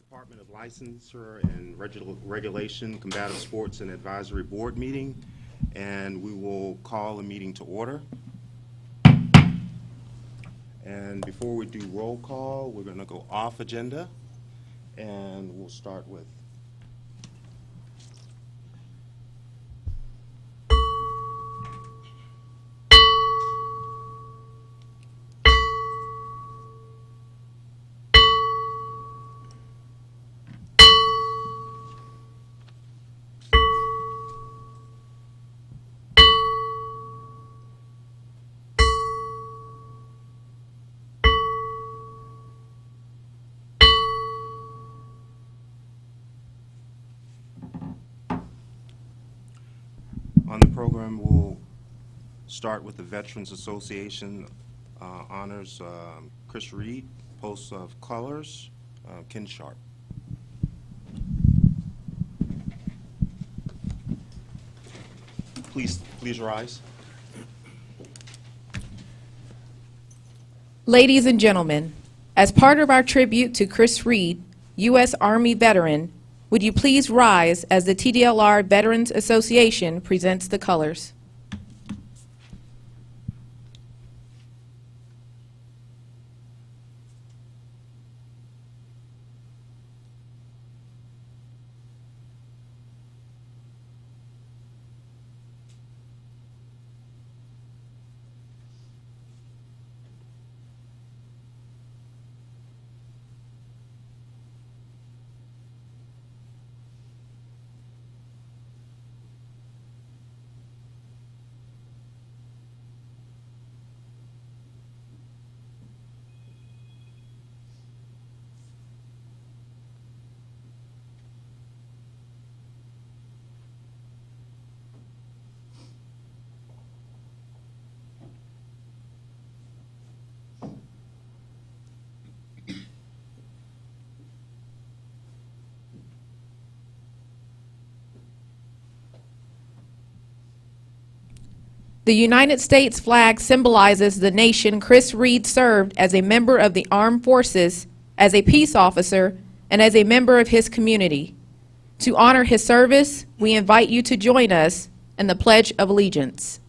Department of Licensure and Regulation, Combative Sports and Advisory Board meeting, and we will call the meeting to order. And before we do roll call, we're going to go off agenda, and we'll start with on the program. We'll start with the Veterans Association honors Chris Reed, Post of Colors, Ken Sharp. Please rise. Ladies and gentlemen, as part of our tribute to Chris Reed, U.S. Army veteran, would you please rise as the TDLR Veterans Association presents the colors? The United States flag symbolizes the nation Chris Reed served as a member of the armed forces, as a peace officer, and as a member of his community. To honor his service, we invite you to join us in the Pledge of Allegiance.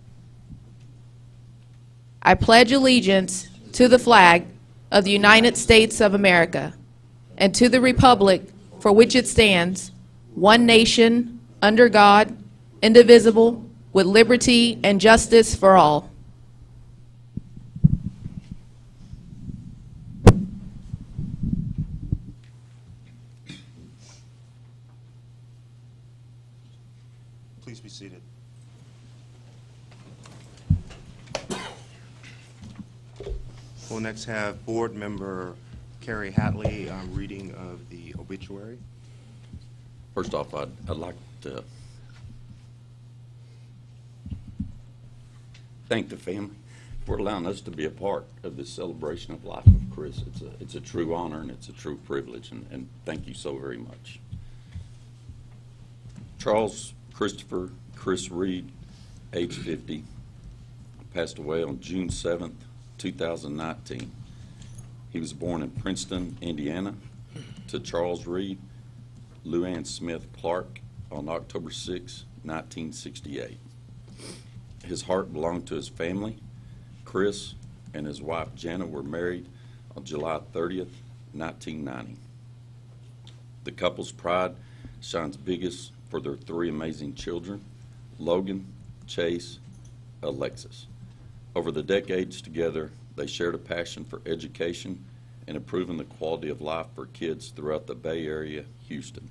I pledge allegiance to the flag of the United States of America and to the republic for which it stands, one nation, under God, indivisible, with liberty and justice for all. Please be seated. We'll next have Board Member Carrie Hatley reading of the obituary. First off, I'd like to thank the family for allowing us to be a part of this celebration of life of Chris. It's a true honor and it's a true privilege, and thank you so very much. Charles Christopher Chris Reed, age 50, passed away on June 7th, 2019. He was born in Princeton, Indiana, to Charles Reed, Luann Smith Clark on October 6, 1968. His heart belonged to his family. Chris and his wife Jana were married on July 30th, 1990. The couple's pride shines biggest for their three amazing children, Logan, Chase, Alexis. Over the decades together, they shared a passion for education and improving the quality of life for kids throughout the Bay Area, Houston.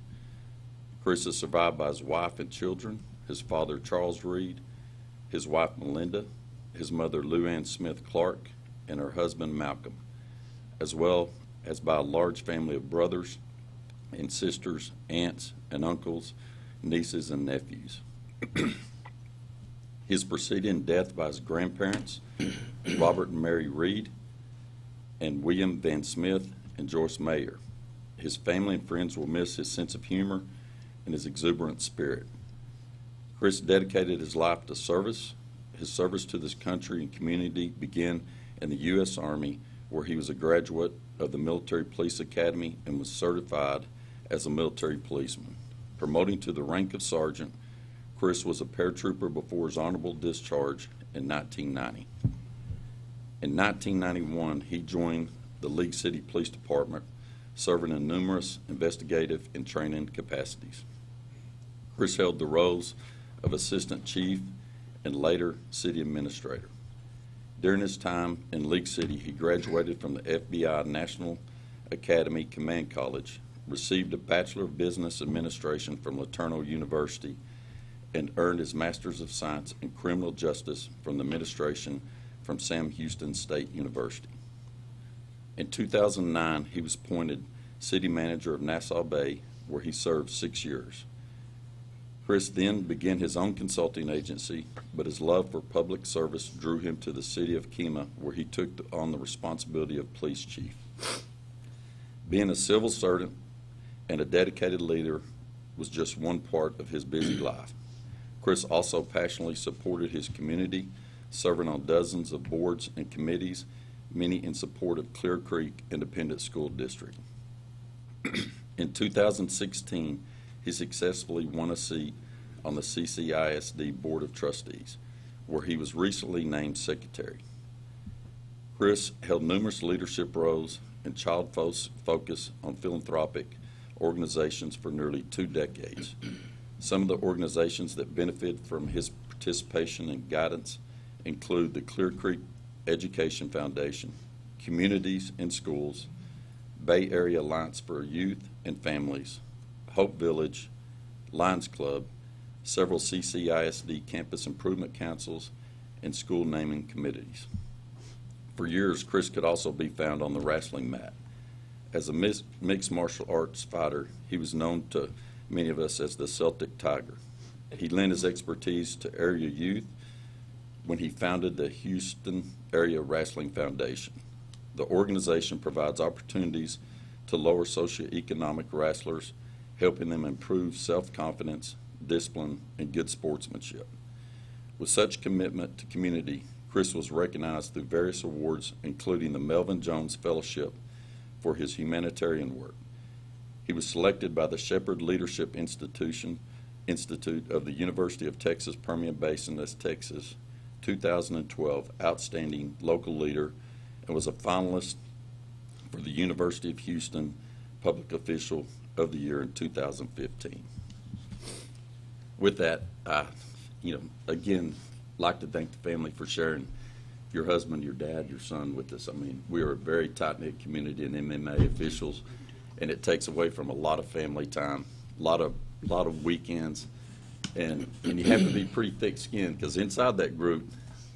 Chris is survived by his wife and children, his father Charles Reed, his wife Melinda, his mother Luann Smith Clark, and her husband Malcolm, as well as by a large family of brothers and sisters, aunts and uncles, nieces and nephews. He is preceded in death by his grandparents, Robert and Mary Reed, and William Van Smith and Joyce Mayer. His family and friends will miss his sense of humor and his exuberant spirit. Chris dedicated his life to service. His service to this country and community began in the U.S. Army, where he was a graduate of the Military Police Academy and was certified as a military policeman. Promoting to the rank of sergeant, Chris was a paratrooper before his honorable discharge in 1990. In 1991, he joined the League City Police Department, serving in numerous investigative and training capacities. Chris held the roles of assistant chief and later city administrator. During his time in League City, he graduated from the FBI National Academy Command College, received a Bachelor of Business Administration from LeTourneau University, and earned his Master's of Science in Criminal Justice from the Administration from Sam Houston State University. In 2009, he was appointed City Manager of Nassau Bay, where he served 6 years. Chris then began his own consulting agency, but his love for public service drew him to the city of Kemah, where he took on the responsibility of police chief. Being a civil servant and a dedicated leader was just one part of his busy life. Chris also passionately supported his community, serving on dozens of boards and committees, many in support of Clear Creek Independent School District. In 2016, he successfully won a seat on the CCISD Board of Trustees, where he was recently named secretary. Chris held numerous leadership roles and child focus on philanthropic organizations for nearly 2 decades. Some of the organizations that benefit from his participation and guidance include the Clear Creek Education Foundation, Communities in Schools, Bay Area Alliance for Youth and Families, Hope Village, Lions Club, several CCISD campus improvement councils, and school naming committees. For years, Chris could also be found on the wrestling mat. As a mixed martial arts fighter, he was known to many of us as the Celtic Tiger. He lent his expertise to area youth when he founded the Houston Area Wrestling Foundation. The organization provides opportunities to lower socioeconomic wrestlers, helping them improve self-confidence, discipline, and good sportsmanship. With such commitment to community, Chris was recognized through various awards, including the Melvin Jones Fellowship for his humanitarian work. He was selected by the Shepherd Leadership Institute of the University of Texas Permian Basin as Texas 2012 Outstanding Local Leader, and was a finalist for the University of Houston Public Official of the Year in 2015. With that, I, again, like to thank the family for sharing your husband, your dad, your son with us. I mean, we are a very tight-knit community and MMA officials, and it takes away from a lot of family time, a lot of weekends, and you have to be pretty thick-skinned, because inside that group,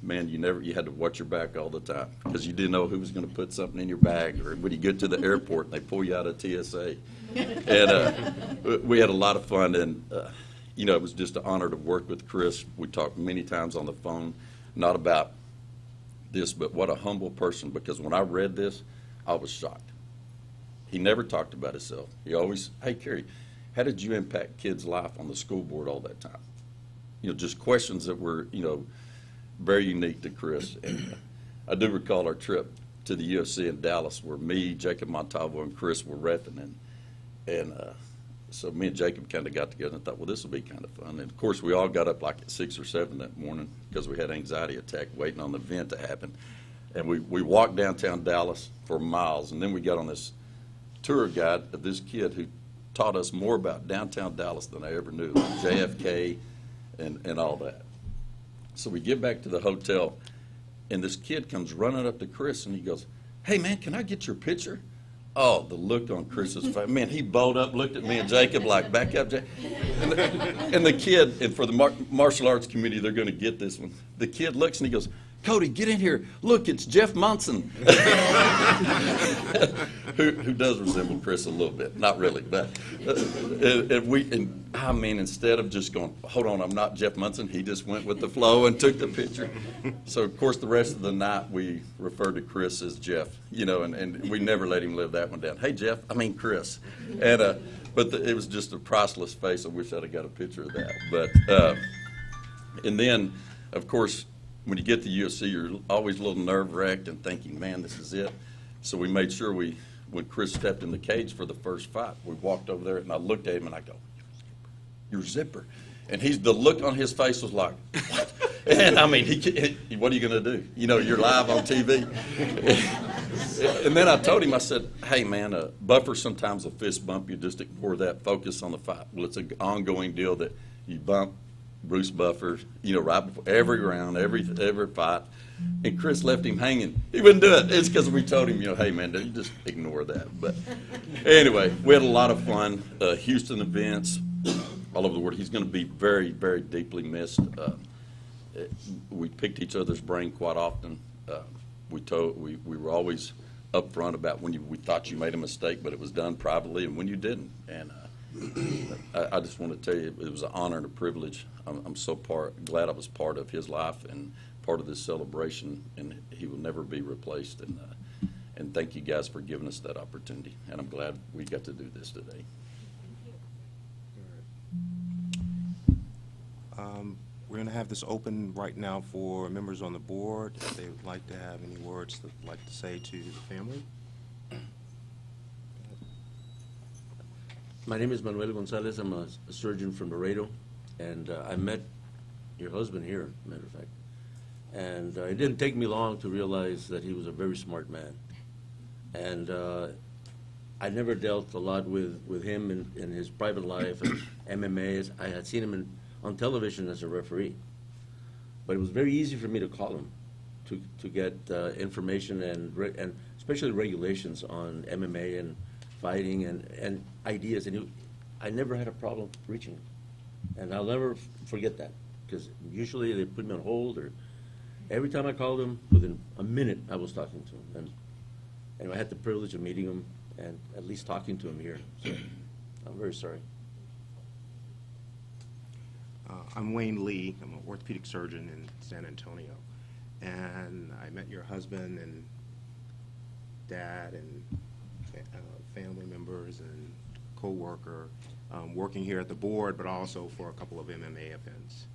man, you had to watch your back all the time, because you didn't know who was going to put something in your bag, or when you get to the airport and they pull you out of TSA. And we had a lot of fun, and it was just an honor to work with Chris. We talked many times on the phone, not about this, but what a humble person, because when I read this, I was shocked. He never talked about himself. He always, hey, Kerry, how did you impact kids' life on the school board all that time? Just questions that were, very unique to Chris. And I do recall our trip to the UFC in Dallas, where me, Jacob Montalvo, and Chris were reffing. And so me and Jacob kind of got together and thought, well, this will be kind of fun. And, of course, we all got up like at 6 or 7 that morning because we had an anxiety attack waiting on the event to happen. And we walked downtown Dallas for miles, and then we got on this tour guide of this kid who taught us more about downtown Dallas than I ever knew, like JFK and all that. So we get back to the hotel, and this kid comes running up to Chris, and he goes, hey, man, can I get your picture? Oh, the look on Chris's face. Man, he bowed up, looked at me and Jacob like, back up, Jacob. And the kid, and for the martial arts community, they're going to get this one. The kid looks, and he goes, Cody, get in here. Look, it's Jeff Munson, who does resemble Chris a little bit. Not really, but instead of just going, hold on, I'm not Jeff Munson, he just went with the flow and took the picture. So, of course, the rest of the night we referred to Chris as Jeff, and we never let him live that one down. Hey, Chris. And it was just a priceless face. I wish I'd have got a picture of that. But and then, of course, when you get to UFC, you're always a little nerve-wracked and thinking, man, this is it. So we made sure we when Chris stepped in the cage for the first fight, we walked over there, and I looked at him, and I go, "Your zipper." And the look on his face was like, "What?" And I mean, what are you going to do? You know, you're live on TV. And then I told him, I said, "Hey, man, Buffer sometimes will fist bump you. Just ignore that. Focus on the fight." Well, it's an ongoing deal that you bump Bruce Buffer, you know, right before every round, every fight. And Chris left him hanging. He wouldn't do it. It's because we told him, you know, "Hey, man, you just ignore that." But anyway, we had a lot of fun. Houston events all over the world. He's going to be very, very deeply missed. We picked each other's brain quite often. We were always upfront about when we thought you made a mistake, but it was done privately, and when you didn't. And I just want to tell you, it was an honor and a privilege. I'm so glad I was part of his life and part of this celebration, and he will never be replaced. And thank you guys for giving us that opportunity, and I'm glad we got to do this today. We're going to have this open right now for members on the board if they would like to have any words they'd like to say to the family. My name is Manuel Gonzalez. I'm a surgeon from Laredo, and I met your husband here, matter of fact. And it didn't take me long to realize that he was a very smart man. And I never dealt a lot with him in his private life and MMA. I had seen him on television as a referee. But it was very easy for me to call him to get information and especially regulations on MMA and fighting and ideas. And I never had a problem reaching him. And I'll never forget that, because usually they put me on hold, or every time I called him, within a minute I was talking to him. And I had the privilege of meeting him and at least talking to him here. So I'm very sorry. I'm Wayne Lee. I'm an orthopedic surgeon in San Antonio. And I met your husband and dad and family members and co-worker working here at the board, but also for a couple of MMA events.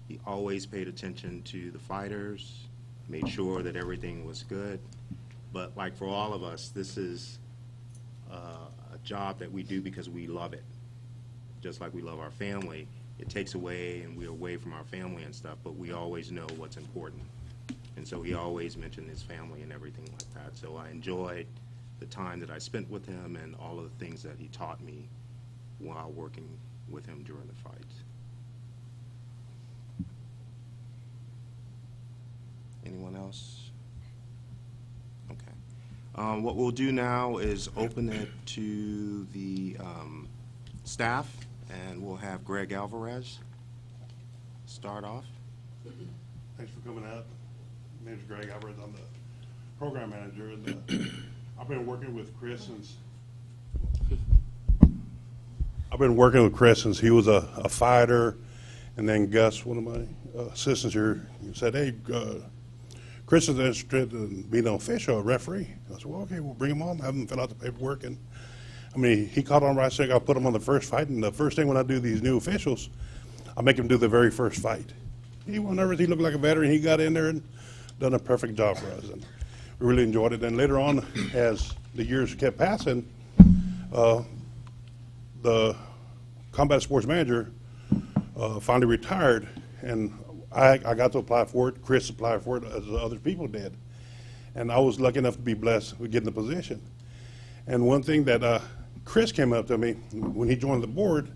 He always paid attention to the fighters, made sure that everything was good. But like for all of us, this is a job that we do because we love it. Just like we love our family, it takes away and we're away from our family and stuff, but we always know what's important. And so he always mentioned his family and everything like that. So I enjoyed the time that I spent with him and all of the things that he taught me while working with him during the fights. Anyone else? Okay. What we'll do now is open it to the staff, and we'll have Greg Alvarez start off. Thanks for coming out. My name's Greg Alvarez. I'm the program manager. And I've been working with Chris since he was a fighter, and then Gus, one of my assistants here, said, "Hey, Chris is interested in being an official, a referee." I said, "Well, okay, we'll bring him on, have him fill out the paperwork." And I mean, he caught on right away. I'll put him on the first fight, and the first thing when I do these new officials, I make him do the very first fight. He won everything. He looked like a veteran. He got in there and done a perfect job for us, and we really enjoyed it. And later on, as the years kept passing, the combat sports manager finally retired, and I got to apply for it. Chris applied for it, as other people did. And I was lucky enough to be blessed with getting the position. And one thing that Chris came up to me when he joined the board,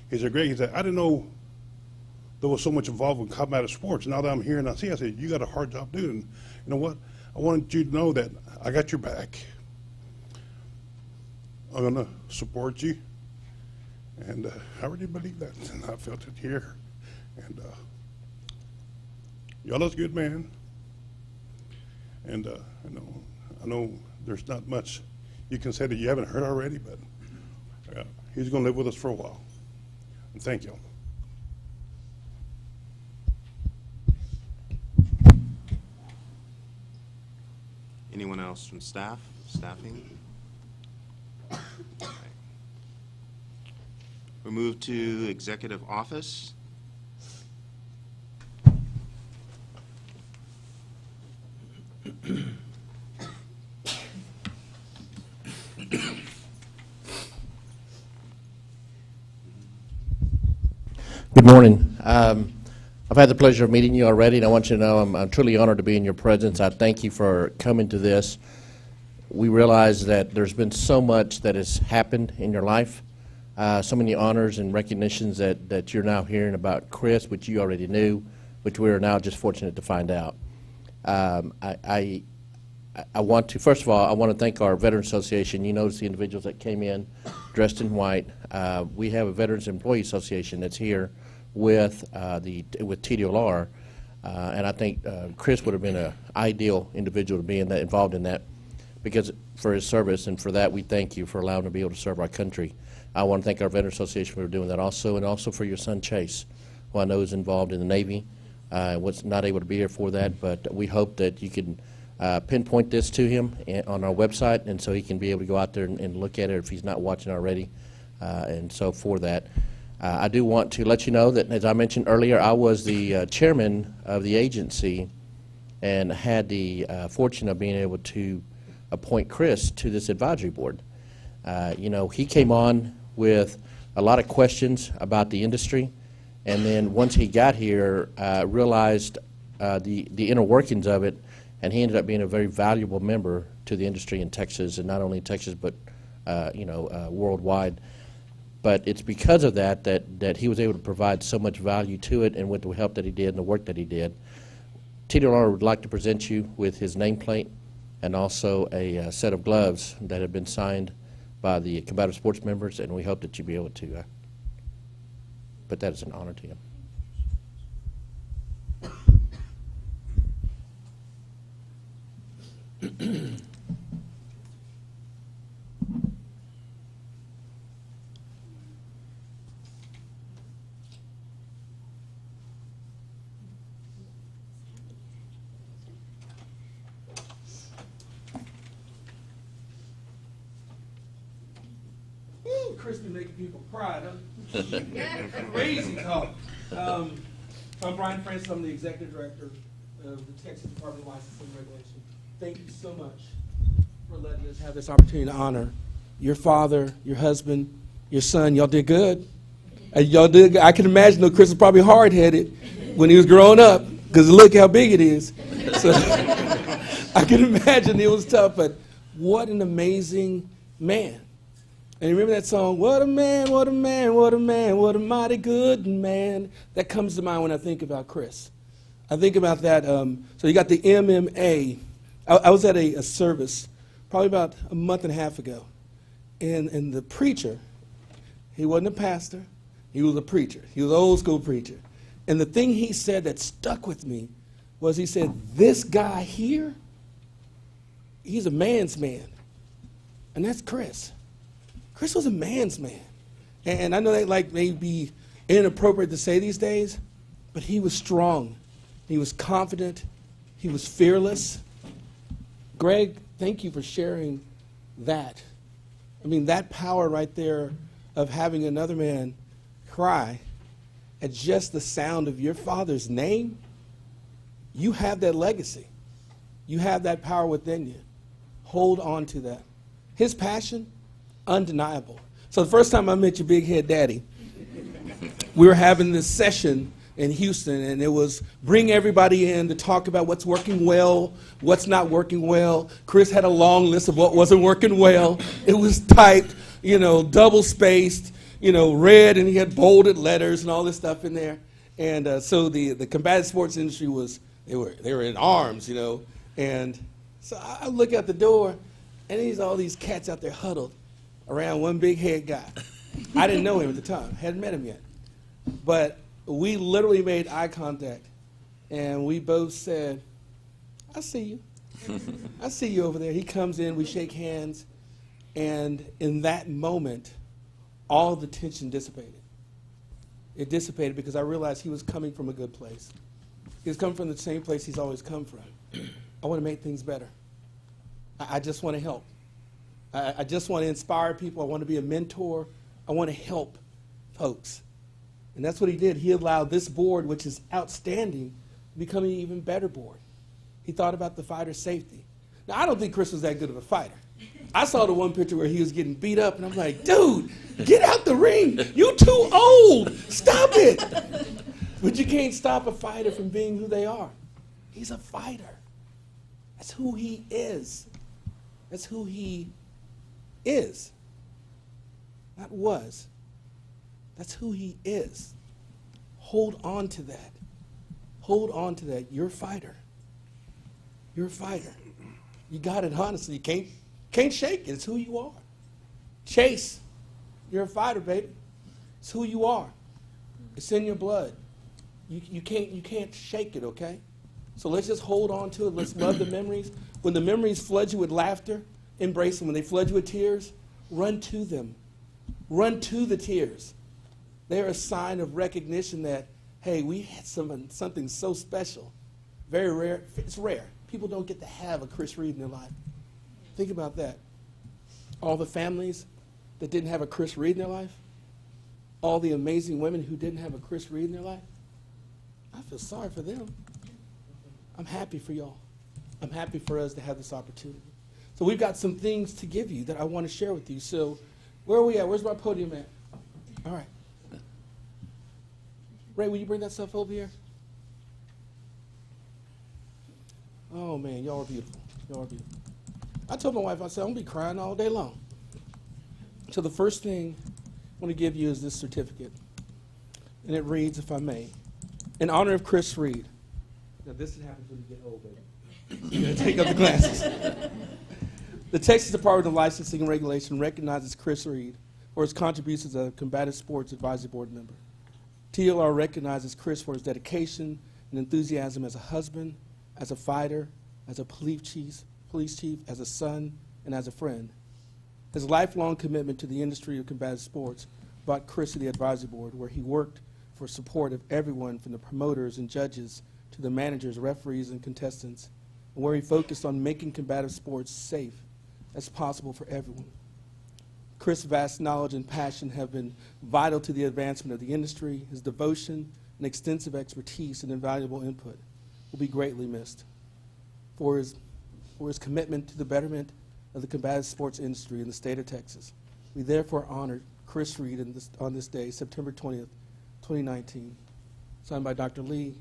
he said, "Greg," he said, "I didn't know there was so much involved with combative sports. Now that I'm here and I see, I said, you got a hard job doing. You know what? I wanted you to know that I got your back. I'm going to support you." And I really believe that, and I felt it here. And y'all is good, man. And I know there's not much you can say that you haven't heard already, but he's going to live with us for a while. And thank you. Anyone else from staffing? Okay. We move to executive office. Good morning. I've had the pleasure of meeting you already, and I want you to know I'm truly honored to be in your presence. I thank you for coming to this. We realize that there's been so much that has happened in your life, so many honors and recognitions that you're now hearing about Chris, which you already knew, which we are now just fortunate to find out. I want to, first of all, I want to thank our Veterans Association. You notice the individuals that came in dressed in white. We have a Veterans Employee Association that's here with TDLR, and I think Chris would have been an ideal individual to be involved in that, because for his service, and for that we thank you for allowing him to be able to serve our country. I want to thank our Veterans Association for doing that also, and also for your son Chase, who I know is involved in the Navy. Was not able to be here for that, but we hope that you can pinpoint this to him on our website, and so he can be able to go out there and look at it if he's not watching already. And so for that, I do want to let you know that, as I mentioned earlier, I was the chairman of the agency and had the fortune of being able to appoint Chris to this advisory board. You know, he came on with a lot of questions about the industry, and then once he got here, realized the inner workings of it, and he ended up being a very valuable member to the industry in Texas, and not only in Texas, but worldwide. But it's because of that he was able to provide so much value to it, and with the help that he did and the work that he did. TDLR would like to present you with his nameplate and also a set of gloves that have been signed by the combative sports members, and we hope that you'll be able to put that as an honor to him. Chris be making people cry, huh? Crazy talk. I'm Brian Francis. I'm the executive director of the Texas Department of Licensing and Regulation. Thank you so much for letting us have this opportunity to honor your father, your husband, your son. Y'all did good. Y'all did. I can imagine that Chris was probably hard-headed when he was growing up, because look how big it is. So I can imagine it was tough, but what an amazing man. And you remember that song, what a man, what a man, what a man, what a mighty good man. That comes to mind when I think about Chris. I think about that. So you got the MMA. I was at a service probably about a month and a half ago. And the preacher, he wasn't a pastor, he was a preacher. He was an old school preacher. And the thing he said that stuck with me was he said, this guy here, he's a man's man. And that's Chris. Chris was a man's man. And I know that may be inappropriate to say these days, but he was strong. He was confident. He was fearless. Greg, thank you for sharing that. I mean, that power right there of having another man cry at just the sound of your father's name, you have that legacy. You have that power within you. Hold on to that. His passion, undeniable. So the first time I met your big head daddy, we were having this session in Houston, and it was bring everybody in to talk about what's working well, what's not working well. Chris had a long list of what wasn't working well. It was typed, double spaced, red, and he had bolded letters and all this stuff in there. And so the combative sports industry they were in arms, And so I look out the door, and there's all these cats out there huddled around one big head guy. I didn't know him at the time, hadn't met him yet. But we literally made eye contact, and we both said, I see you. I see you over there. He comes in, we shake hands, and in that moment, all the tension dissipated. It dissipated because I realized he was coming from a good place. He was coming from the same place he's always come from. I want to make things better. I just want to help. I just want to inspire people. I want to be a mentor. I want to help folks. And that's what he did. He allowed this board, which is outstanding, to become an even better board. He thought about the fighter's safety. Now, I don't think Chris was that good of a fighter. I saw the one picture where he was getting beat up, and I'm like, dude, get out the ring. You too old. Stop it. But you can't stop a fighter from being who they are. He's a fighter. That's who he is. That's who he is. Not was. That's who he is. Hold on to that. Hold on to that. You're a fighter. You're a fighter. You got it, honestly. You can't shake it. It's who you are. Chase, you're a fighter, baby. It's who you are. It's in your blood. You can't shake it, okay? So let's just hold on to it. Let's love the memories. When the memories flood you with laughter, embrace them. When they flood you with tears, run to them. Run to the tears. They're a sign of recognition that, hey, we had something so special. Very rare. It's rare. People don't get to have a Chris Reed in their life. Think about that. All the families that didn't have a Chris Reed in their life, all the amazing women who didn't have a Chris Reed in their life, I feel sorry for them. I'm happy for y'all. I'm happy for us to have this opportunity. So we've got some things to give you that I want to share with you. So where are we at? Where's my podium at? All right. Ray, will you bring that stuff over here? Oh, man, y'all are beautiful. Y'all are beautiful. I told my wife, I said, I'm going to be crying all day long. So the first thing I want to give you is this certificate. And it reads, if I may, in honor of Chris Reed. Now, this happens when you get old, baby. You got to take up the glasses. The Texas Department of Licensing and Regulation recognizes Chris Reed for his contributions as a Combative Sports Advisory Board member. TLR recognizes Chris for his dedication and enthusiasm as a husband, as a fighter, as a police chief, as a son, and as a friend. His lifelong commitment to the industry of combative sports brought Chris to the advisory board, where he worked for support of everyone from the promoters and judges to the managers, referees, and contestants, and where he focused on making combative sports safe as possible for everyone. Chris' vast knowledge and passion have been vital to the advancement of the industry. His devotion and extensive expertise and invaluable input will be greatly missed. For his commitment to the betterment of the combative sports industry in the state of Texas, we therefore honor Chris Reed on this day, September 20th, 2019, signed by Dr. Lee,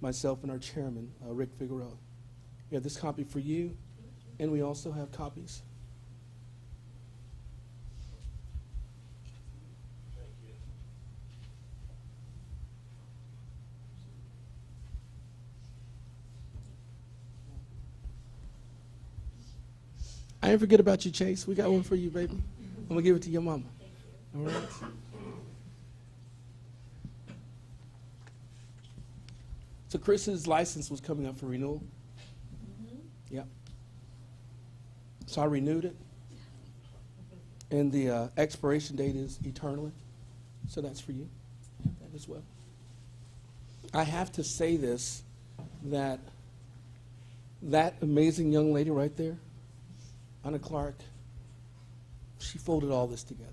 myself, and our chairman, Rick Figueroa. We have this copy for you, and we also have copies. I didn't forget about you, Chase. We got one for you, baby. I'm going to give it to your mama. All right? So Chris's license was coming up for renewal. Yep. So I renewed it. And the expiration date is eternally. So that's for you. Yeah, that as well. I have to say this, that amazing young lady right there, Anna Clark, she folded all this together.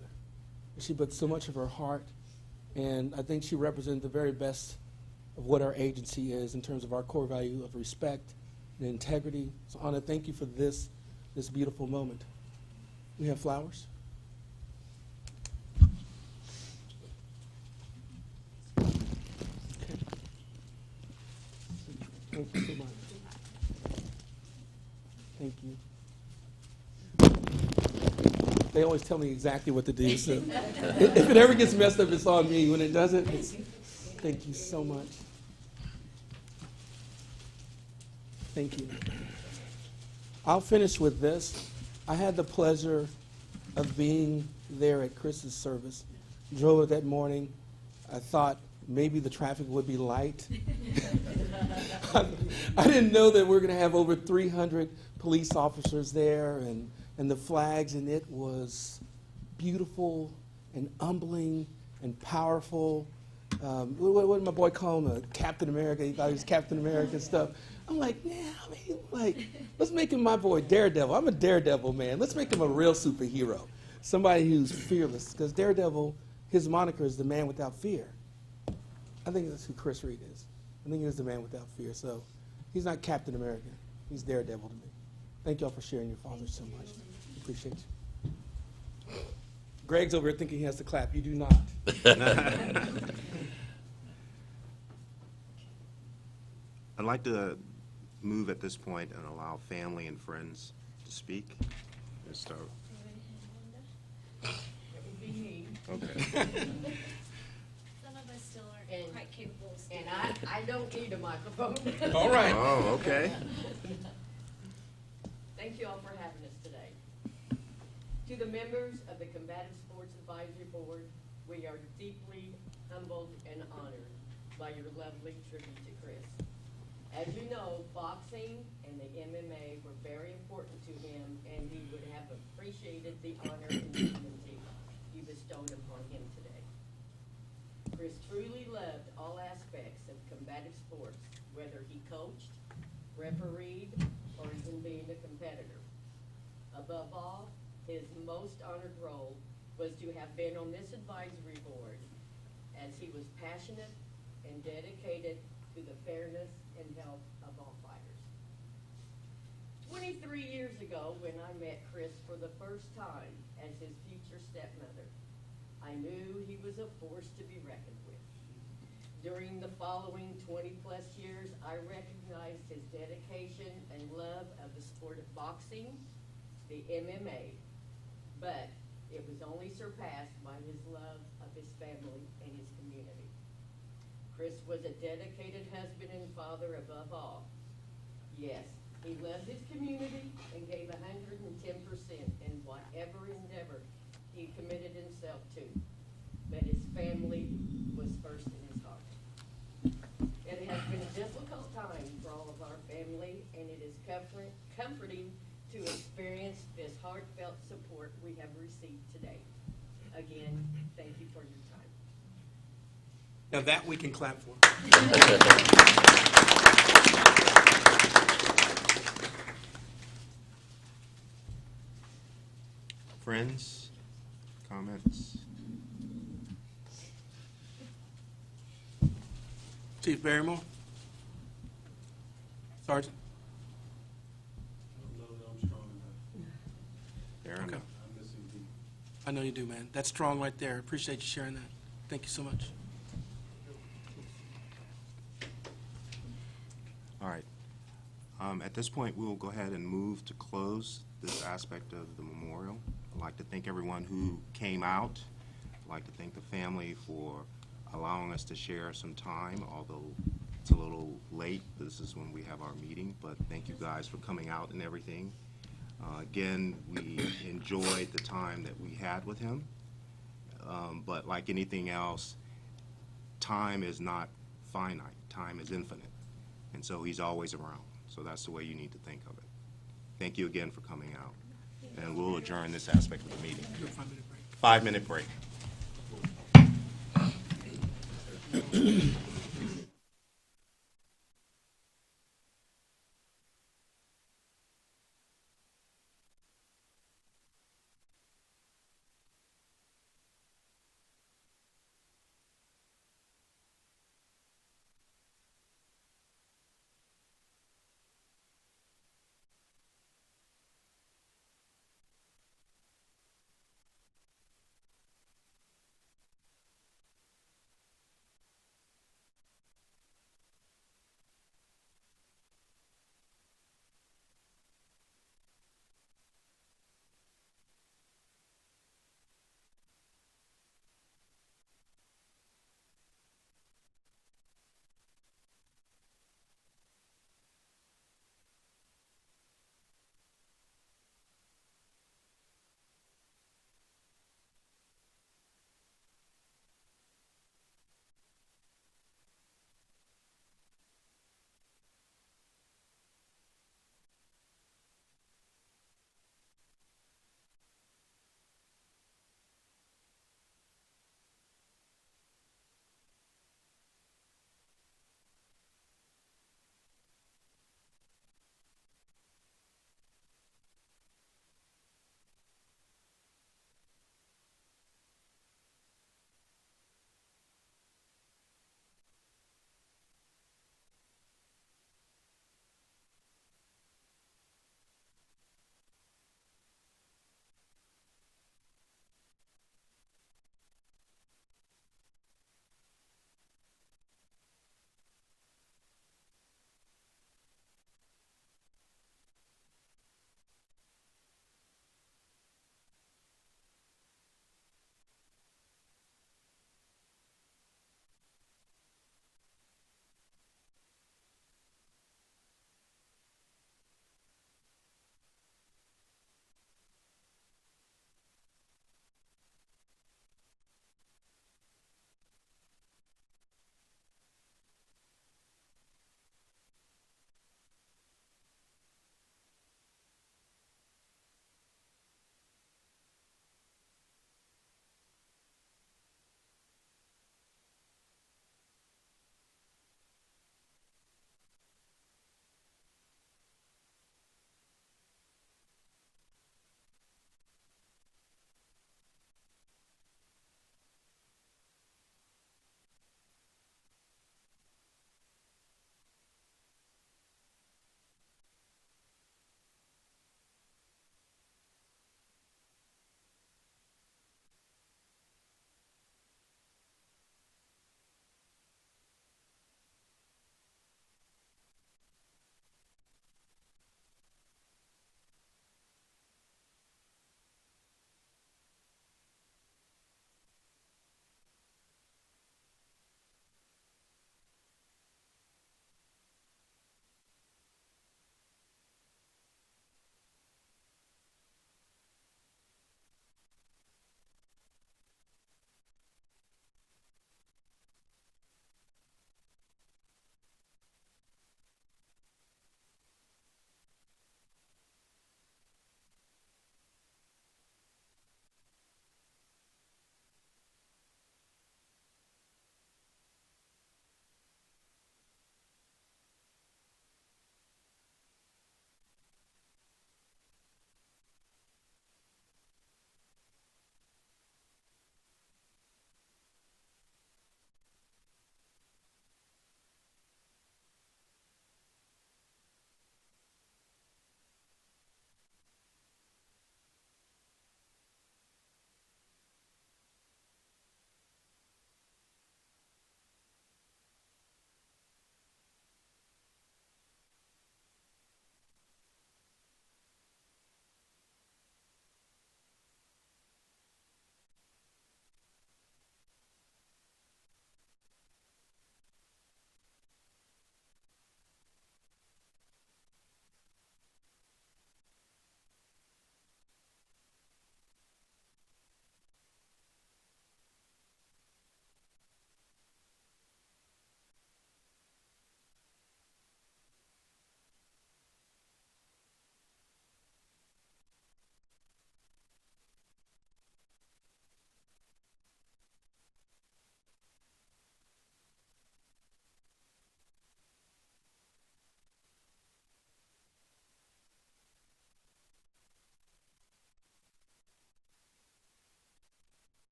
She put so much of her heart, and I think she represented the very best of what our agency is in terms of our core value of respect and integrity. So Anna, thank you for this beautiful moment. We have flowers. Okay. Thank you so much. Thank you. They always tell me exactly what to do, so if it ever gets messed up, it's on me. When it doesn't, thank you so much. Thank you. I'll finish with this. I had the pleasure of being there at Chris's service. Drove it that morning. I thought maybe the traffic would be light. I didn't know that we're going to have over 300 police officers there, and the flags, and it was beautiful and humbling and powerful. What did my boy call him? Captain America. He thought he was Captain America and stuff. I'm like, let's make him my boy Daredevil. I'm a Daredevil, man. Let's make him a real superhero, somebody who's fearless. Because Daredevil, his moniker is the man without fear. I think that's who Chris Reed is. I think he's the man without fear. So he's not Captain America. He's Daredevil to me. Thank y'all for sharing your father so much. Appreciate you. Greg's over here thinking he has to clap. You do not. I'd like to move at this point and allow family and friends to speak. Let's start. It would be me. Okay. Some of us still aren't quite capable of speaking. And I don't need a microphone. All right. Oh, okay. Thank you all for having us today. To the members of the Combative Sports Advisory Board, we are deeply humbled and honored by your lovely tribute to Chris. As you know, boxing and the MMA were very important to him, and he would have appreciated the honor and dignity you bestowed upon him today. Chris truly loved all aspects of combative sports, whether he coached, refereed, or even being a competitor. Above all, his most honored role was to have been on this advisory board, as he was passionate and dedicated to the fairness and health of all fighters. 23 years ago, when I met Chris for the first time as his future stepmother, I knew he was a force to be reckoned with. During the following 20-plus years, I recognized his dedication and love of the sport of boxing, the MMA, but it was only surpassed by his love of his family and his community. Chris was a dedicated husband and father above all. Yes, he loved his community and gave 110% in whatever endeavor he committed himself to, but his family was first in his heart. It has been a difficult time for all of our family, and it is comforting to experience this heartfelt support we have received today. Again, thank you for your time. Now that we can clap for. Friends, comments? Chief Barrymore? Sergeant? Fair Okay. enough. I know you do, man. That's strong right there. Appreciate you sharing that. Thank you so much. All right. At this point, we will go ahead and move to close this aspect of the memorial. I'd like to thank everyone who came out. I'd like to thank the family for allowing us to share some time, although it's a little late. This is when we have our meeting, but thank you guys for coming out and everything. Again, we enjoyed the time that we had with him, but like anything else, time is not finite. Time is infinite, and so he's always around. So that's the way you need to think of it. Thank you again for coming out, and we'll adjourn this aspect of the meeting. 5-minute break.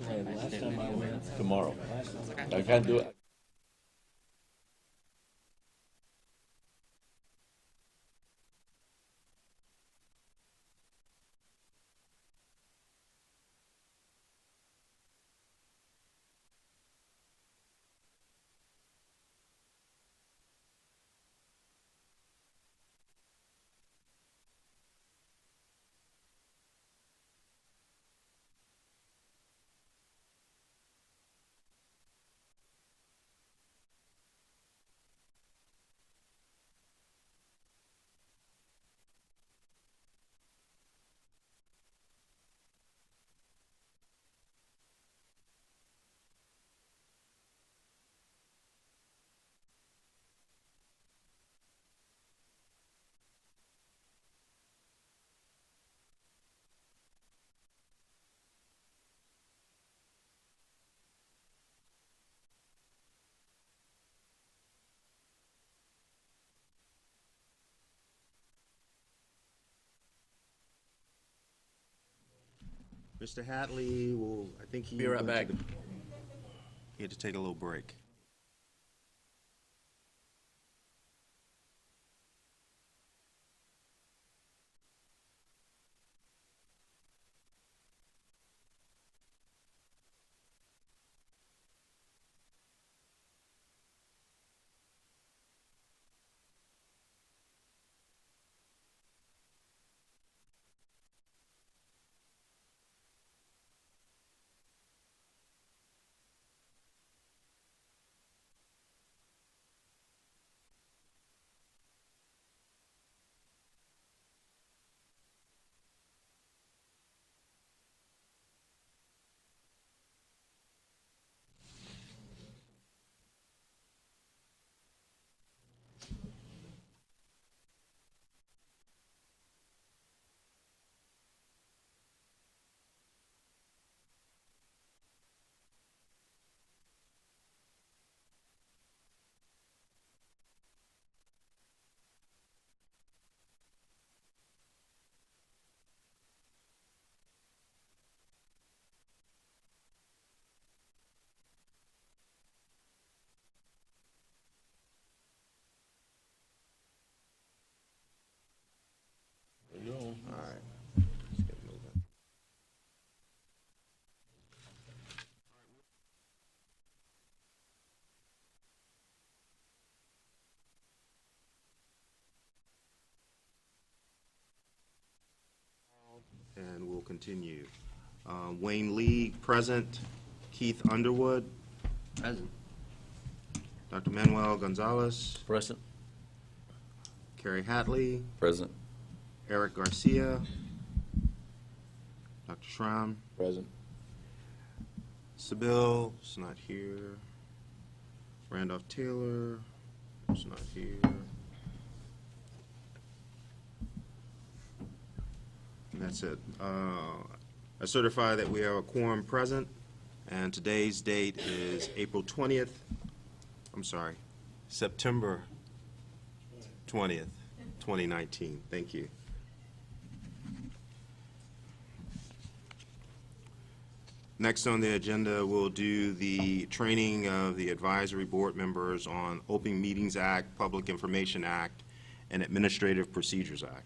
Last time I went, tomorrow. I can't do it. Mr. Hatley will, I think he. Be right went to back. He had to take a little break. All right. Let's get moving. And we'll continue. Wayne Lee, present. Keith Underwood. Present. Dr. Manuel Gonzalez. Present. Carrie Hatley. Present. Eric Garcia. Dr. Schramm. Present. Sybil is not here. Randolph Taylor is not here. And that's it. I certify that we have a quorum present, and today's date is April 20th. I'm sorry, September 20th, 2019. Thank you. Next on the agenda, we'll do the training of the advisory board members on Open Meetings Act, Public Information Act, and Administrative Procedures Act.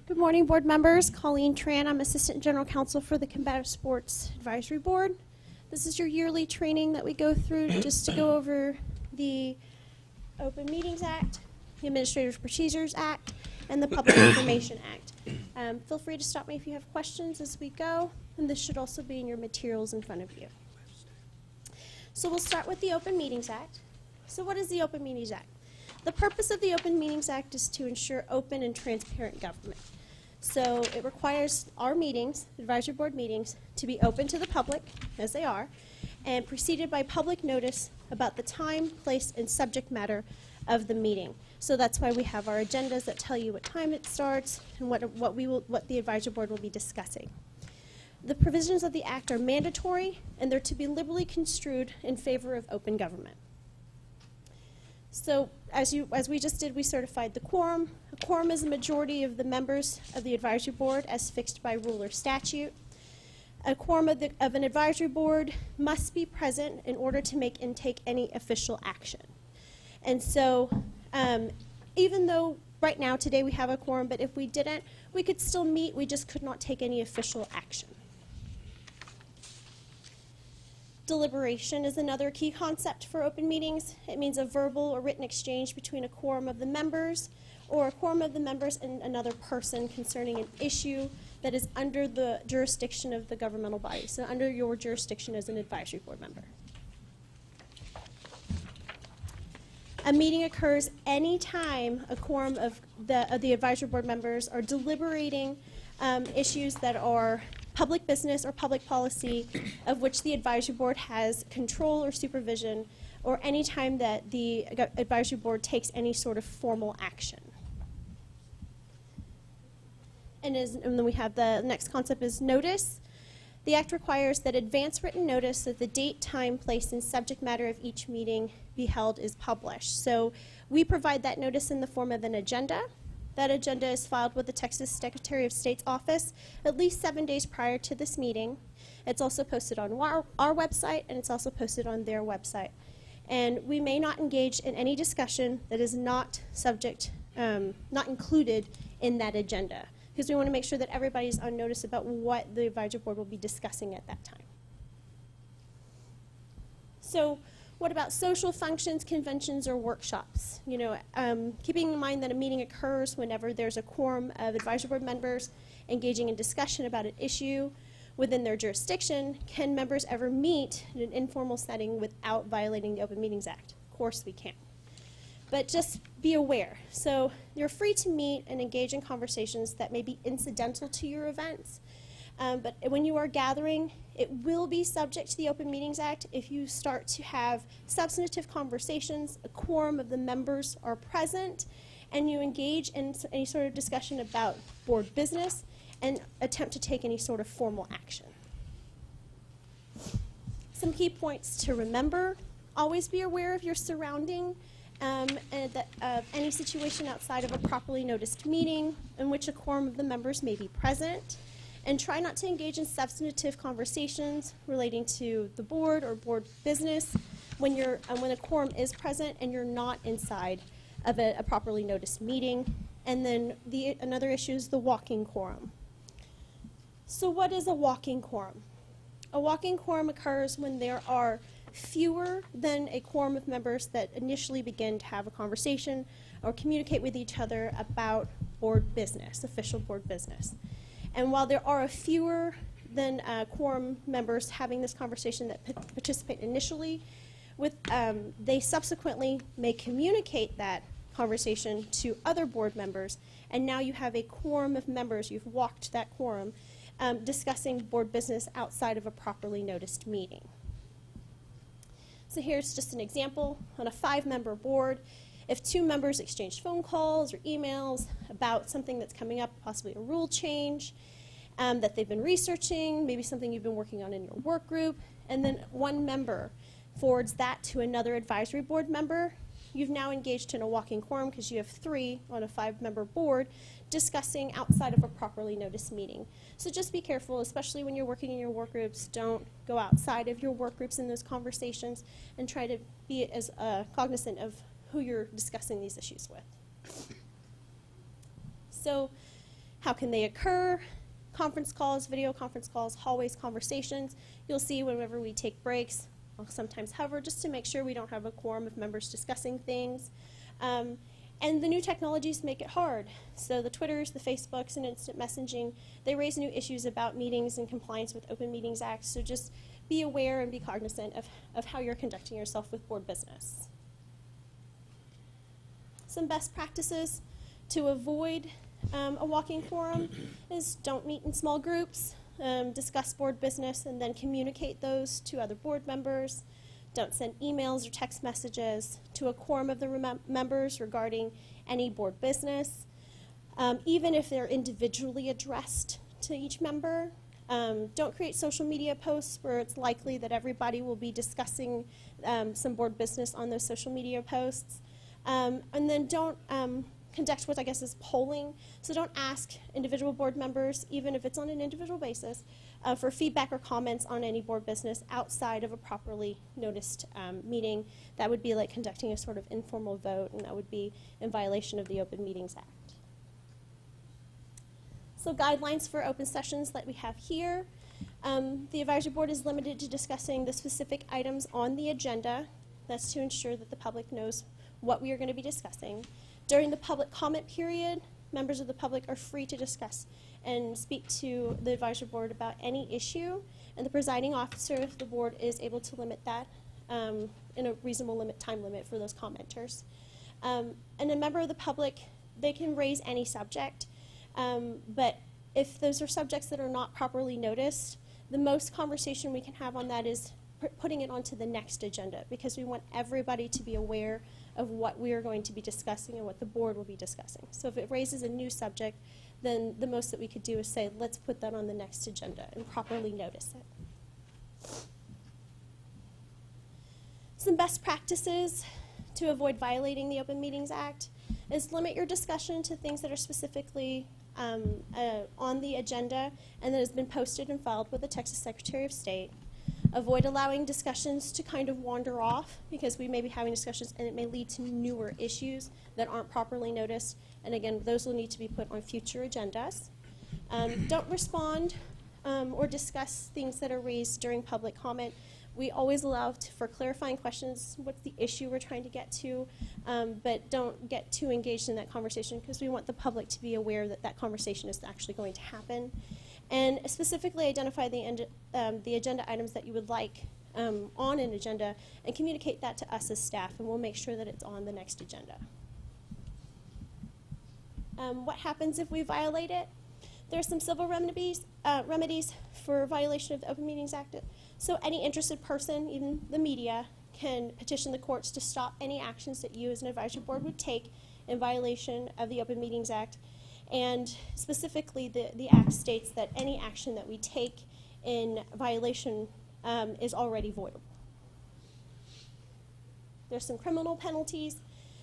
Good morning, board members. Colleen Tran. I'm Assistant General Counsel for the Combative Sports Advisory Board. This is your yearly training that we go through just to go over the Open Meetings Act, the Administrative Procedures Act, and the Public Information Act. Feel free to stop me if you have questions as we go, and this should also be in your materials in front of you. So we'll start with the Open Meetings Act. So what is the Open Meetings Act? The purpose of the Open Meetings Act is to ensure open and transparent government. So it requires our meetings, advisory board meetings, to be open to the public, as they are, and preceded by public notice about the time, place, and subject matter of the meeting. So that's why we have our agendas that tell you what time it starts and what the advisory board will be discussing. The provisions of the Act are mandatory, and they're to be liberally construed in favor of open government. So as we just did, we certified the quorum. A quorum is a majority of the members of the advisory board as fixed by rule or statute. A quorum of an advisory board must be present in order to make and take any official action. And so even though right now, today we have a quorum, but if we didn't, we could still meet, we just could not take any official action. Deliberation is another key concept for open meetings. It means a verbal or written exchange between a quorum of the members or a quorum of the members and another person concerning an issue that is under the jurisdiction of the governmental body, so under your jurisdiction as an advisory board member. A meeting occurs anytime a quorum of the advisory board members are deliberating issues that are public business or public policy of which the advisory board has control or supervision, or any time that the advisory board takes any sort of formal action. And then we have the next concept is notice. The act requires that advance written notice of the date, time, place, and subject matter of each meeting be held is published. So we provide that notice in the form of an agenda. That agenda is filed with the Texas Secretary of State's office at least 7 days prior to this meeting. It's also posted on our website, and it's also posted on their website. And we may not engage in any discussion that is not not included in that agenda, because we want to make sure that everybody's on notice about what the advisory board will be discussing at that time. So what about social functions, conventions, or workshops? You know, keeping in mind that a meeting occurs whenever there's a quorum of advisory board members engaging in discussion about an issue within their jurisdiction, can members ever meet in an informal setting without violating the Open Meetings Act? Of course we can. But just be aware. So you're free to meet and engage in conversations that may be incidental to your events. But when you are gathering, it will be subject to the Open Meetings Act if you start to have substantive conversations, a quorum of the members are present, and you engage in any sort of discussion about board business and attempt to take any sort of formal action. Some key points to remember: always be aware of your surrounding and any situation outside of a properly noticed meeting in which a quorum of the members may be present. And try not to engage in substantive conversations relating to the board or board business when a quorum is present and you're not inside of a properly noticed meeting. And then another issue is the walking quorum. So what is a walking quorum? A walking quorum occurs when there are fewer than a quorum of members that initially begin to have a conversation or communicate with each other about board business, official board business. And while there are fewer than quorum members having this conversation that participate initially, they subsequently may communicate that conversation to other board members, and now you have a quorum of members, you've walked that quorum, discussing board business outside of a properly noticed meeting. So here's just an example. On a 5-member board, if 2 members exchange phone calls or emails about something that's coming up, possibly a rule change that they've been researching, maybe something you've been working on in your work group, and then 1 member forwards that to another advisory board member, you've now engaged in a walking quorum because you have 3 on a 5-member board discussing outside of a properly noticed meeting. So just be careful, especially when you're working in your work groups. Don't go outside of your work groups in those conversations, and try to be as cognizant of who you're discussing these issues with. So how can they occur? Conference calls, video conference calls, hallways conversations. You'll see whenever we take breaks, I'll sometimes hover just to make sure we don't have a quorum of members discussing things. And the new technologies make it hard. So the Twitters, the Facebooks, and instant messaging, they raise new issues about meetings and compliance with Open Meetings Act. So just be aware and be cognizant of how you're conducting yourself with board business. Some best practices to avoid a walking quorum is don't meet in small groups, discuss board business, and then communicate those to other board members. Don't send emails or text messages to a quorum of the members regarding any board business, even if they're individually addressed to each member. Don't create social media posts where it's likely that everybody will be discussing some board business on those social media posts. And then don't conduct what I guess is polling. So don't ask individual board members, even if it's on an individual basis, for feedback or comments on any board business outside of a properly noticed meeting. That would be like conducting a sort of informal vote, and that would be in violation of the Open Meetings Act. So guidelines for open sessions that we have here. The advisory board is limited to discussing the specific items on the agenda. That's to ensure that the public knows what we are going to be discussing. During the public comment period, members of the public are free to discuss and speak to the advisory board about any issue, and the presiding officer of the board is able to limit that in a reasonable time limit for those commenters. And a member of the public, they can raise any subject, but if those are subjects that are not properly noticed, the most conversation we can have on that is putting it onto the next agenda, because we want everybody to be aware of what we are going to be discussing and what the board will be discussing. So if it raises a new subject, then the most that we could do is say, let's put that on the next agenda and properly notice it. Some best practices to avoid violating the Open Meetings Act is limit your discussion to things that are specifically on the agenda and that has been posted and filed with the Texas Secretary of State. Avoid allowing discussions to kind of wander off, because we may be having discussions and it may lead to newer issues that aren't properly noticed. And again, those will need to be put on future agendas. Don't respond or discuss things that are raised during public comment. We always allow for clarifying questions, what's the issue we're trying to get to, but don't get too engaged in that conversation, because we want the public to be aware that that conversation is actually going to happen. And specifically identify the agenda items that you would like on an agenda and communicate that to us as staff, and we'll make sure that it's on the next agenda. What happens if we violate it? There are some civil remedies for violation of the Open Meetings Act. So any interested person, even the media, can petition the courts to stop any actions that you as an advisory board would take in violation of the Open Meetings Act. And specifically, the Act states that any action that we take in violation is already voidable. There's some criminal penalties.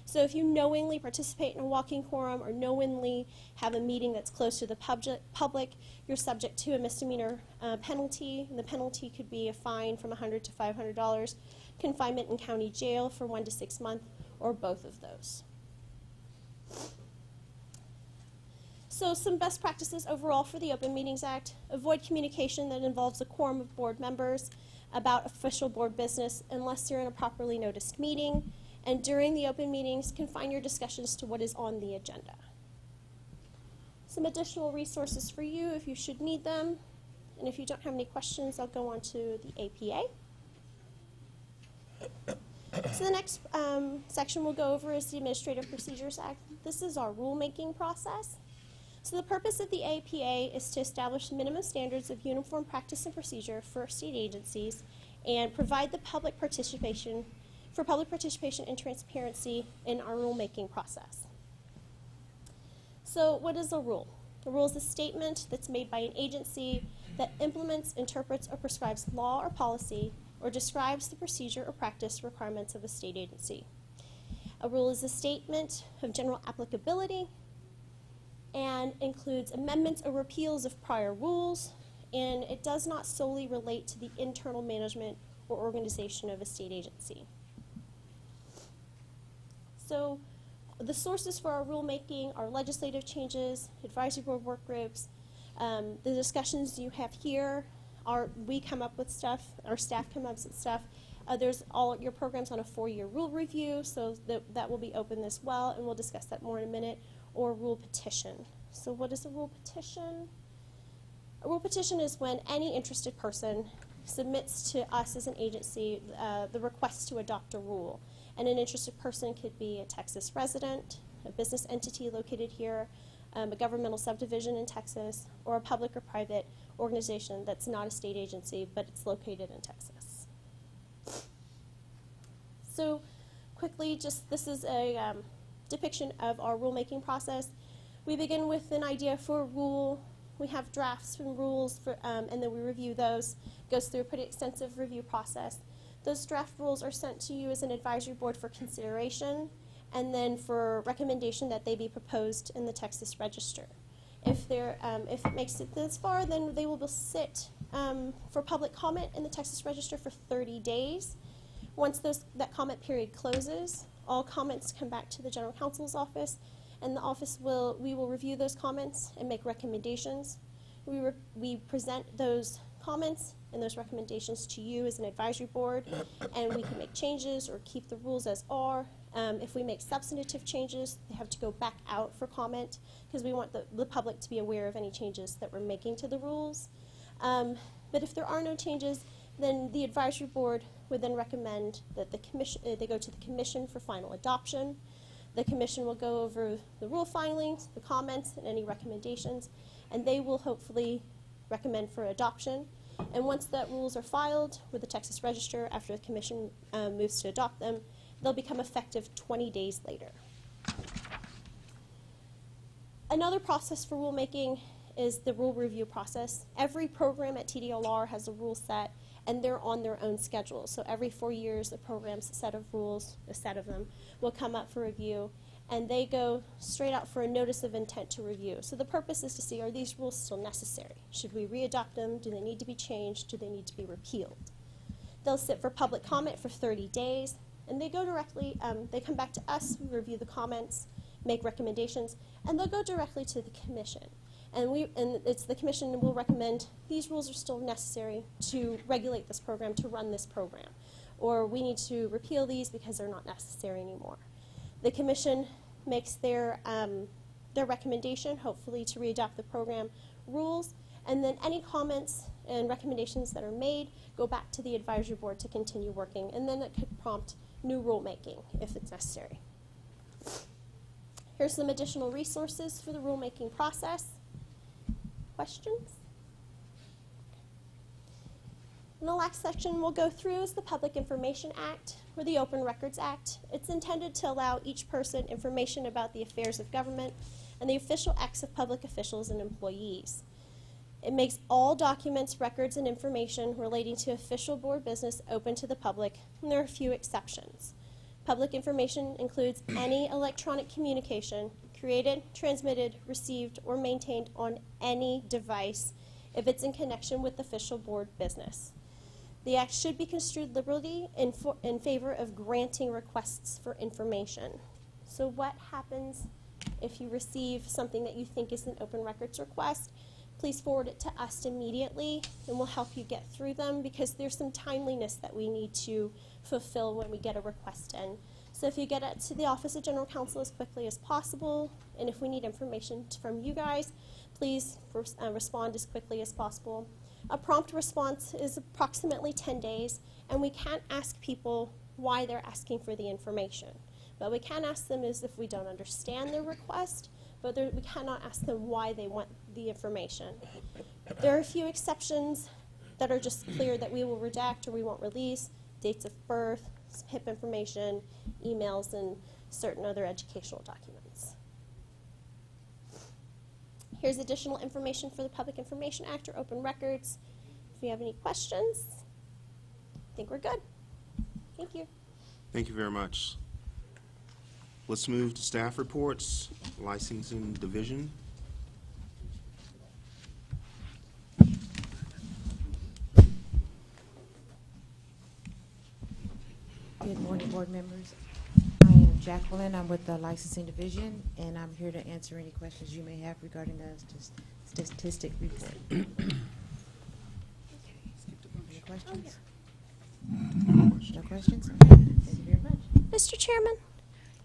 So if you knowingly participate in a walking quorum or knowingly have a meeting that's close to the public, you're subject to a misdemeanor penalty. And the penalty could be a fine from $100 to $500, confinement in county jail for 1 to 6 months, or both of those. So some best practices overall for the Open Meetings Act: avoid communication that involves a quorum of board members about official board business unless you're in a properly noticed meeting. And during the open meetings, confine your discussions to what is on the agenda. Some additional resources for you if you should need them. And if you don't have any questions, I'll go on to the APA. So the next section we'll go over is the Administrative Procedures Act. This is our rulemaking process. So the purpose of the APA is to establish minimum standards of uniform practice and procedure for state agencies and provide the public participation and transparency in our rulemaking process. So what is a rule? A rule is a statement that's made by an agency that implements, interprets, or prescribes law or policy, or describes the procedure or practice requirements of a state agency. A rule is a statement of general applicability and includes amendments or repeals of prior rules, and it does not solely relate to the internal management or organization of a state agency. So the sources for our rulemaking are legislative changes, advisory board work groups. The discussions you have here we come up with stuff, our staff come up with stuff. There's all your programs on a 4-year rule review, so that will be open as well, and we'll discuss that more in a minute, or rule petition. So what is a rule petition? A rule petition is when any interested person submits to us as an agency the request to adopt a rule. And an interested person could be a Texas resident, a business entity located here, a governmental subdivision in Texas, or a public or private organization that's not a state agency, but it's located in Texas. So quickly, this is a depiction of our rulemaking process. We begin with an idea for a rule. We have drafts and rules, and then we review those. It goes through a pretty extensive review process. Those draft rules are sent to you as an advisory board for consideration, and then for recommendation that they be proposed in the Texas Register. If it makes it this far, then they will sit for public comment in the Texas Register for 30 days. Once that comment period closes, all comments come back to the General Counsel's office, and the office we will review those comments and make recommendations. We present those comments and those recommendations to you as an advisory board, and we can make changes or keep the rules as are. If we make substantive changes, they have to go back out for comment because we want the public to be aware of any changes that we're making to the rules. But if there are no changes, then the advisory board would then recommend that they go to the commission for final adoption. The commission will go over the rule filings, the comments, and any recommendations, and they will hopefully recommend for adoption. And once that rules are filed with the Texas Register, after the commission moves to adopt them, they'll become effective 20 days later. Another process for rulemaking is the rule review process. Every program at TDLR has a rule set, and they're on their own schedule. So every 4 years, the program's set of rules, a set of them, will come up for review, and they go straight out for a notice of intent to review. So the purpose is to see, are these rules still necessary? Should we readopt them? Do they need to be changed? Do they need to be repealed? They'll sit for public comment for 30 days, and they go directly, they come back to us, we review the comments, make recommendations, and they'll go directly to the commission. And it's the commission that will recommend these rules are still necessary to regulate this program, to run this program. Or we need to repeal these because they're not necessary anymore. The commission makes their recommendation, hopefully to readopt the program rules, and then any comments and recommendations that are made go back to the advisory board to continue working, and then it could prompt new rulemaking if it's necessary. Here's some additional resources for the rulemaking process. Questions? And the last section we'll go through is the Public Information Act, or the Open Records Act. It's intended to allow each person information about the affairs of government and the official acts of public officials and employees. It makes all documents, records, and information relating to official board business open to the public, and there are a few exceptions. Public information includes any electronic communication created, transmitted, received, or maintained on any device if it's in connection with official board business. The act should be construed liberally in favor of granting requests for information. So what happens if you receive something that you think is an open records request? Please forward it to us immediately, and we'll help you get through them because there's some timeliness that we need to fulfill when we get a request in. So if you get it to the Office of General Counsel as quickly as possible, and if we need information from you guys, please respond as quickly as possible. A prompt response is approximately 10 days, and we can't ask people why they're asking for the information. But we can ask them is if we don't understand their request, but we cannot ask them why they want the information. There are a few exceptions that are just clear that we will redact or we won't release: dates of birth, HIP information, emails, and certain other educational documents. Here's additional information for the Public Information Act or Open Records. If you have any questions, I think we're good. Thank you. Thank you very much. Let's move to staff reports. Licensing Division. Good morning, board members. I am Jacqueline. I'm with the Licensing Division, and I'm here to answer any questions you may have regarding the statistic report. Any questions? No questions? Okay. Thank you very much. Mr. Chairman?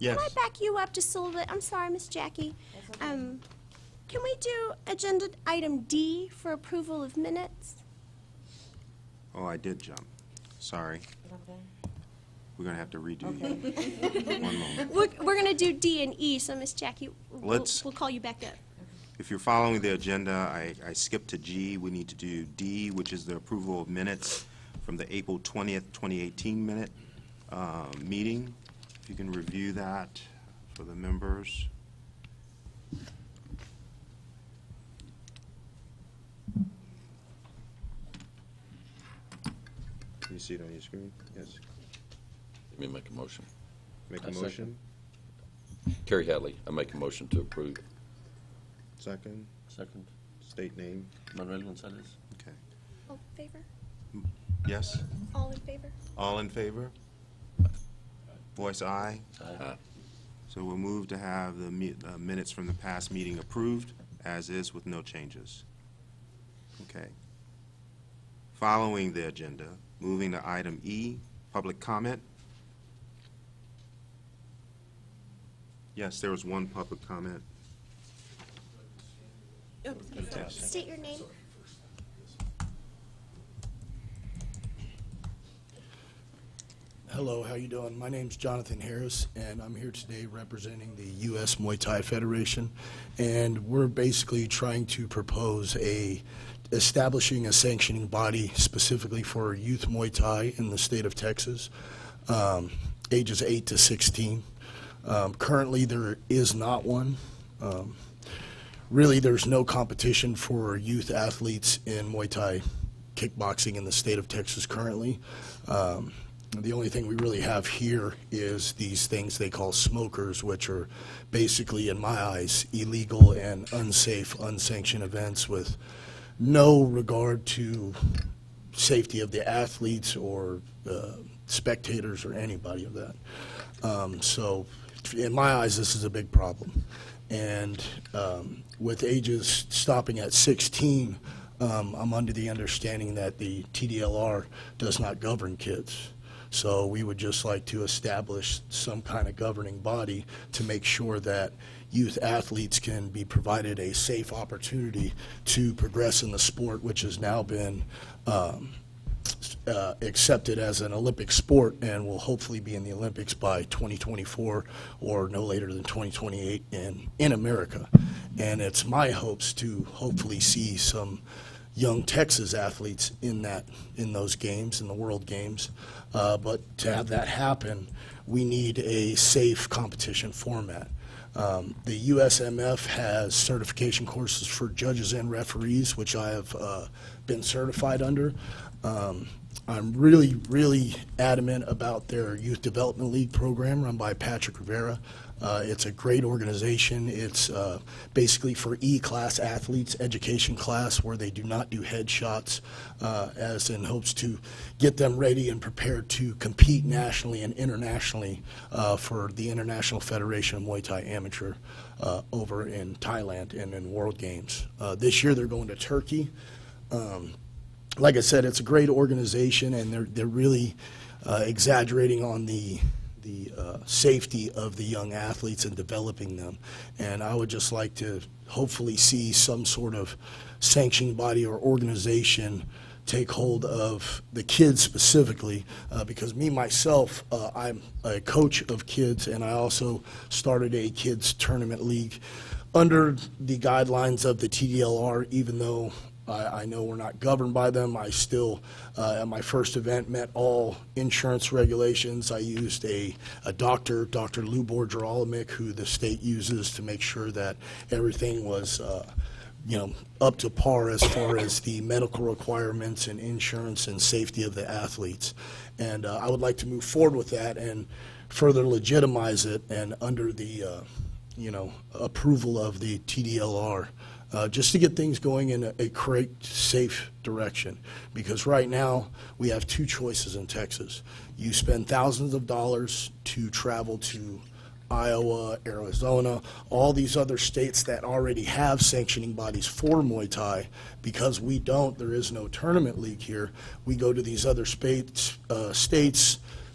Yes. Can I back you up just a little bit? I'm sorry, Miss Jackie. Can we do agenda item D for approval of minutes? Oh, I did jump. Sorry. Okay. We're going to have to redo Okay. one moment. We're going to do D and E, so Miss Jackie, we'll call you back up. If you're following the agenda, I skipped to G. We need to do D, which is the approval of minutes from the April 20th, 2018 meeting. If you can review that for the members. Can you see it on your screen? Yes. Let me make a motion. Make a I second. motion. Kerry Hadley, I make a motion to approve. Second, Second, state name. Manuel Gonzalez. Okay. All in favor? Yes? All in favor? All in favor? Voice aye. Aye. So we'll move to have the minutes from the past meeting approved, as is, with no changes. Okay. Following the agenda, moving to item E, public comment. Yes, there was one public comment. State your name. Hello, how you doing? My name's Jonathan Harris, and I'm here today representing the U.S. Muay Thai Federation, and we're basically trying to propose establishing a sanctioning body specifically for youth Muay Thai in the state of Texas, ages 8 to 16. Currently, there is not one. Really, there's no competition for youth athletes in Muay Thai kickboxing in the state of Texas currently. The only thing we really have here is these things they call smokers, which are basically, in my eyes, illegal and unsafe, unsanctioned events with no regard to safety of the athletes or spectators or anybody of that. So in my eyes, this is a big problem. And with ages stopping at 16, I'm under the understanding that the TDLR does not govern kids. So we would just like to establish some kind of governing body to make sure that youth athletes can be provided a safe opportunity to progress in the sport, which has now been accepted as an Olympic sport and will hopefully be in the Olympics by 2024 or no later than 2028 in America. And it's my hopes to hopefully see some young Texas athletes in those games, in the World Games. But to have that happen, we need a safe competition format. The USMF has certification courses for judges and referees, which I have been certified under. I'm really, really adamant about their Youth Development League program run by Patrick Rivera. It's a great organization. It's basically for E-class athletes, education class, where they do not do headshots, as in hopes to get them ready and prepared to compete nationally and internationally for the International Federation of Muay Thai Amateur over in Thailand and in World Games. This year they're going to Turkey. Like I said, it's a great organization, and they're really exaggerating on the safety of the young athletes and developing them. And I would just like to hopefully see some sort of sanctioning body or organization take hold of the kids specifically, because me, myself, I'm a coach of kids, and I also started a kids tournament league under the guidelines of the TDLR, even though I know we're not governed by them. I still, at my first event, met all insurance regulations. I used a doctor, Dr. Lubor Gerolamic, who the state uses to make sure that everything was, up to par as far as the medical requirements and insurance and safety of the athletes. And I would like to move forward with that and further legitimize it and under the, approval of the TDLR. Just to get things going in a correct, safe direction. Because right now, we have two choices in Texas. You spend thousands of dollars to travel to Iowa, Arizona, all these other states that already have sanctioning bodies for Muay Thai. Because we don't, there is no tournament league here. We go to these other states,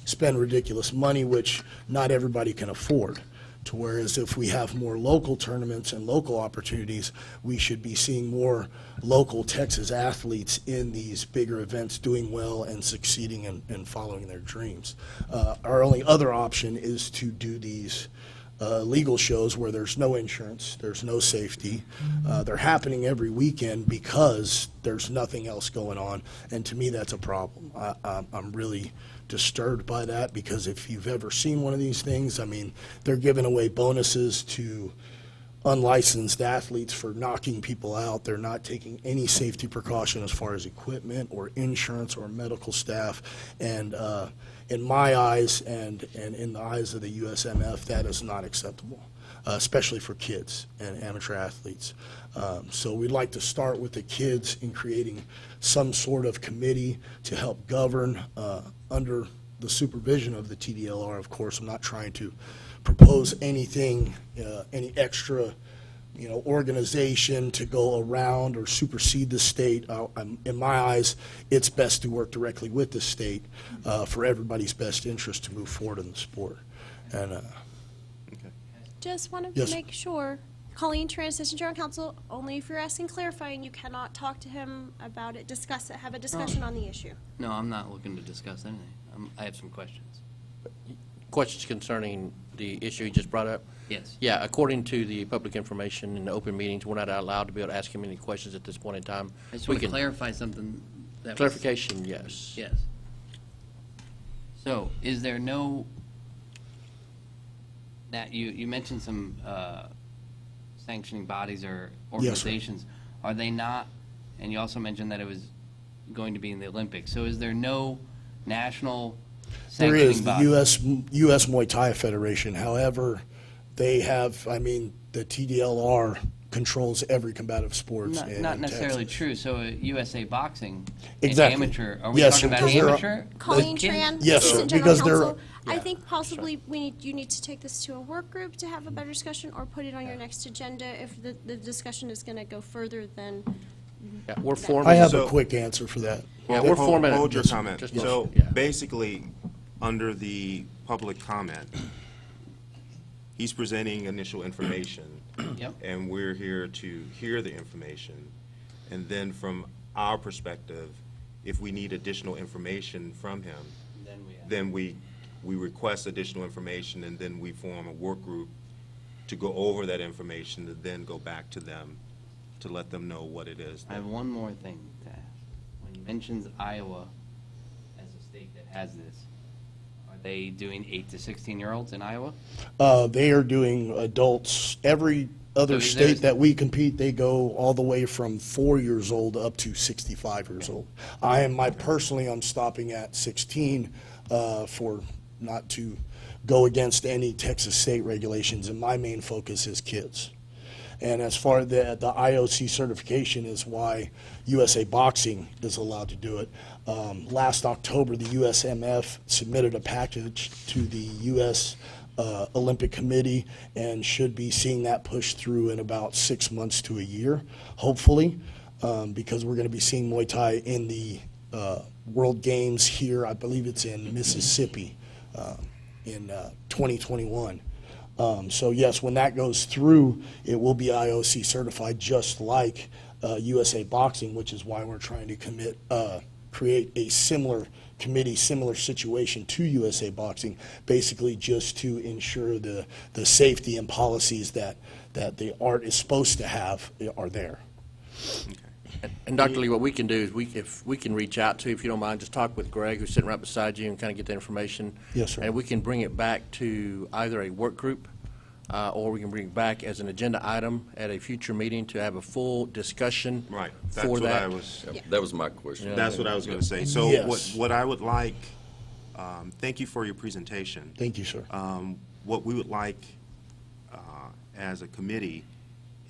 spend ridiculous money, which not everybody can afford. To whereas if we have more local tournaments and local opportunities, we should be seeing more local Texas athletes in these bigger events doing well and succeeding and following their dreams. Our only other option is to do these legal shows where there's no insurance, there's no safety. They're happening every weekend because there's nothing else going on, and to me that's a problem. I'm really disturbed by that, because if you've ever seen one of these things, I mean, they're giving away bonuses to unlicensed athletes for knocking people out. They're not taking any safety precaution as far as equipment or insurance or medical staff. And in my eyes and in the eyes of the USMF, that is not acceptable, especially for kids and amateur athletes. So we'd like to start with the kids in creating some sort of committee to help govern under the supervision of the TDLR. Of course, I'm not trying to propose anything, any extra, organization to go around or supersede the state. In my eyes, it's best to work directly with the state for everybody's best interest to move forward in the sport. And Just wanted Yes. to make sure, Colleen Tran, Assistant General Counsel, only if you're asking clarifying, you cannot talk to him about it, discuss it, have a discussion on the issue. No, I'm not looking to discuss anything. I have some questions. Questions concerning the issue you just brought up? Yes. Yeah, according to the public information in the open meetings, we're not allowed to be able to ask him any questions at this point in time. I just We want to can- clarify something that was- Clarification, yes. Yes. So, is there no, that you mentioned some sanctioning bodies or Yes, sir. organizations. Are they not, and you also mentioned that it was going to be in the Olympics, so is there no national there sanctioning is the body? U.S. Muay Thai Federation. However, they have, the TDLR controls every combative sports in Not necessarily Texas. true, so USA Boxing, Exactly. amateur, are we Yes, talking about because there are- amateur? Colleen Kids? Tran, Yes, sir, Assistant General because there- Counsel, I yeah, think possibly you need to take this to a work group to have a better discussion, or put it on your next agenda if the discussion is going to go further than. Yeah, we're forming. I have So- a quick answer for that. Yeah, we're forming. Hold your just- comment. just- So yeah. basically, under the public comment, he's presenting initial information. Yep. And we're here to hear the information. And then from our perspective, if we need additional information from him, then we request additional information, and then we form a work group to go over that information, to then go back to them to let them know what it is. I have one more thing to ask. When he mentions Iowa as a state that has this, are they doing 8 to 16-year-olds in Iowa? They are doing adults. Every other So is there- state that we compete, they go all the way from 4 years old up to 65 years old. I'm stopping at 16 for not to go against any Texas state regulations, and my main focus is kids. And as far as the IOC certification is why USA Boxing is allowed to do it. Last October, the USMF submitted a package to the U.S. Olympic Committee and should be seeing that pushed through in about 6 months to a year, hopefully, because we're going to be seeing Muay Thai in the World Games here. I believe it's in Mississippi in 2021. So yes, when that goes through, it will be IOC certified, just like USA Boxing, which is why we're trying to create a similar committee, similar situation to USA Boxing, basically just to ensure the safety and policies that the art is supposed to have are there. And Dr. Lee, what we can do is if we can reach out to, if you don't mind, just talk with Greg, who's sitting right beside you, and kind of get that information. Yes, sir. And we can bring it back to either a work group, or we can bring it back as an agenda item at a future meeting to have a full discussion. Right. That's for what that. I was. That was my question. That's what I was going to say. So Yes. what I would like, thank you for your presentation. Thank you, sir. What we would like as a committee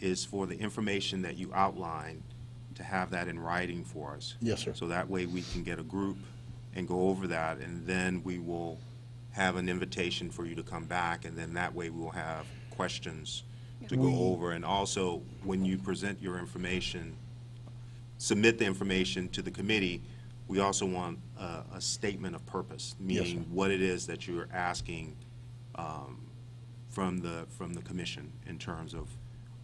is for the information that you outlined to have that in writing for us. Yes, sir. So that way we can get a group and go over that, and then we will have an invitation for you to come back, and then that way we will have questions to go over. And also, when you present your information, submit the information to the committee, we also want a statement of purpose, meaning what it is that you're asking from the commission in terms of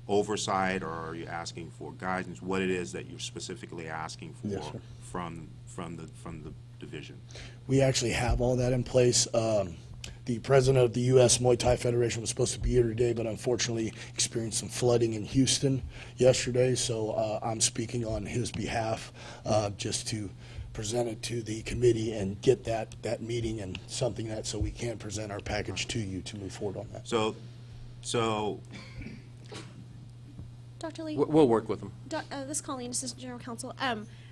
oversight, or are you asking for guidance, what it is that you're specifically asking for Yes, sir. from the division. We actually have all that in place. The president of the U.S. Muay Thai Federation was supposed to be here today, but unfortunately experienced some flooding in Houston yesterday, so I'm speaking on his behalf just to present it to the committee and get that meeting and something so we can present our package to you to move forward on that. So Dr. Lee? We'll work with them. This is Colleen, Assistant General Counsel.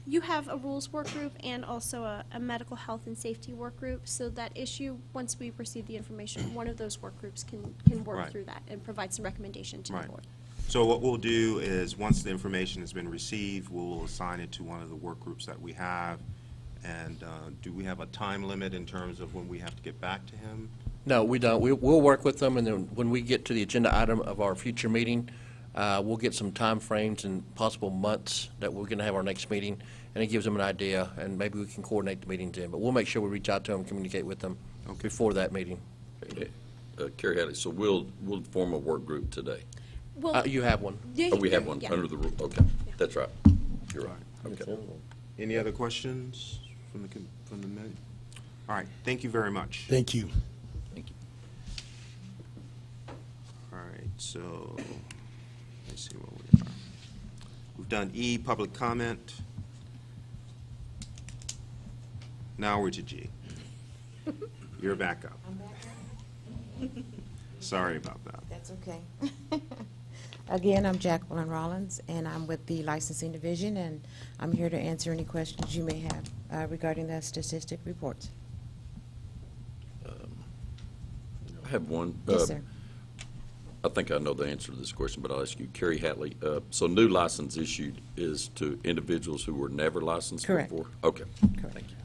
You have a rules work group and also a medical health and safety work group. So that issue, once we receive the information, one of those work groups can work Right. through that and provide some recommendation to the Right. board. So what we'll do is, once the information has been received, we'll assign it to one of the work groups that we have. And do we have a time limit in terms of when we have to get back to him? No, we don't. We'll work with them, and then when we get to the agenda item of our future meeting, we'll get some time frames and possible months that we're going to have our next meeting, and it gives them an idea, and maybe we can coordinate the meetings in. But we'll make sure we reach out to them, communicate with them before that meeting. Carrie Hadley, so we'll form a work group today. Well, You have one. yeah, Oh, we have one yeah. under the rule, okay, that's right. You're right, okay. Any other questions from the men? All right, thank you very much. Thank you. All right, so let's see where we are. We've done E, public comment. Now we're to G. You're back up. I'm back up. Sorry about that. That's okay. Again, I'm Jacqueline Rollins, and I'm with the Licensing Division, and I'm here to answer any questions you may have regarding the statistic reports. I have one. Yes, sir. I think I know the answer to this question, but I'll ask you, Carrie Hatley. So new license issued is to individuals who were never licensed Correct. before? Okay. Correct. Thank you.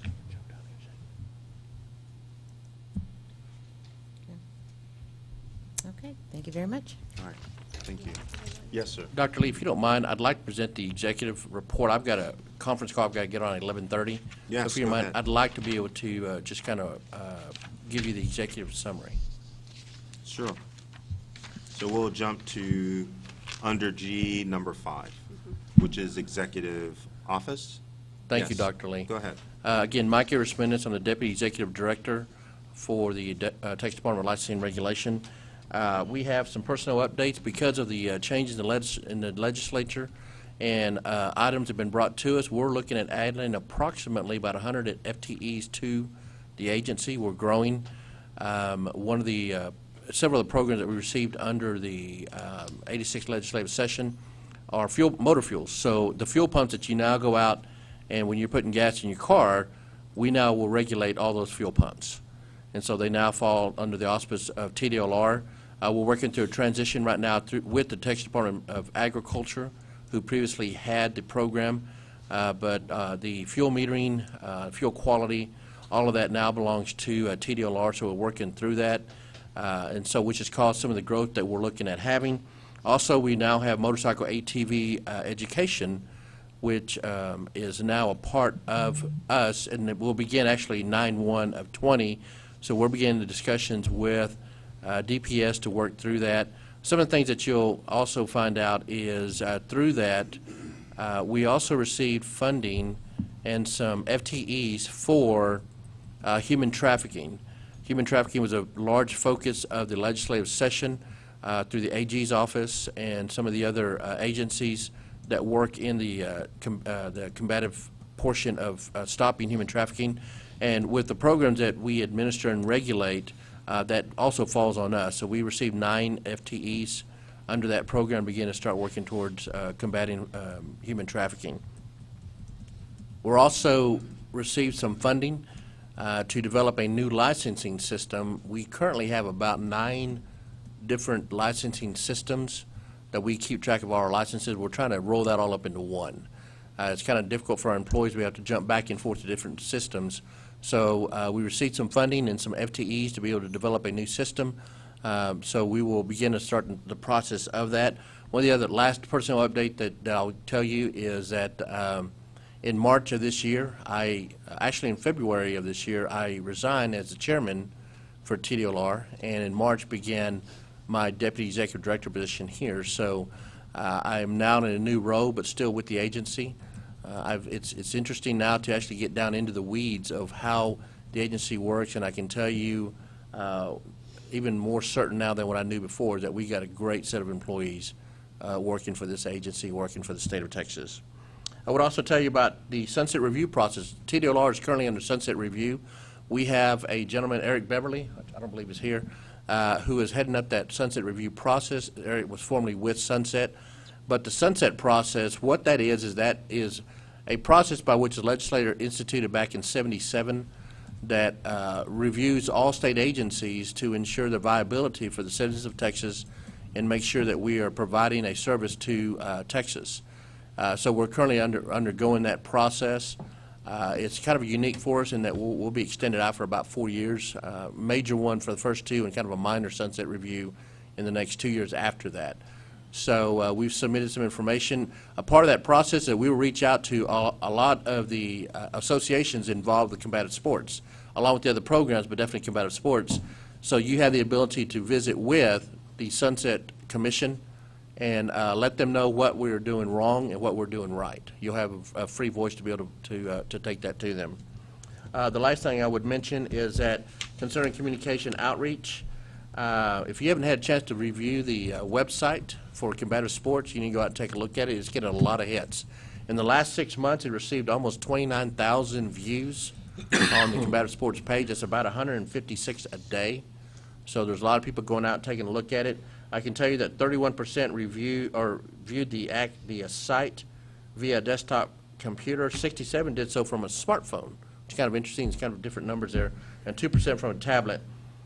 Okay, thank you very much. All right, thank you. Yes, sir. Dr. Lee, if you don't mind, I'd like to present the executive report. I've got a conference call I've got to get on at 11:30. Yes, So if you don't go mind, ahead. I'd like to be able to just kind of give you the executive summary. Sure. So we'll jump to under G, number 5, which is executive office. Thank you, Yes. Dr. Lee. Go ahead. Again, Mike Irasmendis, I'm the Deputy Executive Director for the Texas Department of Licensing and Regulation. We have some personnel updates because of the changes in the legislature, and items have been brought to us. We're looking at adding approximately about 100 FTEs to the agency. We're growing. One of the several of the programs that we received under the 86th legislative session are motor fuels. So the fuel pumps that you now go out and when you're putting gas in your car, we now will regulate all those fuel pumps. And so they now fall under the auspice of TDLR. We're working through a transition right now with the Texas Department of Agriculture, who previously had the program, but the fuel metering, fuel quality, all of that now belongs to TDLR, so we're working through that, and so which has caused some of the growth that we're looking at having. Also, we now have motorcycle ATV education, which is now a part of us, and it will begin actually 9/1 of 20. So we're beginning the discussions with DPS to work through that. Some of the things that you'll also find out is through that, we also received funding and some FTEs for human trafficking. Human trafficking was a large focus of the legislative session through the AG's office and some of the other agencies that work in the combative portion of stopping human trafficking. And with the programs that we administer and regulate, that also falls on us. So we received 9 FTEs under that program, begin to start working towards combating human trafficking. We're also received some funding to develop a new licensing system. We currently have about 9 different licensing systems that we keep track of all our licenses. We're trying to roll that all up into one. It's kind of difficult for our employees. We have to jump back and forth to different systems. So we received some funding and some FTEs to be able to develop a new system. So we will begin to start the process of that. One of the other last personnel update that I'll tell you is that in March of this year, actually in February of this year, I resigned as the chairman for TDLR, and in March began my deputy executive director position here. So I am now in a new role, but still with the agency. It's interesting now to actually get down into the weeds of how the agency works, and I can tell you even more certain now than what I knew before that we got a great set of employees working for this agency, working for the state of Texas. I would also tell you about the sunset review process. TDLR is currently under sunset review. We have a gentleman, Eric Beverly, I don't believe he's here, who is heading up that sunset review process. Eric was formerly with Sunset. But the sunset process, what that is that is a process by which the legislature instituted back in '77 that reviews all state agencies to ensure the viability for the citizens of Texas and make sure that we are providing a service to Texas. So we're currently undergoing that process. It's kind of unique for us in that we'll be extended out for about 4 years, major one for the first 2 and kind of a minor sunset review in the next 2 years after that. So we've submitted some information. A part of that process is that we will reach out to a lot of the associations involved with combative sports, along with the other programs, but definitely combative sports. So you have the ability to visit with the Sunset Commission and let them know what we're doing wrong and what we're doing right. You'll have a free voice to be able to take that to them. The last thing I would mention is that concerning communication outreach, if you haven't had a chance to review the website for combative sports, you need to go out and take a look at it. It's getting a lot of hits. In the last 6 months, it received almost 29,000 views on the combative sports page. That's about 156 a day. So there's a lot of people going out and taking a look at it. I can tell you that 31% viewed the site via desktop computer. 67 did so from a smartphone, which is kind of interesting. It's kind of different numbers there, and 2% from a tablet.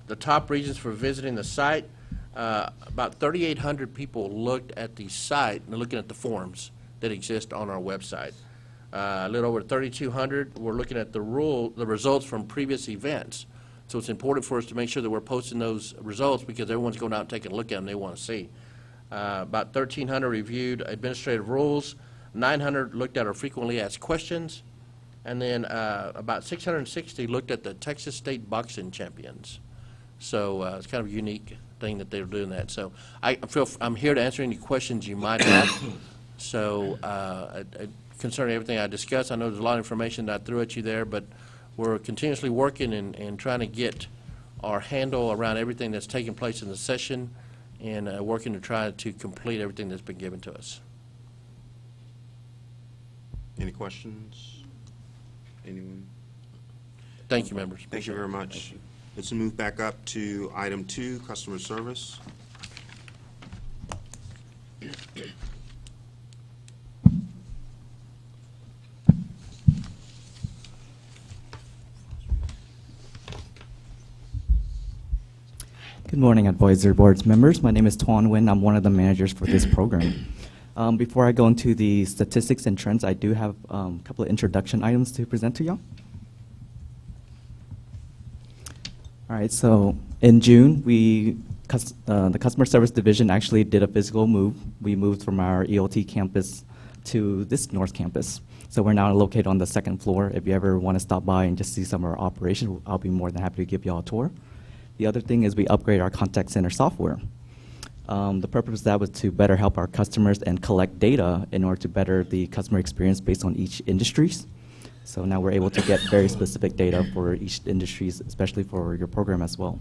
The top reasons for visiting the site, about 3,800 people looked at the site and looking at the forums that exist on our website. A little over 3,200 were looking at the results from previous events. So it's important for us to make sure that we're posting those results because everyone's going out and taking a look at them they want to see. About 1,300 reviewed administrative rules, 900 looked at our frequently asked questions, and then about 660 looked at the Texas State Boxing Champions. So it's kind of a unique thing that they're doing that. So I'm here to answer any questions you might have. So concerning everything I discussed, I know there's a lot of information that I threw at you there, but we're continuously working and trying to get our handle around everything that's taking place in the session and working to try to complete everything that's been given to us. Any questions? Anyone? Thank you, members. Thank you very much. Let's move back up to item 2, customer service. Good morning, advisory board members. My name is Tuan Nguyen. I'm one of the managers for this program. Before I go into the statistics and trends, I do have a couple of introduction items to present to y'all. All right, so in June, the customer service division actually did a physical move. We moved from our EOT campus to this North campus. So we're now located on the 2nd floor. If you ever want to stop by and just see some of our operations, I'll be more than happy to give y'all a tour. The other thing is we upgrade our contact center software. The purpose of that was to better help our customers and collect data in order to better the customer experience based on each industries. So now we're able to get very specific data for each industries, especially for your program as well.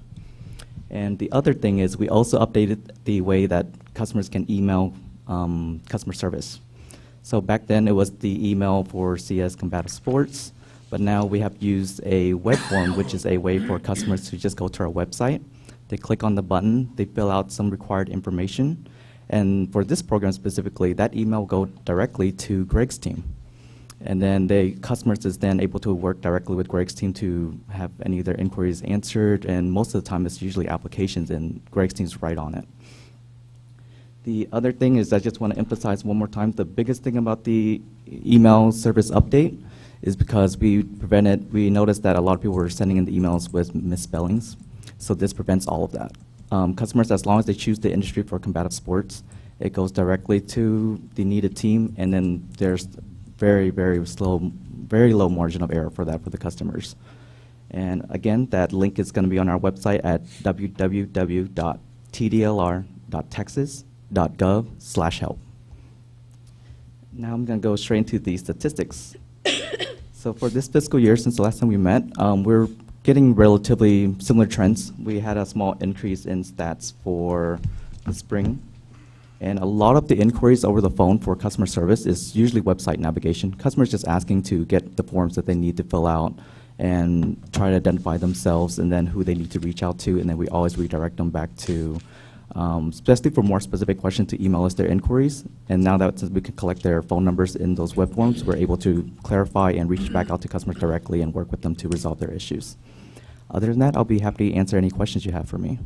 And the other thing is we also updated the way that customers can email customer service. So back then it was the email for CS Combative Sports, but now we have used a web form, which is a way for customers to just go to our website. They click on the button, they fill out some required information, and for this program specifically, that email will go directly to Greg's team. And then the customers is then able to work directly with Greg's team to have any of their inquiries answered, and most of the time it's usually applications, and Greg's team's right on it. The other thing is I just want to emphasize one more time, the biggest thing about the email service update is because we noticed that a lot of people were sending in the emails with misspellings, so this prevents all of that. Customers, as long as they choose the industry for combative sports, it goes directly to the needed team, and then there's very low margin of error for that for the customers. And again, that link is going to be on our website at www.tdlr.texas.gov/help. Now I'm going to go straight into the statistics. So for this fiscal year, since the last time we met, we're getting relatively similar trends. We had a small increase in stats for the spring. And a lot of the inquiries over the phone for customer service is usually website navigation. Customers just asking to get the forms that they need to fill out and try to identify themselves and then who they need to reach out to, and then we always redirect them back to especially for more specific questions, to email us their inquiries. And now that since we can collect their phone numbers in those web forms, we're able to clarify and reach back out to customers directly and work with them to resolve their issues. Other than that, I'll be happy to answer any questions you have for me.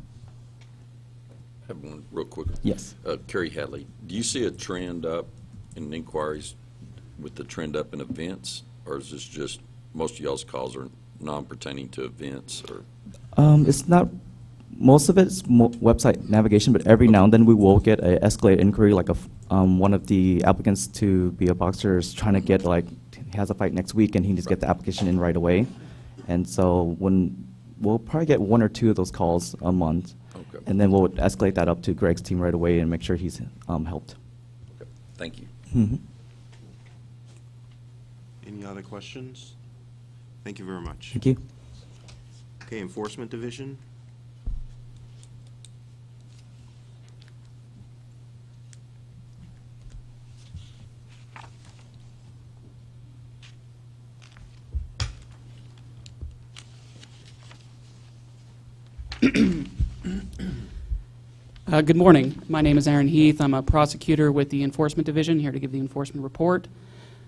I have one real quick. Yes. Kerry Hadley, do you see a trend up in inquiries with the trend up in events, or is this just most of y'all's calls are non-pertaining to events? Or It's not, most of it's website navigation, but every now and then we will get an escalated inquiry, like one of the applicants to be a boxer is trying to get, like, he has a fight next week and he needs to get the application in right away. And so we'll probably get 1 or 2 of those calls a month. Okay. And then we'll escalate that up to Greg's team right away and make sure he's helped. Okay. Thank you. Mm-hmm. Any other questions? Thank you very much. Thank you. Okay, Enforcement Division. Good morning. My name is Aaron Heath. I'm a prosecutor with the Enforcement Division, here to give the enforcement report.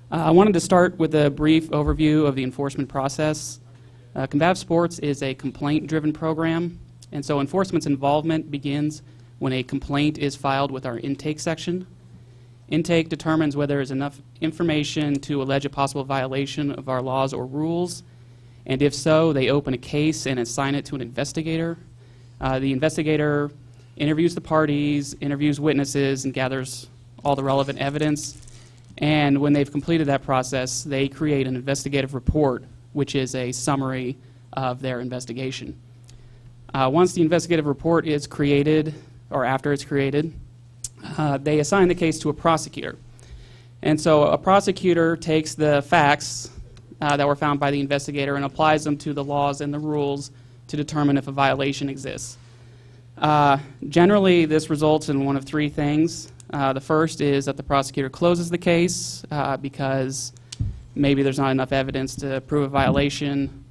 I wanted to start with a brief overview of the enforcement process. Combative Sports is a complaint-driven program, and so enforcement's involvement begins when a complaint is filed with our intake section. Intake determines whether there is enough information to allege a possible violation of our laws or rules, and if so, they open a case and assign it to an investigator. The investigator interviews the parties, interviews witnesses, and gathers all the relevant evidence. And when they've completed that process, they create an investigative report, which is a summary of their investigation. Once the investigative report is created, or after it's created, they assign the case to a prosecutor. And so a prosecutor takes the facts that were found by the investigator and applies them to the laws and the rules to determine if a violation exists. Generally, this results in one of 3 things. The first is that the prosecutor closes the case because maybe there's not enough evidence to prove a violation.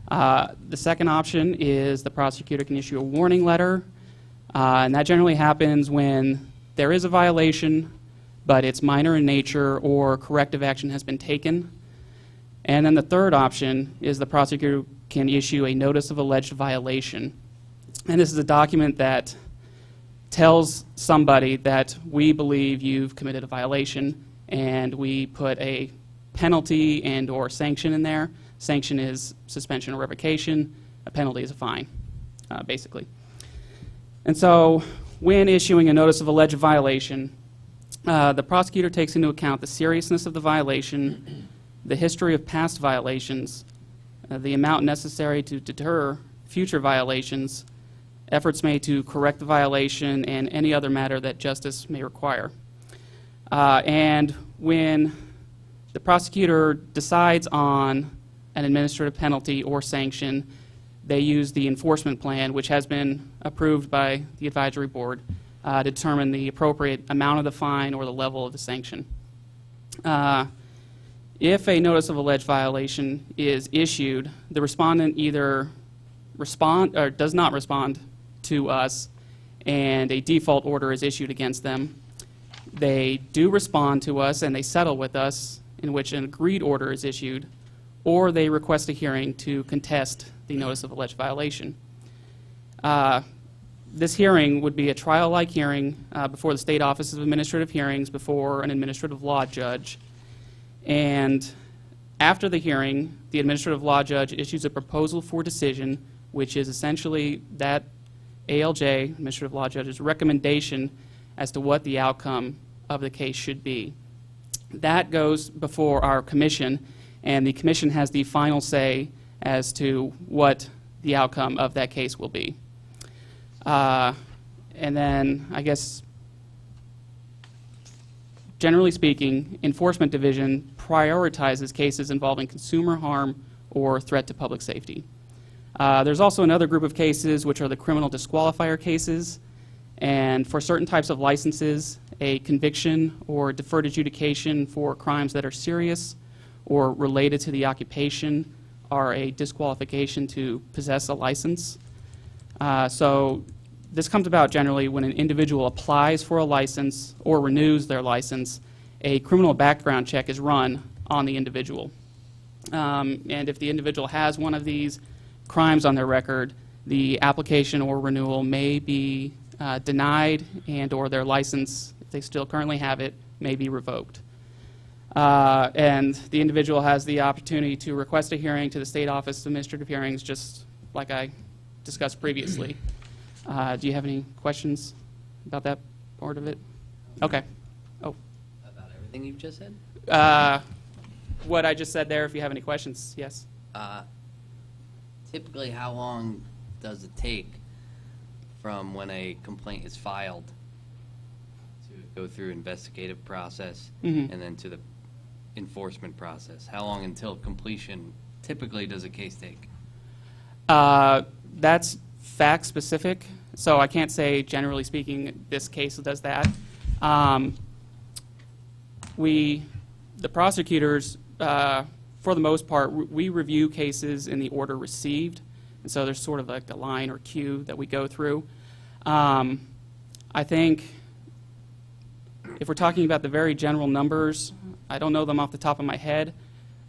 The second option is the prosecutor can issue a warning letter, and that generally happens when there is a violation, but it's minor in nature or corrective action has been taken. And then the third option is the prosecutor can issue a notice of alleged violation. And this is a document that tells somebody that we believe you've committed a violation, and we put a penalty and or sanction in there. Sanction is suspension or revocation. A penalty is a fine, basically. And so when issuing a notice of alleged violation, the prosecutor takes into account the seriousness of the violation, the history of past violations, the amount necessary to deter future violations, efforts made to correct the violation, and any other matter that justice may require. And when the prosecutor decides on an administrative penalty or sanction, they use the enforcement plan, which has been approved by the advisory board, to determine the appropriate amount of the fine or the level of the sanction. If a notice of alleged violation is issued, the respondent either does not respond to us, and a default order is issued against them. They do respond to us and they settle with us, in which an agreed order is issued, or they request a hearing to contest the notice of alleged violation. This hearing would be a trial-like hearing before the State Office of Administrative Hearings, before an administrative law judge. And after the hearing, the administrative law judge issues a proposal for decision, which is essentially that ALJ, administrative law judge's recommendation as to what the outcome of the case should be. That goes before our commission, and the commission has the final say as to what the outcome of that case will be. And then, I guess, generally speaking, Enforcement Division prioritizes cases involving consumer harm or threat to public safety. There's also another group of cases, which are the criminal disqualifier cases. And for certain types of licenses, a conviction or deferred adjudication for crimes that are serious or related to the occupation are a disqualification to possess a license. So This comes about generally when an individual applies for a license or renews their license. A criminal background check is run on the individual. And if the individual has one of these crimes on their record, the application or renewal may be denied, and or their license, if they still currently have it, may be revoked. And the individual has the opportunity to request a hearing to the State Office of Administrative Hearings, just like I discussed previously. Do you have any questions about that part of it? Okay. Oh. About everything you've just said? What I just said there, if you have any questions, yes. Typically, how long does it take from when a complaint is filed to go through investigative process and then to the enforcement process? How long until completion typically does a case take? That's fact specific, so I can't say generally speaking this case does that. The prosecutors, for the most part, we review cases in the order received, and so there's sort of like a line or queue that we go through. I think if we're talking about the very general numbers, I don't know them off the top of my head,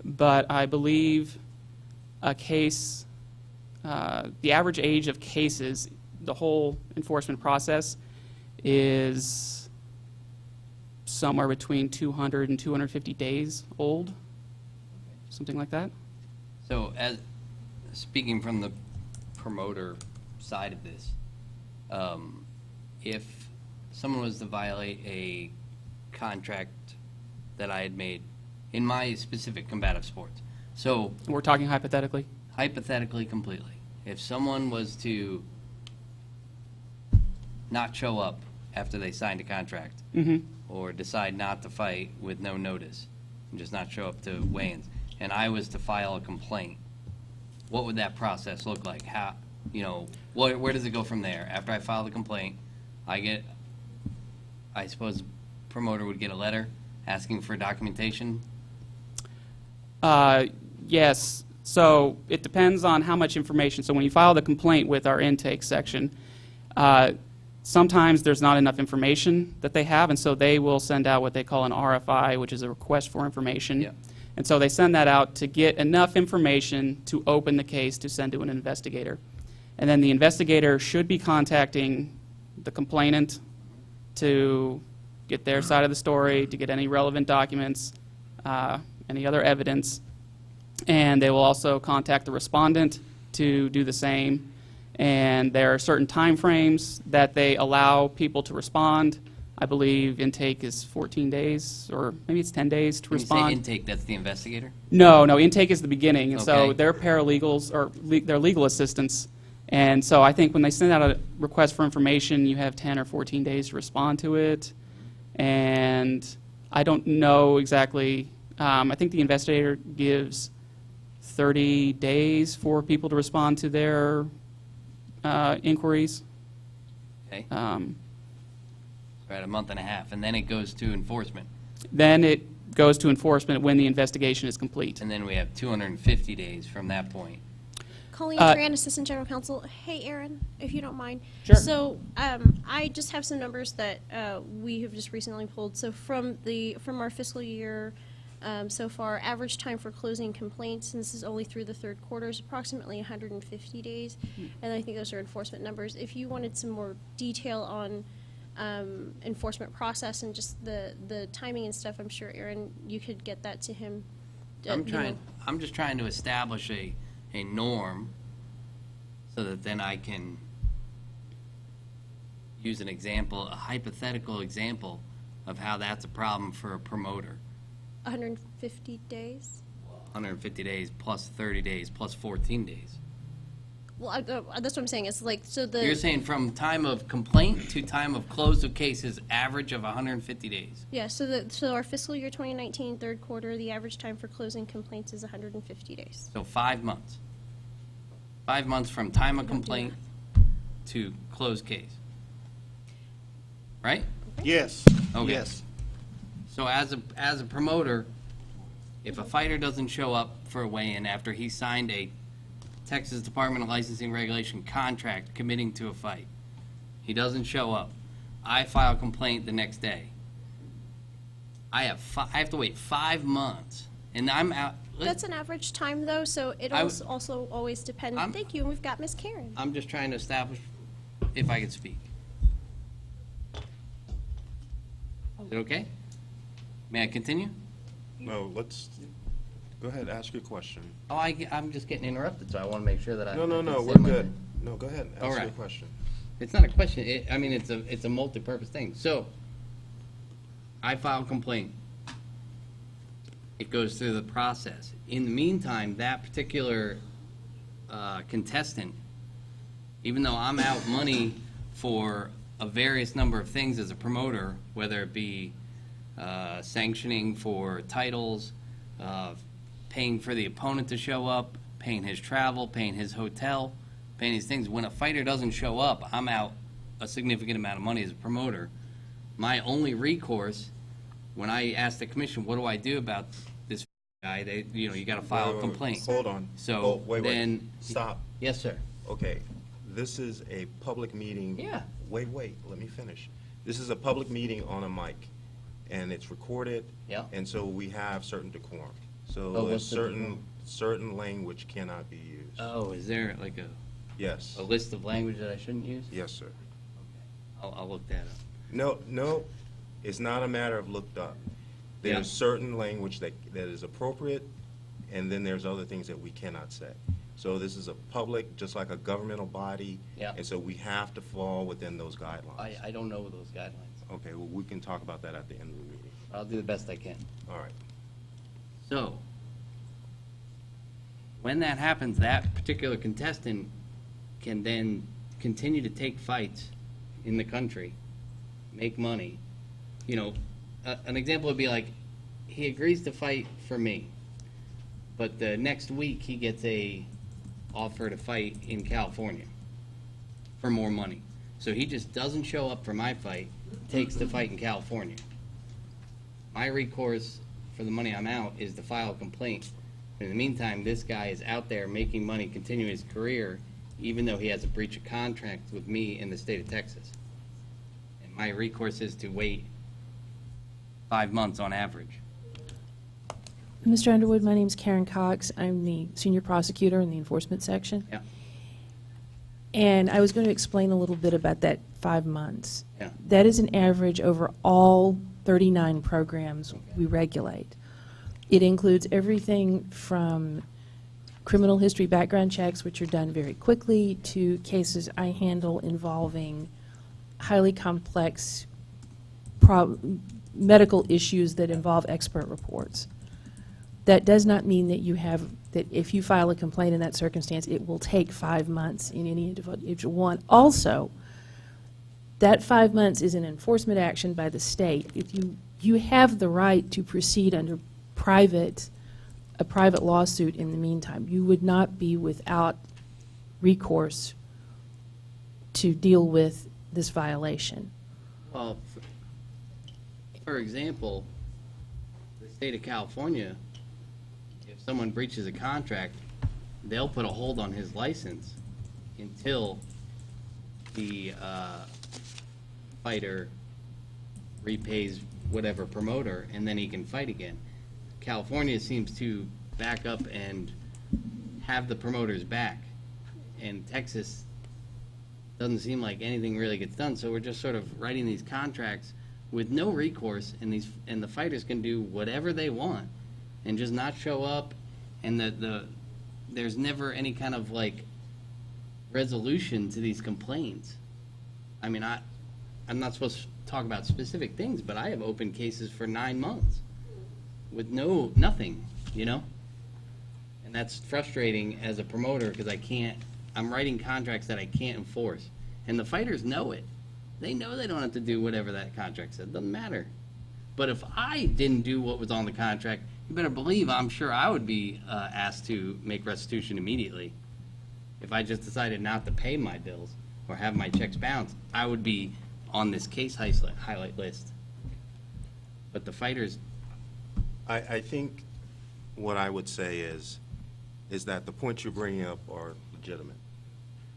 but I believe a case, the average age of cases, the whole enforcement process is somewhere between 200 and 250 days old, something like that. So, as speaking from the promoter side of this, if someone was to violate a contract that I had made in my specific combative sports, so we're talking hypothetically? Hypothetically, completely. If someone was to not show up after they signed a contract, or decide not to fight with no notice, and just not show up to weigh-ins, and I was to file a complaint, what would that process look like? How, where does it go from there? After I file the complaint, I suppose the promoter would get a letter asking for documentation? Yes. So it depends on how much information. So when you file the complaint with our intake section, sometimes there's not enough information that they have, and so they will send out what they call an RFI, which is a request for information. Yeah. And so they send that out to get enough information to open the case to send to an investigator. And then the investigator should be contacting the complainant to get their side of the story, to get any relevant documents, any other evidence. And they will also contact the respondent to do the same. And there are certain time frames that they allow people to respond. I believe intake is 14 days, or maybe it's 10 days to respond. When you say intake, that's the investigator? No, intake is the beginning. And so Okay. they're paralegals, or they're legal assistants. And so I think when they send out a request for information, you have 10 or 14 days to respond to it. And I don't know exactly. I think the investigator gives 30 days for people to respond to their inquiries. Okay. About a month and a half, and then it goes to enforcement. Then it goes to enforcement when the investigation is complete. And then we have 250 days from that point. Colleen Tran, Assistant General Counsel. Hey, Aaron, if you don't mind. Sure. So I just have some numbers that we have just recently pulled. So from our fiscal year so far, average time for closing complaints, and this is only through the third quarter, is approximately 150 days. And I think those are enforcement numbers. If you wanted some more detail on enforcement process and just the timing and stuff, I'm sure, Aaron, you could get that to him. I'm just trying to establish a norm so that then I can use an example, a hypothetical example of how that's a problem for a promoter. 150 days? 150 days plus 30 days plus 14 days. Well, that's what I'm saying. It's like, so the... You're saying from time of complaint to time of close of cases, average of 150 days. Yeah, so our fiscal year 2019 third quarter, the average time for closing complaints is 150 days. So 5 months. 5 months from time of complaint to close case. Right? Yes. Okay. Yes. So as a promoter, if a fighter doesn't show up for a weigh-in after he signed a Texas Department of Licensing Regulation contract committing to a fight, He doesn't show up. I file a complaint the next day. I have to wait 5 months, and I'm out. That's an average time, though, so it also always depends. Thank you, and we've got Miss Karen. I'm just trying to establish if I could speak. Is it okay? May I continue? No, let's, go ahead, ask your question. Oh, I'm just getting interrupted, so I want to make sure that I. No, can we're say my good. thing. No, go ahead, All ask right. your question. It's not a question. It's a multi-purpose thing. So, I file a complaint. It goes through the process. In the meantime, that particular contestant, even though I'm out money for a various number of things as a promoter, whether it be sanctioning for titles, paying for the opponent to show up, paying his travel, paying his hotel, paying these things. When a fighter doesn't show up, I'm out a significant amount of money as a promoter. My only recourse, when I asked the commission, what do I do about this guy? You got to file a complaint. Hold on. So wait, then, stop. yes, sir. Okay, this is a public meeting. Yeah. Wait, let me finish. This is a public meeting on a mic, and it's recorded. Yeah. And so we have certain decorum. So Oh, a what's the decorum? certain language cannot be used. Oh, is there like Yes. a list of language that I shouldn't use? Yes, sir. I'll look that up. No, it's not a matter of looked up. Yeah. There's certain language that is appropriate, and then there's other things that we cannot say. So this is a public, just like a governmental body. Yeah. And so we have to fall within those guidelines. I don't know those guidelines. Okay, well, we can talk about that at the end of the meeting. I'll do the best I can. All right. So, when that happens, that particular contestant can then continue to take fights in the country, make money. An example would be like, he agrees to fight for me, but the next week he gets a offer to fight in California for more money. So he just doesn't show up for my fight, takes the fight in California. My recourse for the money I'm out is to file a complaint. In the meantime, this guy is out there making money, continuing his career, even though he has a breach of contract with me in the state of Texas. And my recourse is to wait 5 months on average. Mr. Underwood, my name's Karen Cox. I'm the senior prosecutor in the enforcement section. Yeah. And I was going to explain a little bit about that 5 months. Yeah. That is an average over all 39 programs we regulate. It includes everything from criminal history background checks, which are done very quickly, to cases I handle involving highly complex medical issues that involve expert reports. That does not mean that if you file a complaint in that circumstance, it will take 5 months in any individual one. Also, that 5 months is an enforcement action by the state. If you have the right to proceed under a private lawsuit in the meantime. You would not be without recourse to deal with this violation. Well, for example, the state of California, if someone breaches a contract, they'll put a hold on his license until the fighter repays whatever promoter, and then he can fight again. California seems to back up and have the promoters back, and Texas doesn't seem like anything really gets done. So we're just sort of writing these contracts with no recourse, and the fighters can do whatever they want and just not show up, and there's never any kind of like resolution to these complaints. I mean, I'm not supposed to talk about specific things, but I have open cases for 9 months with nothing, And that's frustrating as a promoter because I'm writing contracts that I can't enforce. And the fighters know it. They know they don't have to do whatever that contract said. Doesn't matter. But if I didn't do what was on the contract, you better believe I'm sure I would be asked to make restitution immediately. If I just decided not to pay my bills or have my checks bounced, I would be on this case highlight list. But the fighters... I think what I would say is that the points you're bringing up are legitimate.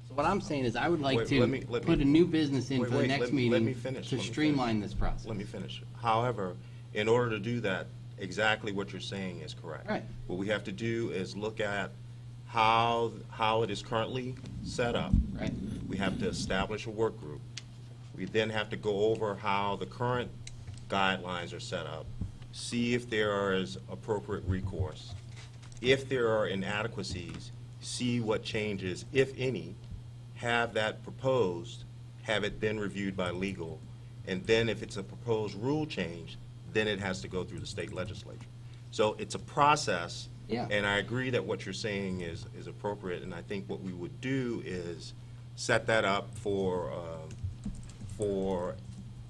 So What I'm saying is I would like Wait, to let me- put a new business in Wait, for the wait, next let me meeting finish, to let me streamline finish. this process. Let me finish. However, in order to do that, exactly what you're saying is correct. Right. What we have to do is look at how it is currently set up. Right. We have to establish a work group. We then have to go over how the current guidelines are set up, see if there is appropriate recourse. If there are inadequacies, see what changes, if any, have that proposed, have it then reviewed by legal, and then if it's a proposed rule change, then it has to go through the state legislature. So it's a process. Yeah. And I agree that what you're saying is appropriate, and I think what we would do is set that up for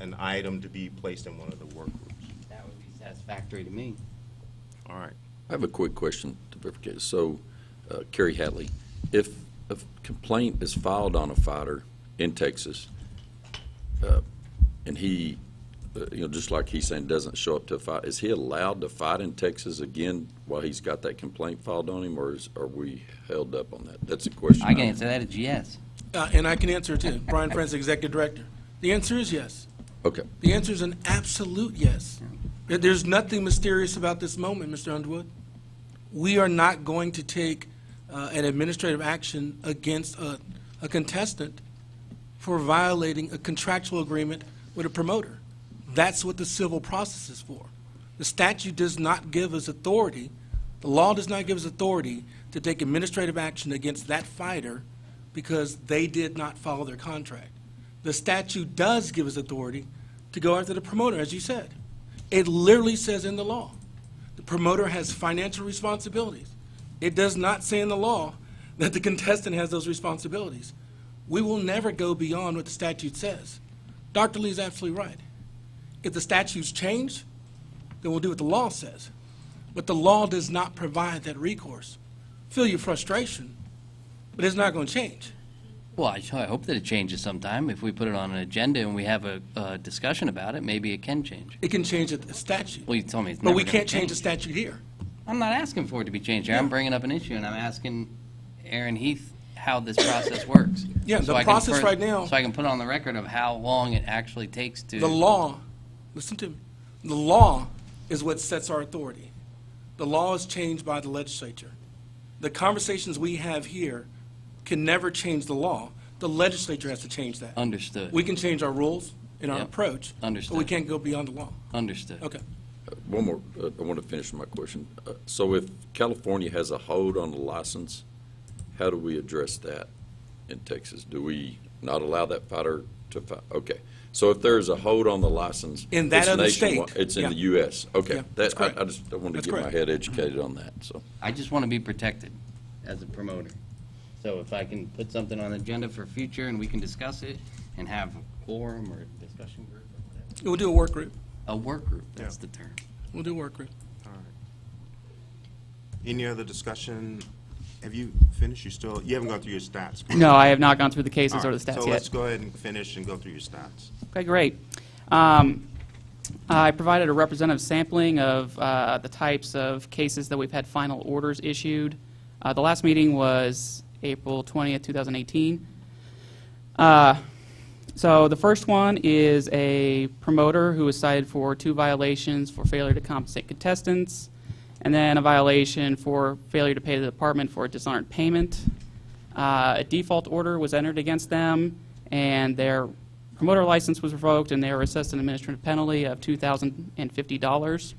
an item to be placed in one of the work groups. That would be satisfactory to me. All right. I have a quick question to verify. So, Kerry Hatley, if a complaint is filed on a fighter in Texas, and he, just like he's saying, doesn't show up to a fight, is he allowed to fight in Texas again while he's got that complaint filed on him, or are we held up on that? That's a question. I can answer that. It's yes. And I can answer it too. Brian Francis, Executive Director. The answer is yes. Okay. The answer is an absolute yes. There's nothing mysterious about this moment, Mr. Underwood. We are not going to take an administrative action against a contestant for violating a contractual agreement with a promoter. That's what the civil process is for. The statute does not give us authority, the law does not give us authority to take administrative action against that fighter because they did not follow their contract. The statute does give us authority to go after the promoter, as you said. It literally says in the law, the promoter has financial responsibilities. It does not say in the law that the contestant has those responsibilities. We will never go beyond what the statute says. Dr. Lee is absolutely right. If the statutes change, then we'll do what the law says. But the law does not provide that recourse. Feel your frustration, but it's not going to change. Well, I hope that it changes sometime. If we put it on an agenda and we have a discussion about it, maybe it can change. It can change the statute. Well, you told me it's But never we gonna can't change the statute here. I'm not asking for it to be changed here. I'm bringing up an issue, and I'm asking Aaron Heath how this process works. Yeah, So the I can process right now. So I can put on the record of how long it actually takes to. The law, listen to me, the law is what sets our authority. The law is changed by the legislature. The conversations we have here can never change the law. The legislature has to change that. Understood. We can change our rules and our Yep. approach, Understood. but we can't go beyond the law. Understood. Okay. One more, I want to finish my question. So if California has a hold on the license, how do we address that in Texas? Do we not allow that fighter to fight? Okay. So if there's a hold on the license. In that it's other nationwide- state. It's in Yeah. the U.S. Okay. Yeah, that's That, correct. I just want to That's get my correct. head educated on that, so. I just want to be protected as a promoter. So if I can put something on the agenda for future and we can discuss it and have a quorum or a discussion group or whatever. We'll do a work group. A work group, that's the term. We'll do a work group. All right. Any other discussion? Have you finished? You haven't gone through your stats. correct? No, I have not gone through the cases All or right, the stats so yet. let's go ahead and finish and go through your stats. Okay, great. I provided a representative sampling of the types of cases that we've had final orders issued. The last meeting was April 20th, 2018. So the first one is a promoter who was cited for 2 violations for failure to compensate contestants, and then a violation for failure to pay the department for a dishonored payment. A default order was entered against them, and their promoter license was revoked, and they were assessed an administrative penalty of $2,050.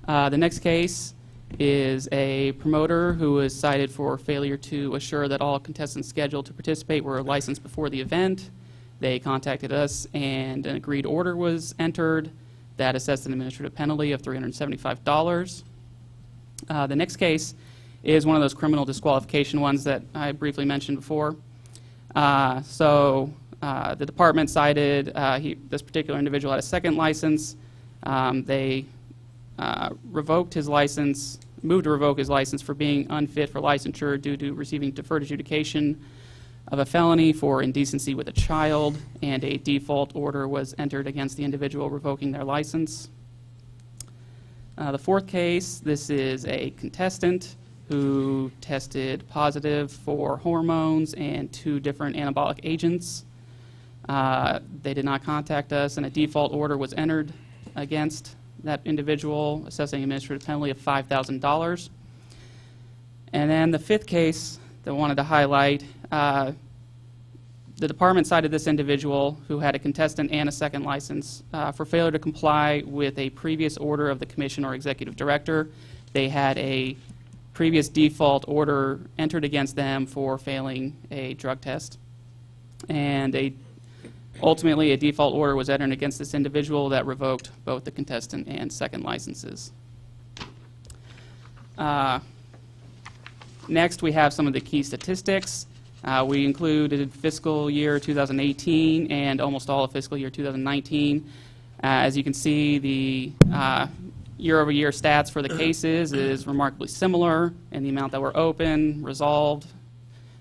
The next case is a promoter who was cited for failure to assure that all contestants scheduled to participate were licensed before the event. They contacted us, and an agreed order was entered that assessed an administrative penalty of $375. The next case is one of those criminal disqualification ones that I briefly mentioned before. The department cited this particular individual had a second license. They revoked his license, moved to revoke his license for being unfit for licensure due to receiving deferred adjudication of a felony for indecency with a child, and a default order was entered against the individual revoking their license. The fourth case, this is a contestant who tested positive for hormones and 2 different anabolic agents. They did not contact us, and a default order was entered against that individual, assessing administrative penalty of $5,000. And then the 5th case that I wanted to highlight, the department cited this individual who had a contestant and a second license for failure to comply with a previous order of the commission or executive director. They had a previous default order entered against them for failing a drug test. And ultimately, a default order was entered against this individual that revoked both the contestant and second licenses. Next, we have some of the key statistics. We included fiscal year 2018 and almost all of fiscal year 2019. As you can see, the year-over-year stats for the cases is remarkably similar in the amount that were open, resolved,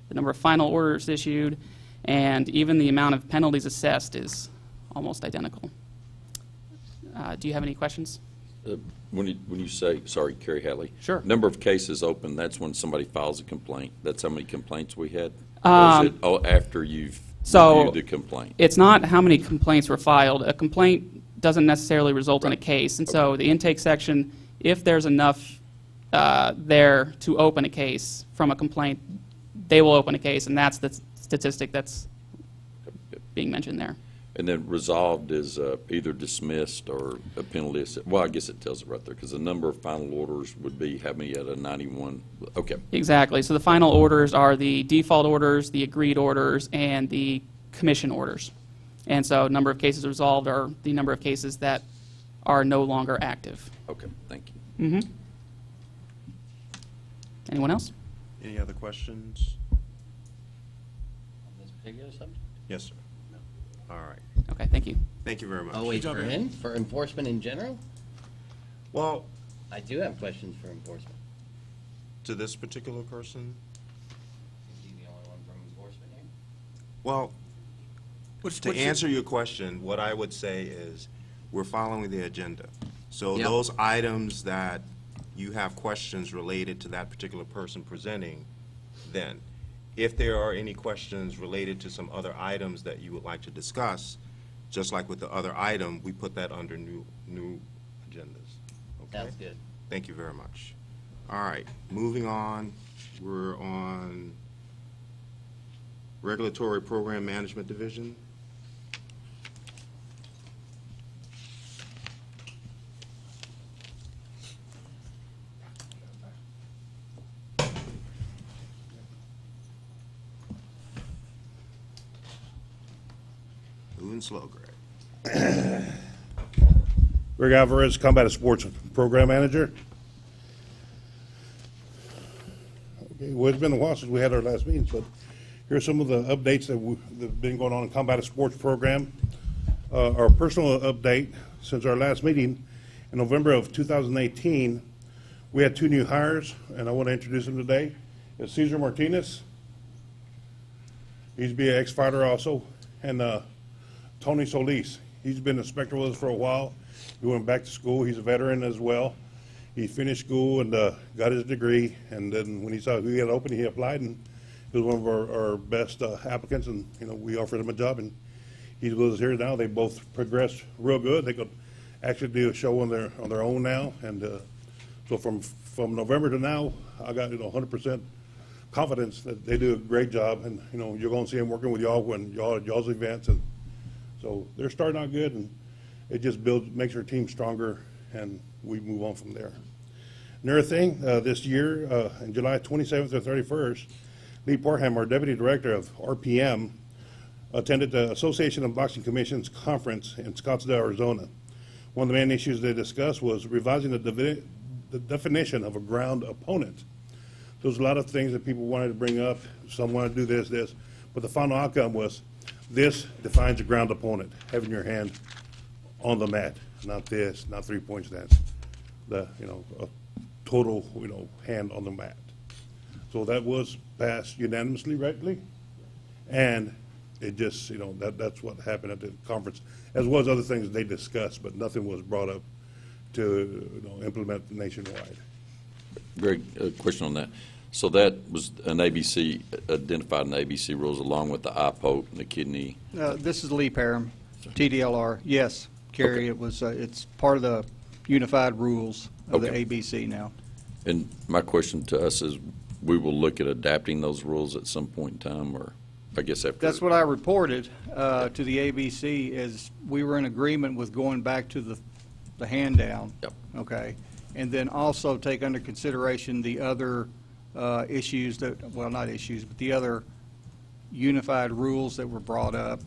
the number of final orders issued, and even the amount of penalties assessed is almost identical. Do you have any questions? When you say, sorry, Kerry Hadley. Sure. Number of cases open, that's when somebody files a complaint. That's how many complaints we had? Or is it after you've reviewed the complaint? It's not how many complaints were filed. A complaint doesn't necessarily result in a case. And so the intake section, if there's enough there to open a case from a complaint, they will open a case, and that's the statistic that's being mentioned there. And then resolved is either dismissed or a penalty. Well, I guess it tells it right there, because the number of final orders would be how many out of 91? Okay. Exactly. So the final orders are the default orders, the agreed orders, and the commission orders. And so number of cases resolved are the number of cases that are no longer active. Okay, thank you. Mm-hmm. Anyone else? Any other questions? On this particular subject? Yes, sir. All right. Okay, thank you. Thank you very much. Oh, wait, for him? For enforcement in general? Well, I do have questions for enforcement. to this particular person, Is he the only one from enforcement here? well, to answer your question, what I would say is, we're following the agenda. So Yep. those items that you have questions related to that particular person presenting, then, if there are any questions related to some other items that you would like to discuss, just like with the other item, we put that under new agendas. Okay? Sounds good. Thank you very much. All right, moving on, we're on Regulatory Program Management Division. Moving slow, Greg. Greg Alvarez, Combative Sports Program Manager. Okay, well, it's been a while since we had our last meetings, but here's some of the updates that have been going on in Combative Sports Program. Our personal update, since our last meeting in November of 2018, we had 2 new hires, and I want to introduce them today. It's Cesar Martinez. He's be an ex-fighter also, and Tony Solis. He's been an inspector with us for a while. He went back to school. He's a veteran as well. He finished school and got his degree, and then when he saw who he had open, he applied, and he was one of our best applicants, and we offered him a job, and he's with us here now. They both progressed real good. They could actually do a show on their own now, and so from November to now, I got 100% confidence that they do a great job, and you're going to see them working with y'all when y'all's events, and so they're starting out good, and it just makes our team stronger, and we move on from there. Another thing, this year, on July 27th or 31st, Lee Parham, our Deputy Director of RPM, attended the Association of Boxing Commissions Conference in Scottsdale, Arizona. One of the main issues they discussed was revising the definition of a ground opponent. There's a lot of things that people wanted to bring up. Some wanted to do this, but the final outcome was this defines a ground opponent, having your hand on the mat, not this, not 3-point stance. A total, hand on the mat. So that was passed unanimously, rightly, and it just, that's what happened at the conference, as well as other things they discussed, but nothing was brought up to implement nationwide. Greg, a question on that. So that was an ABC, identified in ABC rules along with the eye poke and the kidney. This is Lee Parham, TDLR. Yes, Kerry, Okay. it was, it's part of the unified rules of the Okay. ABC now. And my question to us is, we will look at adapting those rules at some point in time, or I guess after? That's what I reported to the ABC, is we were in agreement with going back to the hand down. Yep. Okay. And then also take under consideration the other issues that, well, not issues, but the other unified rules that were brought up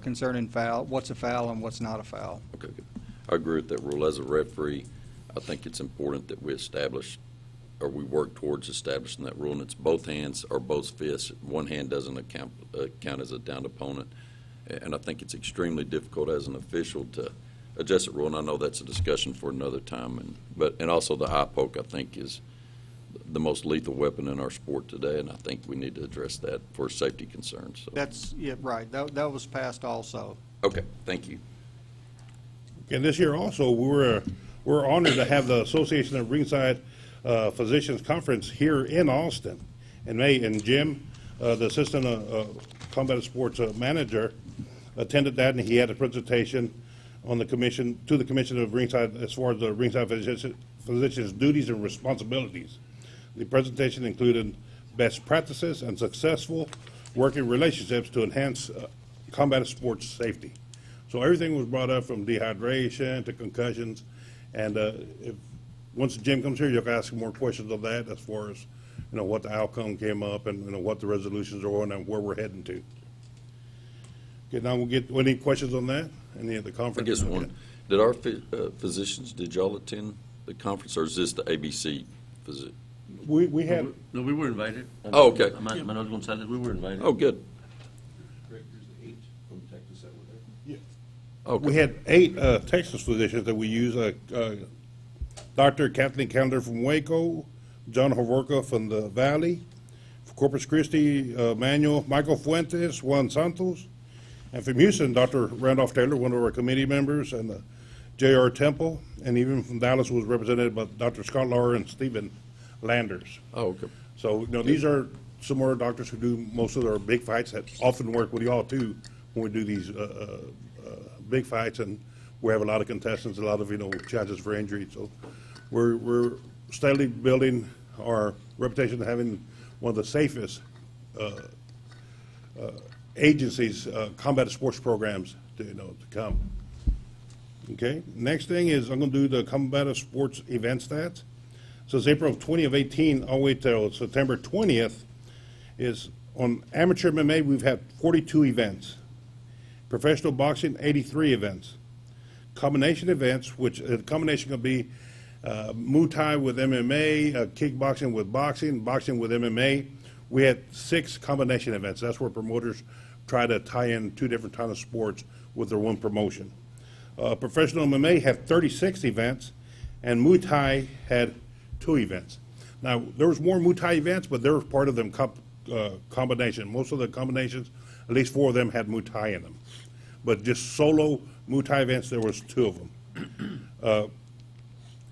concerning foul, what's a foul and what's not a foul. Okay, good. I agree with that rule. As a referee, I think it's important that we establish, or we work towards establishing that rule, and it's both hands or both fists. One hand doesn't count as a downed opponent, and I think it's extremely difficult as an official to adjust the rule, and I know that's a discussion for another time. And also the eye poke, I think, is the most lethal weapon in our sport today, and I think we need to address that for safety concerns. So. That's, yeah, right. That was passed also. Okay, thank you. And this year also, we're honored to have the Association of Ringside Physicians Conference here in Austin in May. And Jim, the Assistant Combative Sports Manager, attended that, and he had a presentation on the commission, to the Commission of Ringside, as far as the Ringside Physicians' duties and responsibilities. The presentation included best practices and successful working relationships to enhance combative sports safety. So everything was brought up, from dehydration to concussions, and once Jim comes here, you'll ask him more questions on that, as far as what the outcome came up, and what the resolutions are on and where we're heading to. Okay, now we'll get any questions on that? Any of the conference? I guess one. Did our physicians, did y'all attend the conference, or is this the ABC visit? We had. No, we were invited. Oh, okay. Manuel Gonzalez, we were invited. Oh, good. Okay. We had 8 Texas physicians that we use. Dr. Kathleen Candler from Waco, John Havorka from the Valley, Corpus Christi, Michael Fuentes, Juan Santos, and from Houston, Dr. Randolph Taylor, one of our committee members, and J.R. Temple, and even from Dallas was represented by Dr. Scott Lauer and Stephen Landers. Oh, okay. So, these are some more doctors who do most of our big fights that often work with y'all too when we do these big fights, and we have a lot of contestants, a lot of chances for injury. So we're steadily building our reputation of having one of the safest agencies, combative sports programs to come. Okay. Next thing is I'm going to do the combative sports event stats. Since April 20 of 18 all the way till September 20th, is on amateur MMA we've had 42 events. Professional boxing, 83 events. Combination events, which the combination could be Muay Thai with MMA, kickboxing with boxing, boxing with MMA. We had 6 combination events. That's where promoters try to tie in 2 different kinds of sports with their one promotion. Professional MMA had 36 events, and Muay Thai had 2 events. Now, there was more Muay Thai events, but they were part of them combination. Most of the combinations, at least 4 of them had Muay Thai in them. But just solo Muay Thai events, there was 2 of them.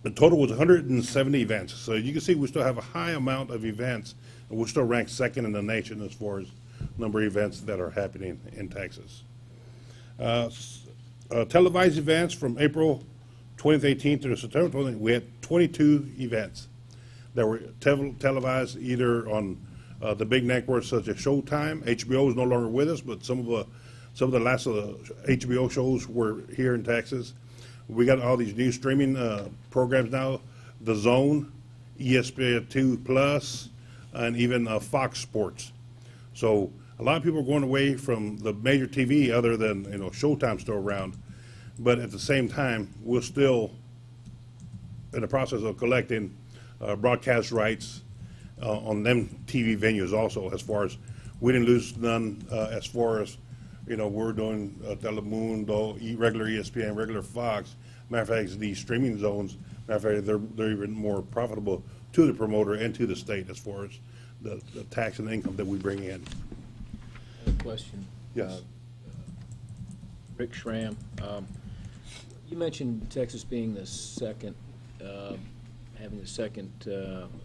The total was 170 events. So you can see we still have a high amount of events, and we're still ranked 2nd in the nation as far as number of events that are happening in Texas. Televised events from April 2018 to September 20, we had 22 events that were televised either on the big networks such as Showtime. HBO is no longer with us, but some of the last of the HBO shows were here in Texas. We got all these new streaming programs now, The Zone, ESPN2 Plus, and even Fox Sports. So a lot of people are going away from the major TV, other than Showtime's still around. But at the same time, we're still in the process of collecting broadcast rights on them TV venues also. As far as we didn't lose none, as far as we're doing Telemundo, regular ESPN, regular Fox. Matter of fact, these streaming zones, matter of fact, they're even more profitable to the promoter and to the state as far as the tax and income that we bring in. I have a question. Yes. Rick Schramm. You mentioned Texas being the 2nd having the second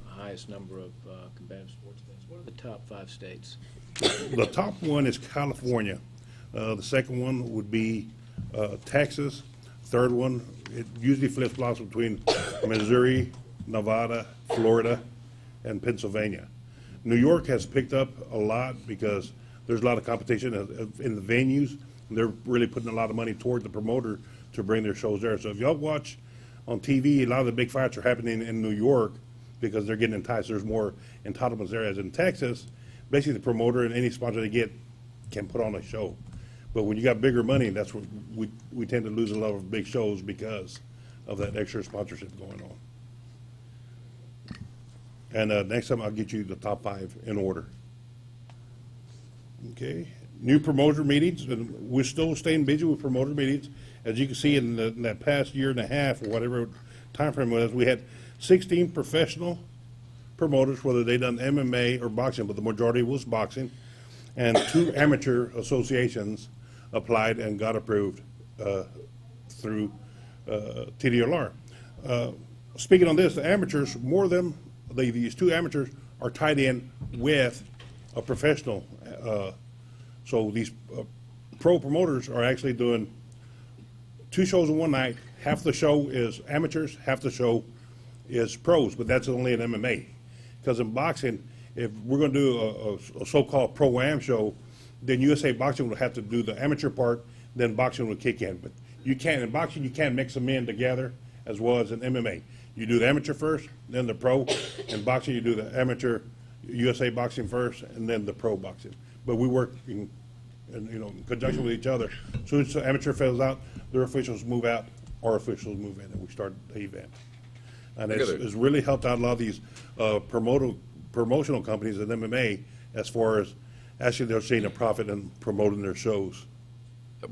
highest number of combative sports events. What are the top 5 states? The top one is California. The second one would be Texas. Third one, it usually flip-flops between Missouri, Nevada, Florida, and Pennsylvania. New York has picked up a lot because there's a lot of competition in the venues. They're really putting a lot of money toward the promoter to bring their shows there. So if y'all watch on TV, a lot of the big fights are happening in New York because they're getting enticed. There's more entitlements there. As in Texas, basically the promoter and any sponsor they get can put on a show. But when you got bigger money, that's what we tend to lose a lot of big shows because of that extra sponsorship going on. And next time I'll get you the top 5 in order. Okay, new promoter meetings, and we're still staying busy with promoter meetings. As you can see in that past year and a half or whatever time frame was, we had 16 professional promoters, whether they done MMA or boxing, but the majority was boxing, and 2 amateur associations applied and got approved through TDLR. Speaking on this, the amateurs, more of them, these 2 amateurs are tied in with a professional. So these pro promoters are actually doing 2 shows in one night. Half the show is amateurs, half the show is pros, but that's only in MMA. Because in boxing, if we're going to do a so-called pro-am show, then USA Boxing will have to do the amateur part, then boxing will kick in. But you can't, in boxing, you can't mix them in together as well as in MMA. You do the amateur first, then the pro. In boxing, you do the amateur USA Boxing first, and then the pro boxing. But we work in conjunction with each other. As soon as the amateur fills out, their officials move out, our officials move in, and we start the event. And it's really helped out a lot of these promotional companies in MMA as far as actually they're seeing a profit in promoting their shows.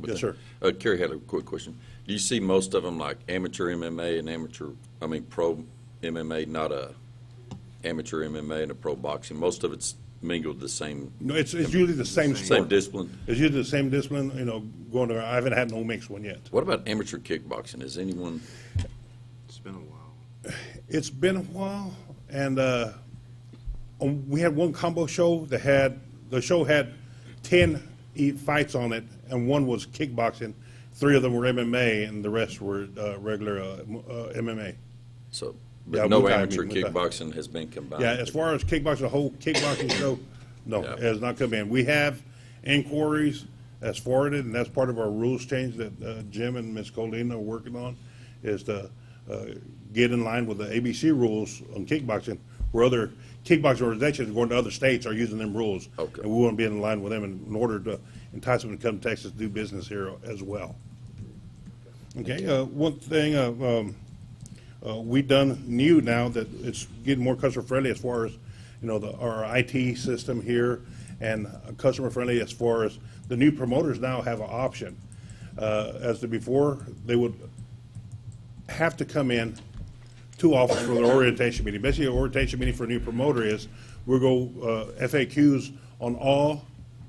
Yes, sir. Kerry had a quick question. Do you see most of them like amateur MMA and pro MMA, not a amateur MMA and a pro boxing? Most of it's mingled the same. No, it's usually the same sport. Same discipline. It's usually the same discipline. Going to. I haven't had no mixed one yet. What about amateur kickboxing? Is anyone? It's been a while. It's been a while, and we had one combo show that had 10 fights on it, and one was kickboxing. 3 of them were MMA, and the rest were regular MMA. So, but no amateur kickboxing has been combined. Yeah, as far as kickboxing, the whole kickboxing show, no, it has not come in. We have inquiries as forwarded, and that's part of our rules change that Jim and Ms. Colina are working on, is to get in line with the ABC rules on kickboxing, where other kickboxing organizations going to other states are using them rules. Okay. And we want to be in line with them in order to entice them to come to Texas to do business here as well. Okay, one thing we've done new now that it's getting more customer friendly as far as our IT system here, and customer friendly as far as the new promoters now have an option. As to before, they would have to come in to office for the orientation meeting. Basically, the orientation meeting for a new promoter is we'll go FAQs on all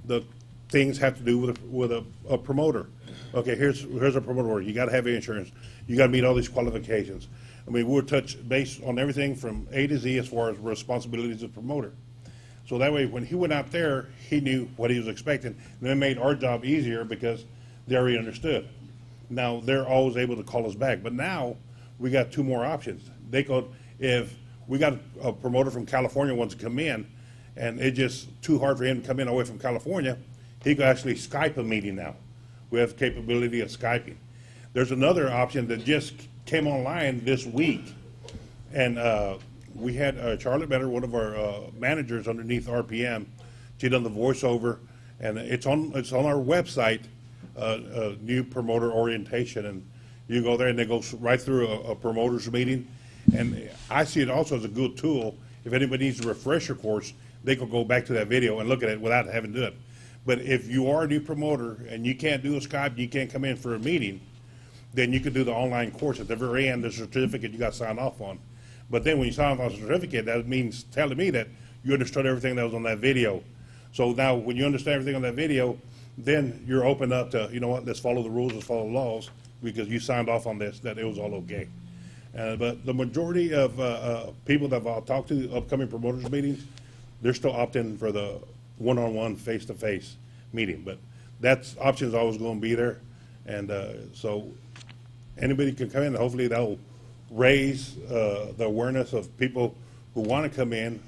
the things have to do with a promoter. Okay, here's a promoter. You got to have insurance. You got to meet all these qualifications. I mean, we'll touch base on everything from A to Z as far as responsibilities of promoter. So that way, when he went out there, he knew what he was expecting, and it made our job easier because they already understood. Now they're always able to call us back, but now we got 2 more options. They could, if we got a promoter from California wants to come in, and it's just too hard for him to come in away from California, he could actually Skype a meeting now. We have the capability of Skyping. There's another option that just came online this week, and we had Charlotte Benner, one of our managers underneath RPM. She done the voiceover, and it's on our website, new promoter orientation, and you go there and they go right through a promoters meeting. And I see it also as a good tool. If anybody needs a refresher course, they could go back to that video and look at it without having to do it. But if you are a new promoter and you can't do a Skype, you can't come in for a meeting, then you could do the online course. At the very end, the certificate you got signed off on. But then when you sign off on the certificate, that means telling me that you understood everything that was on that video. So now when you understand everything on that video, then you're open up to, you know what, let's follow the rules, let's follow the laws, because you signed off on this, that it was all okay. But the majority of people that I've talked to, upcoming promoters meetings, they're still opting for the one-on-one, face-to-face meeting. But that option is always going to be there. And so anybody can come in. Hopefully that'll raise the awareness of people who want to come in,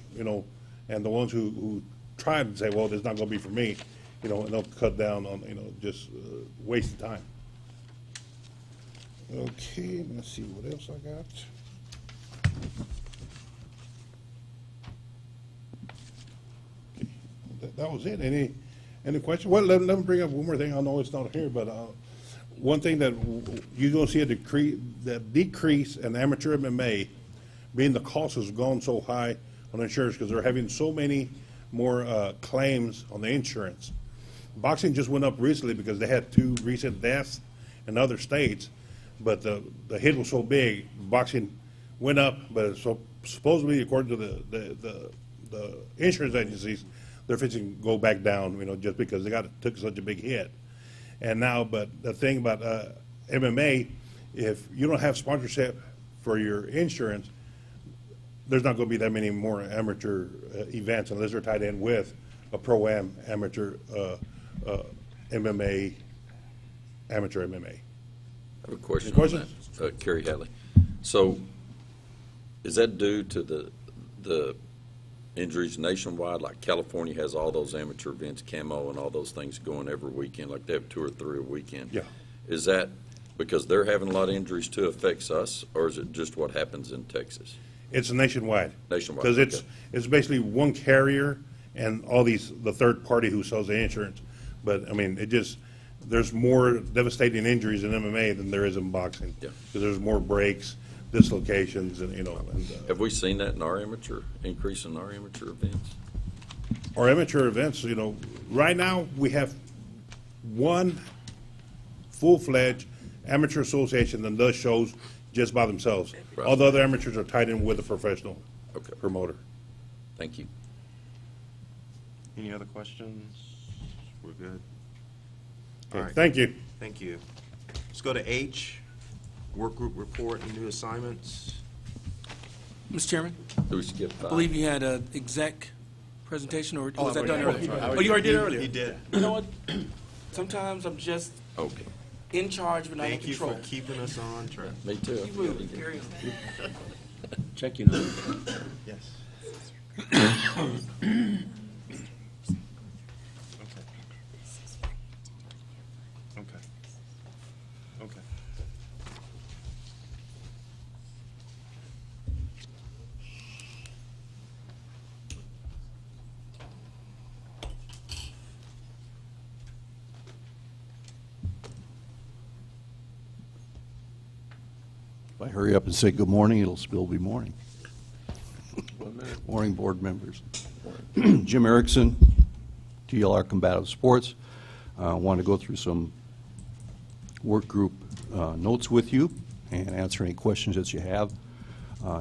and the ones who try to say, well, this is not going to be for me, and they'll cut down on, just wasting time. Okay, let's see what else I got. Okay, that was it. Any questions? Well, let me bring up one more thing. I know it's not here, but one thing that you're going to see a decrease in amateur MMA, being the cost has gone so high on insurance because they're having so many more claims on the insurance. Boxing just went up recently because they had 2 recent deaths in other states, but the hit was so big, boxing went up, but so supposedly, according to the insurance agencies, they're fixing to go back down, just because they took such a big hit. And now, but the thing about MMA, if you don't have sponsorship for your insurance, there's not going to be that many more amateur events unless they're tied in with a pro-am amateur MMA, amateur MMA. I have a question Any on questions? that, Kerry Hadley. So is that due to the injuries nationwide? Like California has all those amateur events, camo and all those things going every weekend, like they have 2 or 3 a weekend. Yeah. Is that because they're having a lot of injuries too affects us, or is it just what happens in Texas? It's nationwide. Nationwide, Because okay. it's basically one carrier and the third party who sells the insurance. But, I mean, there's more devastating injuries in MMA than there is in boxing. Yeah. Because there's more breaks, dislocations, and, Have we seen that in our increase in our amateur events? our amateur events, right now, we have one full-fledged amateur association that does shows just by themselves. Right. All the other amateurs are tied in with a professional promoter. Thank you. Any other questions? We're good. Okay, All right. thank you. Thank you. Let's go to H, work group report and new assignments. Mr. Chairman, Do we skip I 5? believe you had an exec presentation, or was that done Oh, earlier? sorry. Oh, you already did earlier? He did. You know what? Sometimes I'm just Okay. in charge, but not in Thank you control. for keeping us on track. Me too. Keep moving, carry on. Check your number. Yes. Okay. Okay. If I hurry up and say good morning, it'll still be morning. Morning, board members. Jim Erickson, TLR Combative Sports. I want to go through some work group notes with you and answer any questions that you have.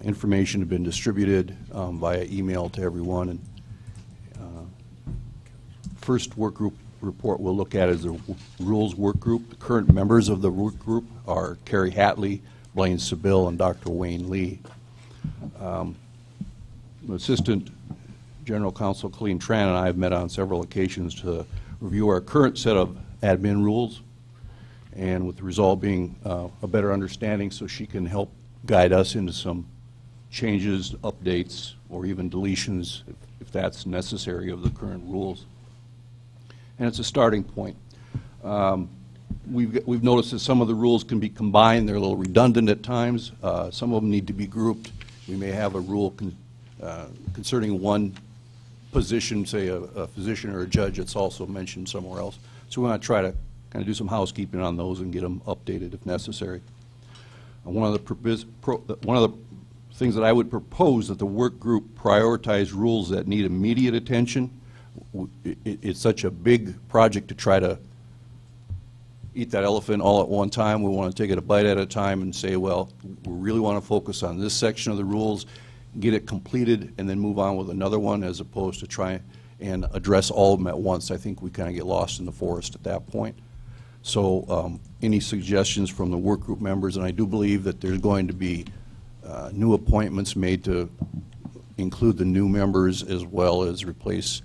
Information has been distributed via email to everyone. And first work group report we'll look at is the rules work group. The current members of the work group are Kerry Hatley, Blaine Seville, and Dr. Wayne Lee. Assistant General Counsel Colleen Tran and I have met on several occasions to review our current set of admin rules, and with the result being a better understanding so she can help guide us into some changes, updates, or even deletions if that's necessary of the current rules. And it's a starting point. We've noticed that some of the rules can be combined. They're a little redundant at times. Some of them need to be grouped. We may have a rule concerning one position, say a physician or a judge, that's also mentioned somewhere else. So we want to try to kind of do some housekeeping on those and get them updated if necessary. One of the things that I would propose that the work group prioritize rules that need immediate attention. It's such a big project to try to eat that elephant all at one time. We want to take it a bite at a time and say, well, we really want to focus on this section of the rules, get it completed, and then move on with another one, as opposed to try and address all of them at once. I think we kind of get lost in the forest at that point. So any suggestions from the work group members, and I do believe that there's going to be new appointments made to include the new members as well as replace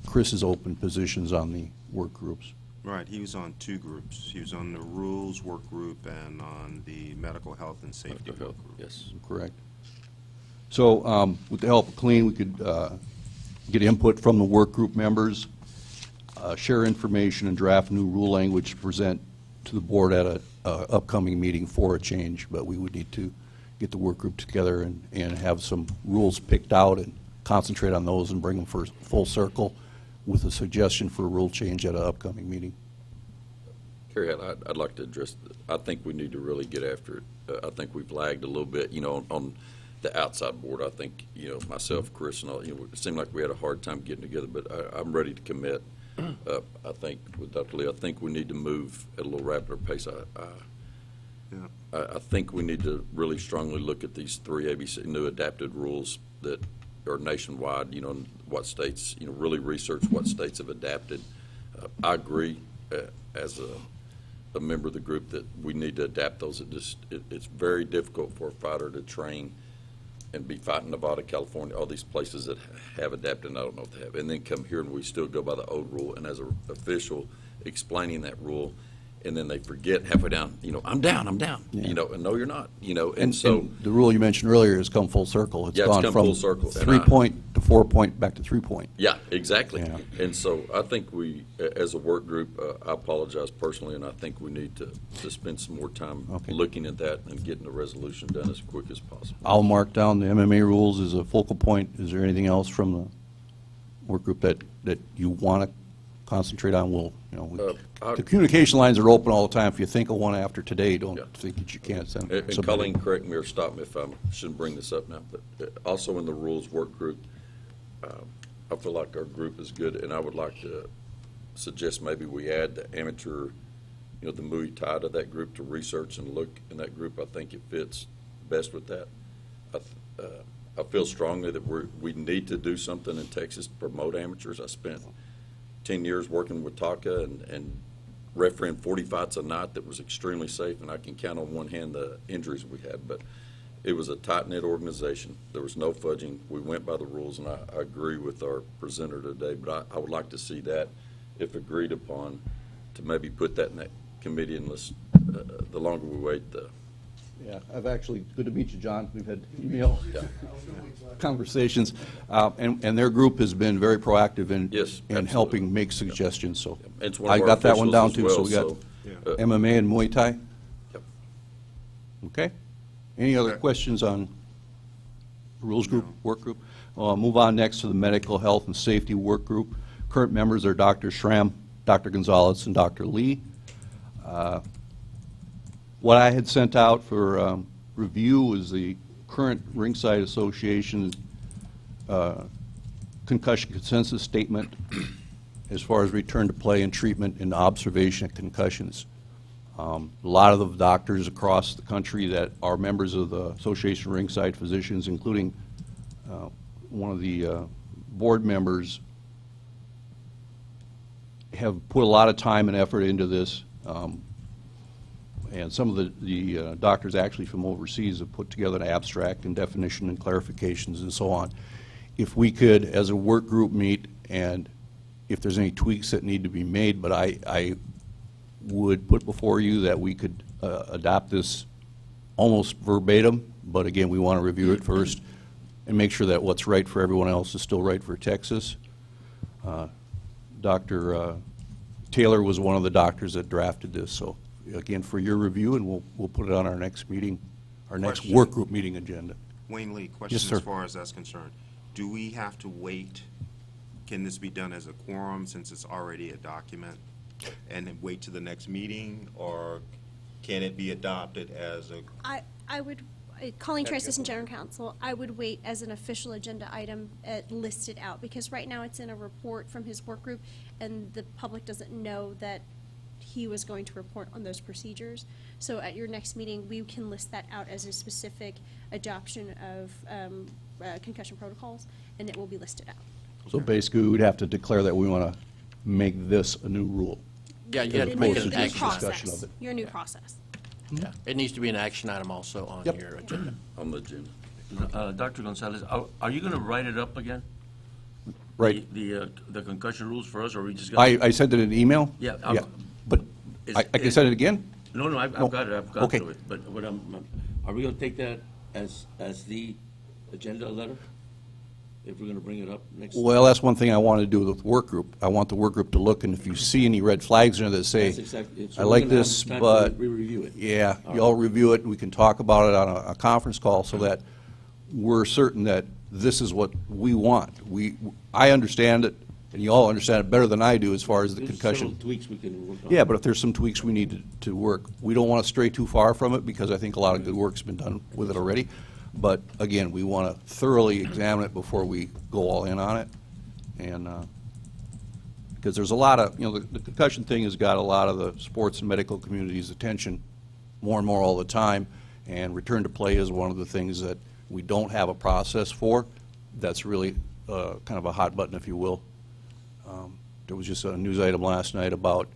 Chris's open positions on the work groups. Right, he was on two groups. He was on the rules work group and on the medical health and safety work group. Yes. Correct. So with the help of Clean, we could get input from the work group members, share information, and draft new rule language to present to the board at a upcoming meeting for a change. But we would need to get the work group together and have some rules picked out and concentrate on those and bring them for full circle with a suggestion for a rule change at an upcoming meeting. Carrie, I'd like to address, I think we need to really get after it. I think we've lagged a little bit, on the outside board. I think, myself, Chris, and all, it seemed like we had a hard time getting together, but I'm ready to commit. I think with Dr. Lee, I think we need to move at a little rapider pace. I think we need to really strongly look at these 3 ABC new adapted rules that are nationwide, what states, really research what states have adapted. I agree as a member of the group that we need to adapt those. It's very difficult for a fighter to train and be fighting Nevada, California, all these places that have adapted, and I don't know if they have, and then come here and we still go by the old rule, and as an official explaining that rule, and then they forget halfway down, I'm down, Yeah. And no, you're not, And so. the rule you mentioned earlier has come full circle. It's Yeah, it's gone come from full circle, and 3-point to 4-point back to 3-point. Yeah, exactly. Yeah. And so I think we, as a work group, I apologize personally, and I think we need to spend some more time looking at that and getting the resolution done as quick as possible. I'll mark down the MMA rules as a focal point. Is there anything else from the work group that you want to concentrate on? The communication lines are open all the time. If you think of one after today, don't think that you can't send And somebody. Colleen, correct me or stop me if I shouldn't bring this up now, but also in the rules work group, I feel like our group is good, and I would like to suggest maybe we add the amateur, the Muay Thai to that group to research and look in that group. I think it fits best with that. I feel strongly that we need to do something in Texas to promote amateurs. I spent 10 years working with TACA and refereeing 40 fights a night that was extremely safe, and I can count on one hand the injuries we had, but it was a tight-knit organization. There was no fudging. We went by the rules, and I agree with our presenter today, but I would like to see that, if agreed upon, to maybe put that in that committee, and the longer we wait, Yeah, I've actually, good to meet you, John. We've had email conversations, and their group has been very proactive in helping make suggestions, so It's one I of our got that one down officials too, as so we got MMA and Muay Thai? Yep. Okay. Any other questions on the rules group, work group? I'll move on next to the medical health and safety work group. Current members are Dr. Schramm, Dr. Gonzalez, and Dr. Lee. What I had sent out for review was the current Ringside Association concussion consensus statement as far as return to play and treatment and observation of concussions. A lot of the doctors across the country that are members of the Association of Ringside Physicians, including one of the board members, have put a lot of time and effort into this. And some of the doctors actually from overseas have put together an abstract and definition and clarifications and so on. If we could, as a work group, meet, and if there's any tweaks that need to be made, but I would put before you that we could adopt this almost verbatim, but again, we want to review it first and make sure that what's right for everyone else is still right for Texas. Dr. Taylor was one of the doctors that drafted this, so again, for your review, and we'll put it on our next meeting, our next work group meeting agenda. Wayne Lee, question Yes, sir. as far as that's concerned. Do we have to wait? Can this be done as a quorum since it's already a document, and then wait to the next meeting, or can it be adopted as a? I would, Colleen Tran, Assistant General Counsel, I would wait as an official agenda item listed out, because right now it's in a report from his work group, and the public doesn't know that he was going to report on those procedures. So at your next meeting, we can list that out as a specific adoption of concussion protocols, and it will be listed out. So basically, we would have to declare that we want to make this a new rule. Yeah, you have to make it an action. Process. Your new process. Yeah, it needs to be an action item also on Yep. your agenda. On the agenda. Dr. Gonzalez, are you going to write it up again? Right. The concussion rules for us, or are we just going to? I sent it in an email? Yeah. But I can send it again? No, I've No. got it, I've gone Okay. through it. But are we going to take that as the agenda letter? If we're going to bring it up next? Well, that's one thing I want to do with the work group. I want the work group to look, and if you see any red flags in there that say, That's exactly it. So I we're like gonna have this, time to but, re-review it. yeah, All y'all right. review it, and we can talk about it on a conference call so that we're certain that this is what we want. I understand it, and you all understand it better than I do as far as the There's concussion. several tweaks we can work on. Yeah, but if there's some tweaks we need to work, we don't want to stray too far from it, because I think a lot of good work's been done with it already. But again, we want to thoroughly examine it before we go all in on it. And, because there's a lot of, the concussion thing has got a lot of the sports and medical community's attention more and more all the time. And return to play is one of the things that we don't have a process for. That's really kind of a hot button, if you will. There was just a news item last night about,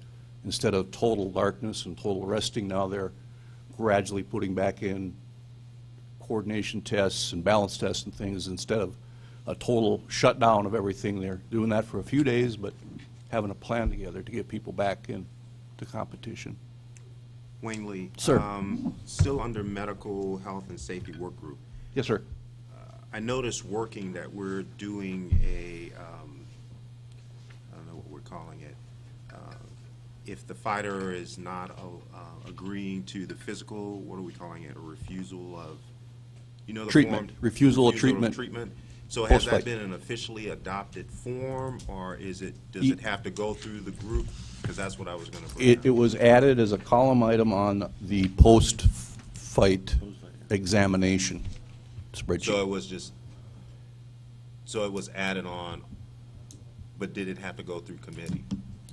instead of total darkness and total resting, now they're gradually putting back in coordination tests and balance tests and things instead of a total shutdown of everything. They're doing that for a few days, but having a plan together to get people back into competition. Wayne Lee. Sir. Still under medical health and safety work group. Yes, sir. I noticed working that we're doing I don't know what we're calling it. If the fighter is not agreeing to the physical, what are we calling it? A refusal of, the Treatment. form? Refusal of treatment. So has that Post-fight. been an officially adopted form, or does it have to go through the group? Because that's what I was going to bring up. It was added as a column item on the post-fight examination spreadsheet. So it was added on, but did it have to go through committee,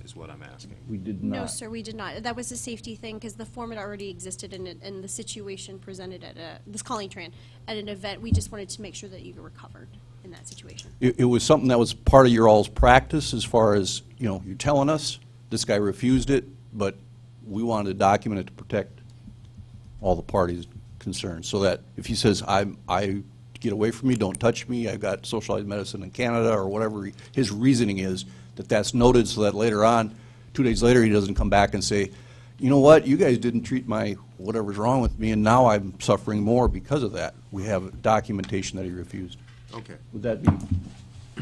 is what I'm asking. We did No, sir, we did not. That was a safety thing because the format already existed and the situation presented at this calling tran at an event. We just wanted to make sure that you were covered in that situation. It was something that was part of your all's practice as far as, you're telling us, this guy refused it, but we wanted to document it to protect all the parties concerned, so that if he says, I get away from me, don't touch me, I've got socialized medicine in Canada, or whatever his reasoning is, that's noted so that later on, 2 days later, he doesn't come back and say, you know what, you guys didn't treat my whatever's wrong with me, and now I'm suffering more because of that. We have documentation that he refused. Okay. Would that be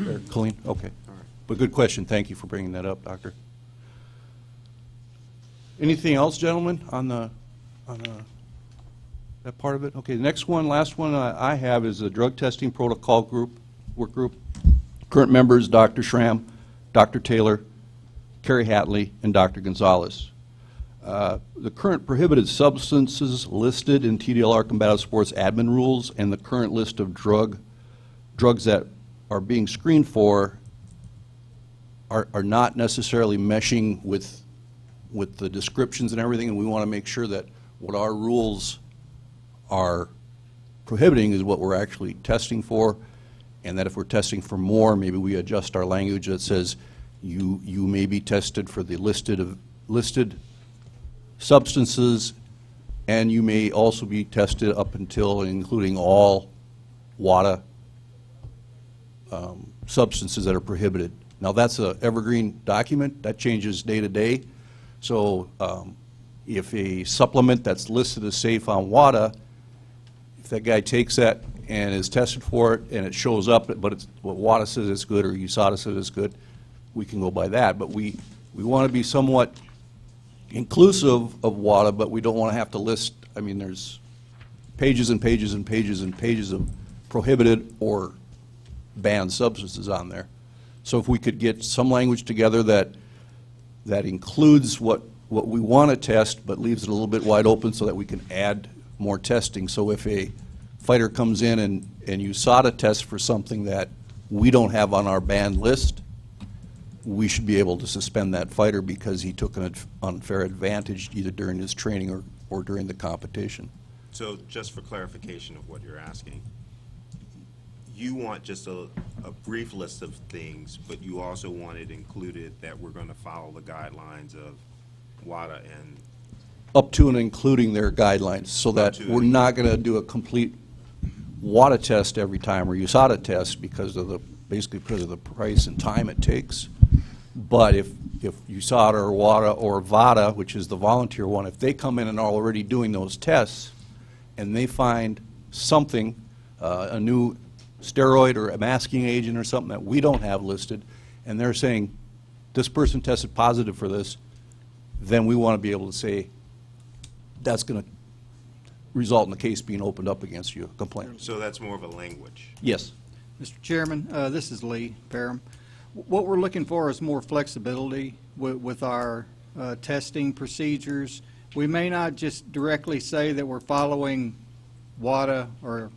fair, Colleen? Okay. All right. But good question. Thank you for bringing that up, Doctor. Anything else, gentlemen, on that part of it? Okay, the next one, last one I have is the drug testing protocol group, work group. Current members, Dr. Schramm, Dr. Taylor, Carrie Hatley, and Dr. Gonzalez. The current prohibited substances listed in TDLR Combative Sports admin rules and the current list of drugs that are being screened for are not necessarily meshing with the descriptions and everything, and we want to make sure that what our rules are prohibiting is what we're actually testing for, and that if we're testing for more, maybe we adjust our language that says you may be tested for the listed substances, and you may also be tested up until and including all WADA substances that are prohibited. Now, that's an evergreen document. That changes day to day. So if a supplement that's listed as safe on WADA, if that guy takes that and is tested for it and it shows up, but it's what WADA says it's good or USADA says it's good, we can go by that. But we want to be somewhat inclusive of WADA, but we don't want to have to list, I mean, there's pages and pages and pages and pages of prohibited or banned substances on there. So if we could get some language together that includes what we want to test, but leaves it a little bit wide open so that we can add more testing. So if a fighter comes in and USADA tests for something that we don't have on our banned list, we should be able to suspend that fighter because he took an unfair advantage either during his training or during the competition. So just for clarification of what you're asking, you want just a brief list of things, but you also want it included that we're going to follow the guidelines of WADA and Up to and including their guidelines, so that we're not going to do a complete WADA test every time or USADA test basically because of the price and time it takes. But if USADA or WADA or VADA, which is the volunteer one, if they come in and are already doing those tests and they find something, a new steroid or a masking agent or something that we don't have listed, and they're saying, this person tested positive for this, then we want to be able to say, that's going to result in the case being opened up against you, a complaint. So that's more of a language. Yes. Mr. Chairman, this is Lee Parham. What we're looking for is more flexibility with our testing procedures. We may not just directly say that we're following WADA or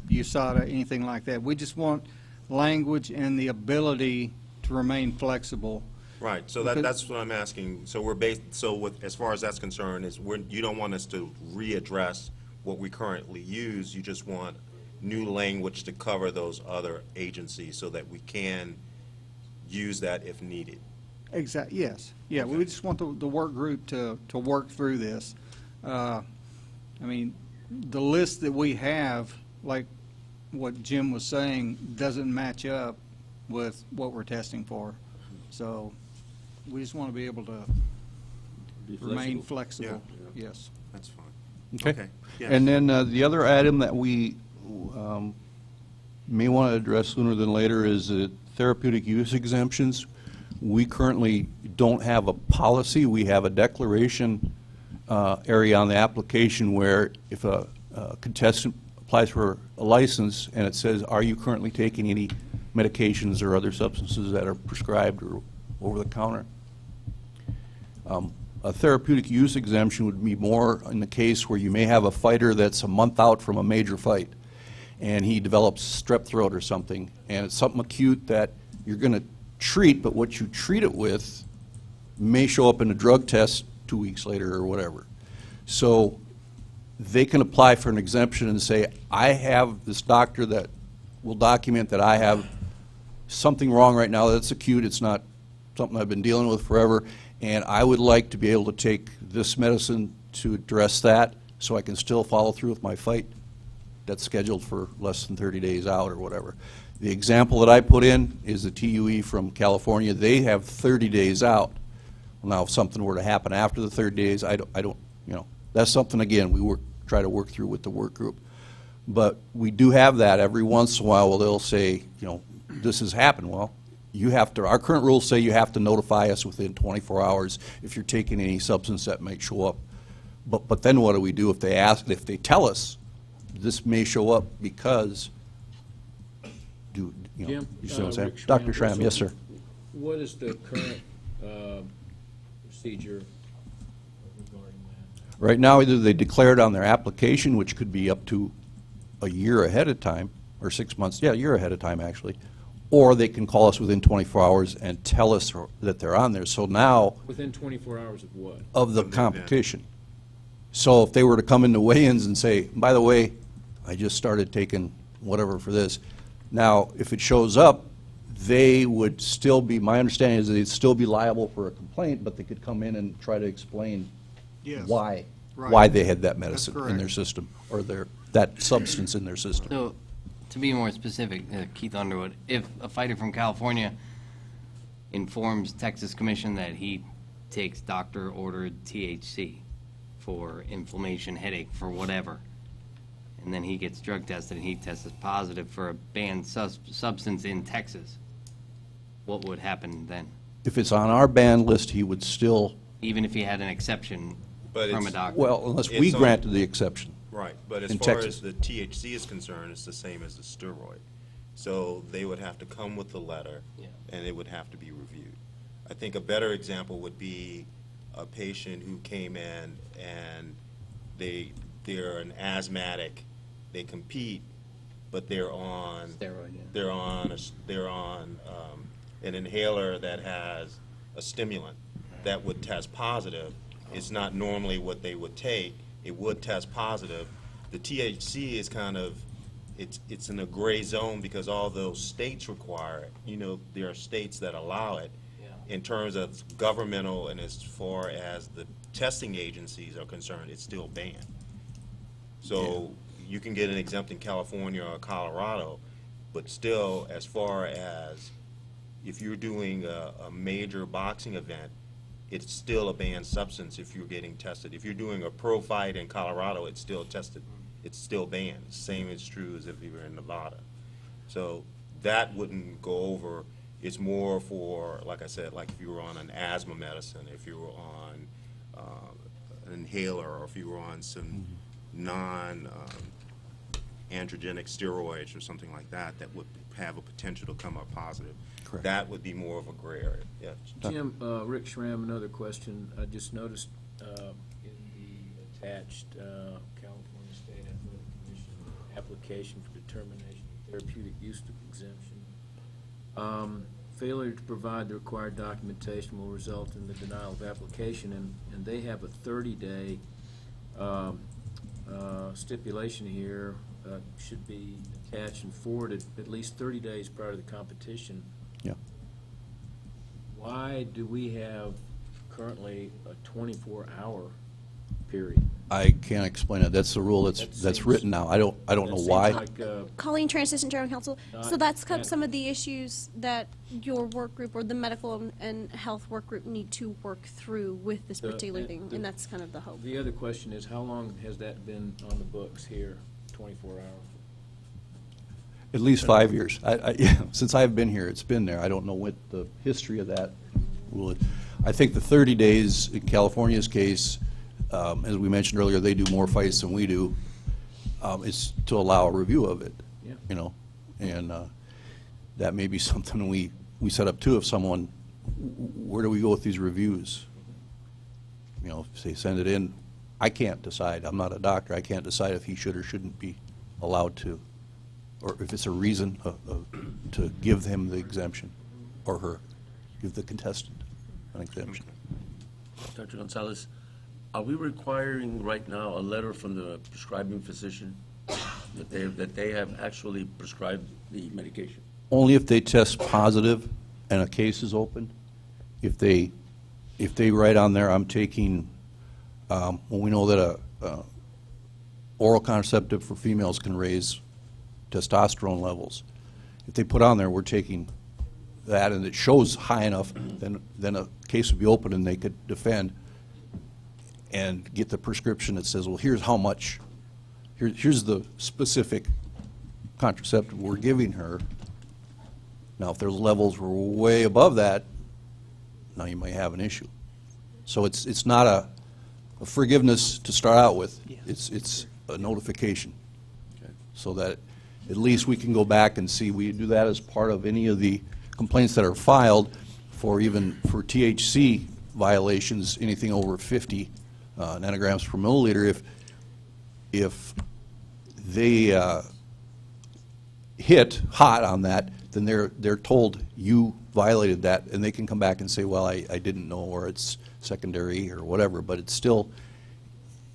USADA, anything like that. We just want language and the ability to remain flexible. Right, so that's what I'm asking. So we're based, so with, as far as that's concerned, is you don't want us to readdress what we currently use, you just want new language to cover those other agencies so that we can use that if needed. Exactly, yes. Yeah, we just want the work group to work through this. I mean, the list that we have, like what Jim was saying, doesn't match up with what we're testing for. So we just want to be able to remain flexible. Yeah. Yes. That's fine. Okay. Yes. And then the other item that we may want to address sooner than later is therapeutic use exemptions. We currently don't have a policy. We have a declaration area on the application where if a contestant applies for a license and it says, are you currently taking any medications or other substances that are prescribed or over the counter? A therapeutic use exemption would be more in the case where you may have a fighter that's a month out from a major fight and he develops strep throat or something, and it's something acute that you're going to treat, but what you treat it with may show up in a drug test 2 weeks later or whatever. So they can apply for an exemption and say, I have this doctor that will document that I have something wrong right now that's acute, it's not something I've been dealing with forever, and I would like to be able to take this medicine to address that so I can still follow through with my fight that's scheduled for less than 30 days out or whatever. The example that I put in is the TUE from California. They have 30 days out. Well, now if something were to happen after the 30 days, I don't, you know, that's something, again, we try to work through with the work group. But we do have that every once in a while where they'll say, you know, this has happened. Well, you have to, our current rules say you have to notify us within 24 hours if you're taking any substance that might show up. But then what do we do if they tell us this may show up because, you know, Jim, you see what I'm saying? Rick Dr. Schramm, Schramm, yes, sir. What is the current procedure regarding that? Right now, either they declare it on their application, which could be up to a year ahead of time, or 6 months, yeah, a year ahead of time, actually, or they can call us within 24 hours and tell us that they're on there. So now, Within 24 hours of what? of the competition. So if they were to come into weigh-ins and say, by the way, I just started taking whatever for this, now, if it shows up, they would still be, my understanding is they'd still be liable for a complaint, but they could come in and try to explain Yes. why Right. they had that medicine in their correct. system, or that substance in their system. So, to be more specific, Keith Underwood, if a fighter from California informs Texas Commission that he takes doctor-ordered THC for inflammation, headache, for whatever, and then he gets drug tested and he tests positive for a banned substance in Texas, what would happen then? If it's on our ban list, he would still, Even if he had an exception from a doctor? well, unless we It's on- granted the exception. Right, but as in far Texas. as the THC is concerned, it's the same as the steroid. So they would have to come with the letter, and it would have to be reviewed. I think a better example would be a patient who came in and they're an asthmatic, they compete, but they're on Steroid, yeah. they're on an inhaler that has a stimulant that would test positive. It's not normally what they would take. It would test positive. The THC is kind of, it's in a gray zone because all those states require it. You know, there are states that allow it in terms of governmental and as far as the testing agencies are concerned, it's still banned. So you can get an exempt in California or Colorado, but still, as far as if you're doing a major boxing event, it's still a banned substance if you're getting tested. If you're doing a pro fight in Colorado, it's still tested. It's still banned. Same is true as if you were in Nevada. So that wouldn't go over. It's more for, like I said, like if you were on an asthma medicine, if you were on an inhaler, or if you were on some non-androgenic steroids or something like that, that would have a potential to come up positive. Correct. That would be more of a gray area. Yeah. Jim, Rick Schramm, another question. I just noticed in the attached California State Athletic Commission application for determination of therapeutic use exemption, failure to provide the required documentation will result in the denial of application, and they have a 30-day stipulation here, should be attached and forwarded at least 30 days prior to the competition. Yeah. Why do we have currently a 24-hour period? I can't explain it. That's the rule that's written now. I don't know why. Like, Colleen Tran, Assistant General Counsel. So Not that's at- some of the issues that your work group or the medical and health work group need to work through with this particular thing, and that's kind of the hope. The other question is, how long has that been on the books here, 24 hours? At least 5 years. Since I've been here, it's been there. I don't know what the history of that rule is. I think the 30 days in California's case, as we mentioned earlier, they do more fights than we do, is to allow a review of it. Yeah. You know, and that may be something we set up too. If someone, where do we go with these reviews? You know, if they send it in, I can't decide. I'm not a doctor. I can't decide if he should or shouldn't be allowed to, or if it's a reason to give him the exemption, or her, give the contestant an exemption. Dr. Gonzalez, are we requiring right now a letter from the prescribing physician that they have actually prescribed the medication? Only if they test positive and a case is open. If they write on there, I'm taking, well, we know that a oral contraceptive for females can raise testosterone levels. If they put on there, we're taking that, and it shows high enough, then a case would be open and they could defend and get the prescription that says, well, here's how much, here's the specific contraceptive we're giving her. Now, if their levels were way above that, now you may have an issue. So it's not a forgiveness to start out with. It's a notification. Okay. So that at least we can go back and see. We do that as part of any of the complaints that are filed for THC violations, anything over 50 nanograms per milliliter. If they hit hot on that, then they're told you violated that, and they can come back and say, well, I didn't know, or it's secondary or whatever, but it's still,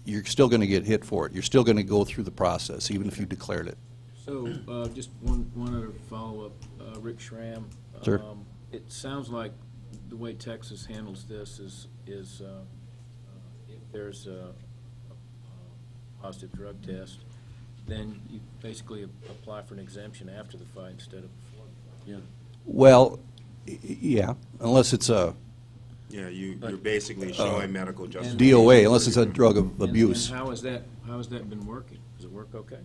you're still going to get hit for it. You're still going to go through the process, even if you declared it. So, just one other follow-up, Rick Schramm. Sure. It sounds like the way Texas handles this is if there's a positive drug test, then you basically apply for an exemption after the fight instead of before the fight. Yeah. Well, yeah, unless it's a Yeah, you're basically showing medical justification. DOA, unless it's a drug of abuse. And how has that been working? Does it work okay?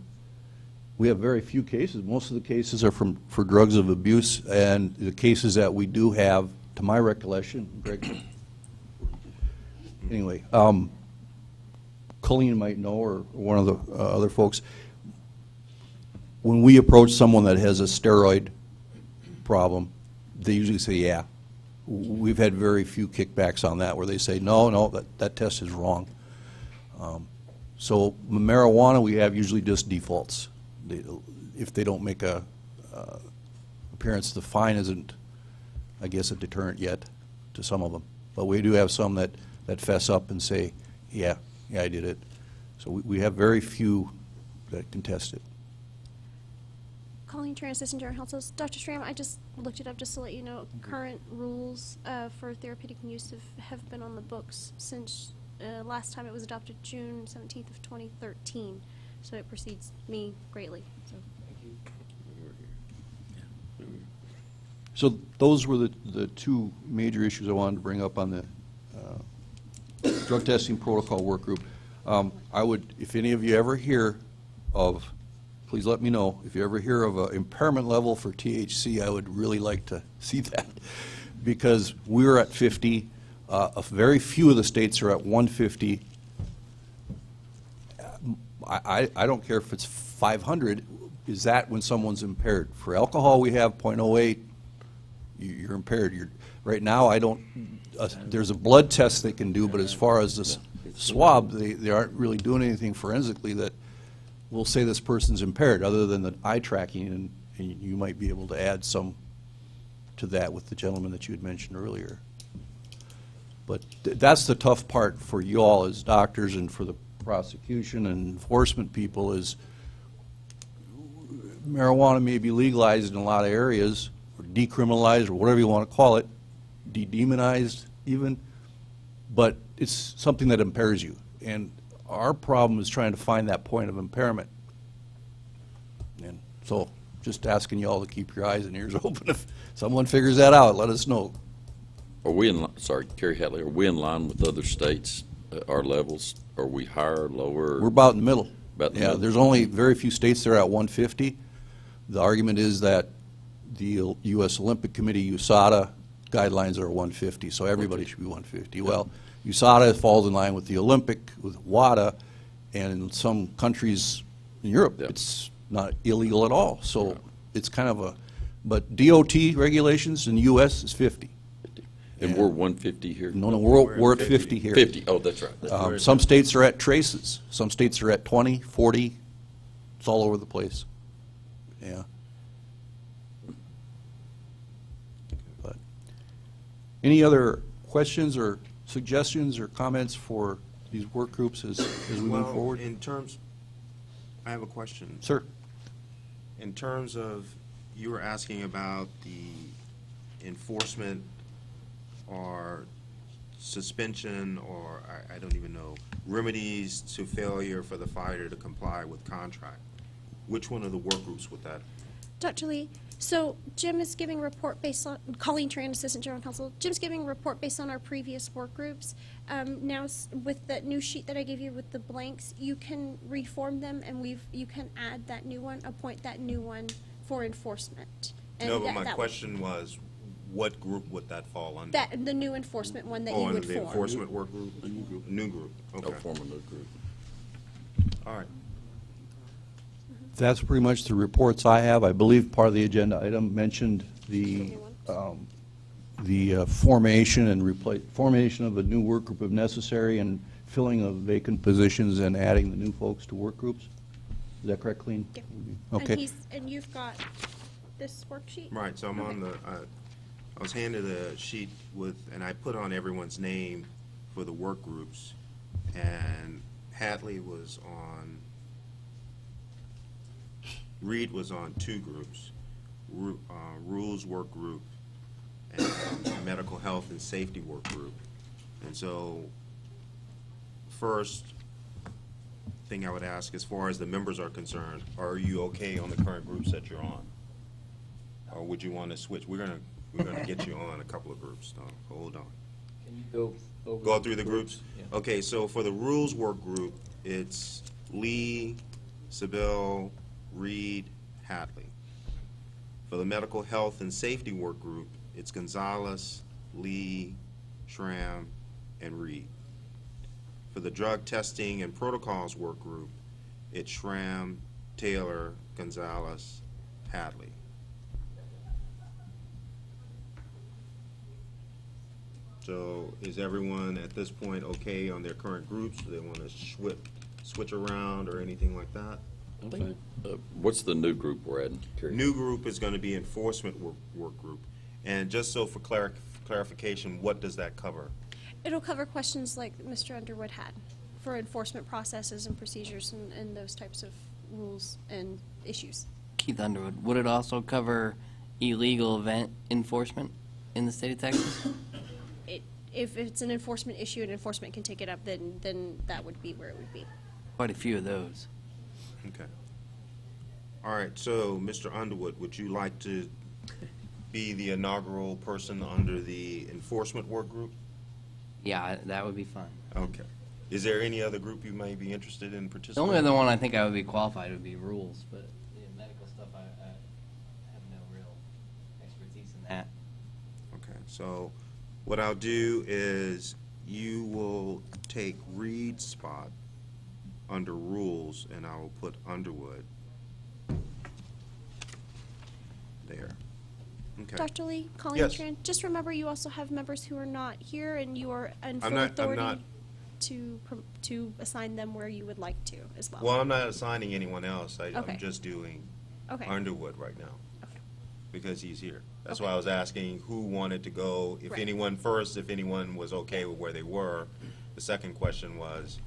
We have very few cases. Most of the cases are for drugs of abuse, and the cases that we do have, to my recollection, Greg, anyway, Colleen might know, or one of the other folks, when we approach someone that has a steroid problem, they usually say, yeah. We've had very few kickbacks on that, where they say, no, that test is wrong. So marijuana, we have usually just defaults. If they don't make a appearance, the fine isn't, I guess, a deterrent yet to some of them. But we do have some that fess up and say, yeah, I did it. So we have very few that contest it. Colleen Tran, Assistant General Counsel. Dr. Schramm, I just looked it up just to let you know, current rules for therapeutic use have been on the books since last time it was adopted June 17th of 2013. So it precedes me greatly. So. So those were the two major issues I wanted to bring up on the drug testing protocol work group. I would, if any of you ever hear of, please let me know, if you ever hear of an impairment level for THC, I would really like to see that, because we're at 50, a very few of the states are at 150. I don't care if it's 500, is that when someone's impaired? For alcohol, we have 0.08, you're impaired. Right now, I don't, there's a blood test they can do, but as far as this swab, they aren't really doing anything forensically that will say this person's impaired, other than the eye tracking, and you might be able to add some to that with the gentleman that you had mentioned earlier. But that's the tough part for you all as doctors and for the prosecution and enforcement people, is marijuana may be legalized in a lot of areas, or decriminalized, or whatever you want to call it, de-demonized even, but it's something that impairs you. And our problem is trying to find that point of impairment. And so just asking you all to keep your eyes and ears open. If someone figures that out, let us know. Are we in, sorry, Kerry Hatley, are we in line with other states, our levels? Are we higher, lower? We're about in the middle. About in the Yeah, middle. there's only very few states that are at 150. The argument is that the U.S. Olympic Committee, USADA, guidelines are 150, so everybody should be 150. Well, USADA falls in line with the Olympic, with WADA, and in some countries in Europe, it's not illegal at all. So it's kind of a, but DOT regulations in the U.S. is 50. And we're 150 here? No, we're at 50 here. 50, oh, that's right. Some states are at traces. Some states are at 20, 40. It's all over the place. Yeah. But any other questions or suggestions or comments for these work groups as we move forward? In terms, I have a question. Sir. In terms of, you were asking about the enforcement or suspension, or I don't even know, remedies to failure for the fighter to comply with contract. Which one of the work groups would that? Dr. Lee, so Jim is giving a report based on, Colleen Tran, Assistant General Counsel, Jim's giving a report based on our previous work groups. Now, with that new sheet that I gave you with the blanks, you can reform them, and you can add that new one, appoint that new one for enforcement. And No, but my question was, what group would that fall under? The new enforcement one that you under would the form. enforcement work group? A new group. New group, okay. Form a new group. All right. That's pretty much the reports I have. I believe part of the agenda item mentioned the formation and formation of a new work group if necessary, and filling of vacant positions and adding the new folks to work groups. Is that correct, Colleen? Yeah. Okay. And you've got this worksheet? Right, so I'm on the, I was handed a sheet with, and I put on everyone's name for the work groups, and Hadley was on, Reed was on 2 groups, Rules Work Group and Medical Health and Safety Work Group. And so, first thing I would ask, as far as the members are concerned, are you okay on the current groups that you're on? Or would you want to switch? We're gonna get you on a couple of groups, so hold on. Can you go Go through the groups? Yeah. Okay, so for the Rules Work Group, it's Lee, Sabelle, Reed, Hadley. For the Medical Health and Safety Work Group, it's Gonzalez, Lee, Schramm, and Reed. For the Drug Testing and Protocols Work Group, it's Schramm, Taylor, Gonzalez, Hadley. So is everyone at this point okay on their current groups? Do they want to switch around or anything like that? Okay. What's the new group we're adding? New group is going to be enforcement work group. And just so for clarification, what does that cover? It'll cover questions like Mr. Underwood had for enforcement processes and procedures and those types of rules and issues. Keith Underwood, would it also cover illegal event enforcement in the state of Texas? if it's an enforcement issue and enforcement can take it up, then that would be where it would be. Quite a few of those. Okay. All right, so Mr. Underwood, would you like to be the inaugural person under the enforcement work group? Yeah, that would be fun. Okay. Is there any other group you may be interested in The participating? only other one I think I would be qualified would be rules, but medical stuff, I have no real expertise in that. Okay, so what I'll do is you will take Reed's spot under rules, and I will put Underwood there. Okay. Dr. Lee, Colleen Yes. Tran, just remember you also have members who are not here, and you are in full I'm not- authority to assign them where you would like to as well. Well, I'm not assigning anyone else. Okay. I'm just doing Okay. Underwood right now. Okay. Because he's here. That's Okay. why I was asking who wanted to go, if Right. anyone first, if anyone was okay with where they were. The second question was,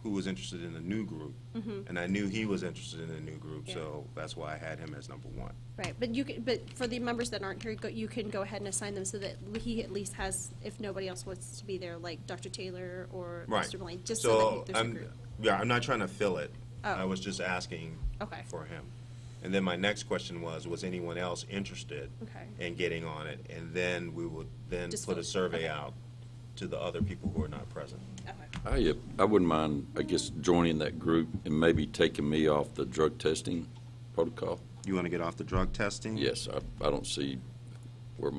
who was interested in the new group? Mhm. And I knew he was interested in the new group, Yeah. so that's why I had him as number one. Right, but for the members that aren't here, you can go ahead and assign them so that he at least has, if nobody else wants to be there, like Dr. Taylor or Right. Mr. Blaine, just so that there's a I'm, group. yeah, I'm not trying to fill it. Oh. I was just asking Okay. for him. And then my next question was anyone else interested Okay. in getting on it? And then we would then put a Disclose. survey Okay. out to the other people who are not present. I wouldn't mind, I guess, joining that group and maybe taking me off the drug testing protocol. You want to get off the drug testing? Yes, I don't see where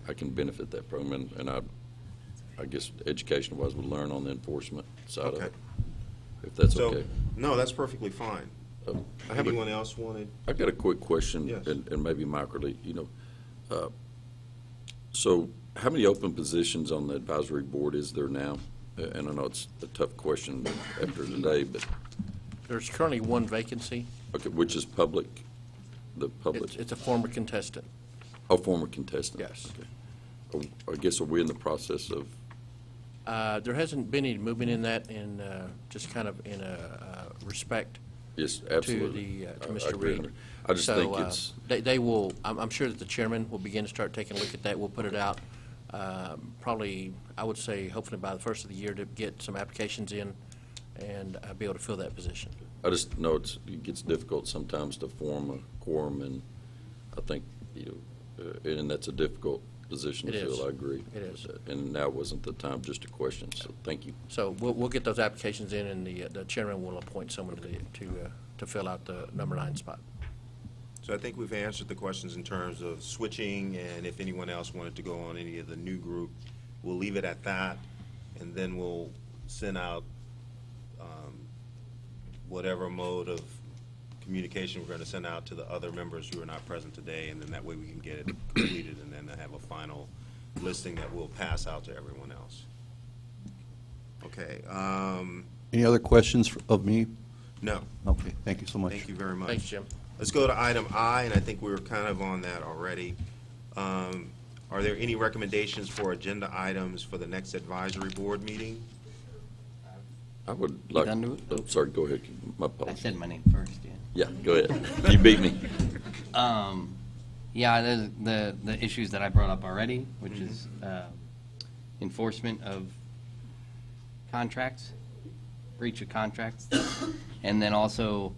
I can benefit that program, and I guess education-wise would learn on the enforcement side of Okay. it, if that's So, okay. no, that's perfectly fine. I have Anyone else wanted? I've got a quick question, Yes. and maybe microly, so how many open positions on the advisory board is there now? And I know it's a tough question after today, but, There's currently one vacancy. okay, which is public, the public? It's a former contestant. Oh, former contestant? Yes. Okay. I guess, are we in the process of, There hasn't been any movement in that, in just kind of in a respect yes, absolutely. to I Mr. agree. Reed. I just So, think it's, They will, I'm sure that the chairman will begin to start taking a look at that. We'll put it out probably, I would say, hopefully by the first of the year to get some applications in and be able to fill that position. I just know it gets difficult sometimes to form a quorum, and I think, and that's a difficult position to It is. fill, I agree. It is. with that. And now wasn't the time just to question, so thank you. So we'll get those applications in, and the chairman will appoint someone to fill out the number 9 spot. So I think we've answered the questions in terms of switching, and if anyone else wanted to go on any of the new group. We'll leave it at that, and then we'll send out whatever mode of communication we're going to send out to the other members who are not present today, and then that way we can get it completed, and then have a final listing that we'll pass out to everyone else. Okay. Any other questions of me? No. Okay, thank you so much. Thank you very much. Thanks, Jim. Let's go to item I, and I think we were kind of on that already. Are there any recommendations for agenda items for the next advisory board meeting? I would like, Underwood? oh, sorry, go ahead, my I apologies. said my name first, yeah. Yeah, go ahead. You beat me. Yeah, there's the issues that I brought up already, which is enforcement of contracts, breach of contracts, and then also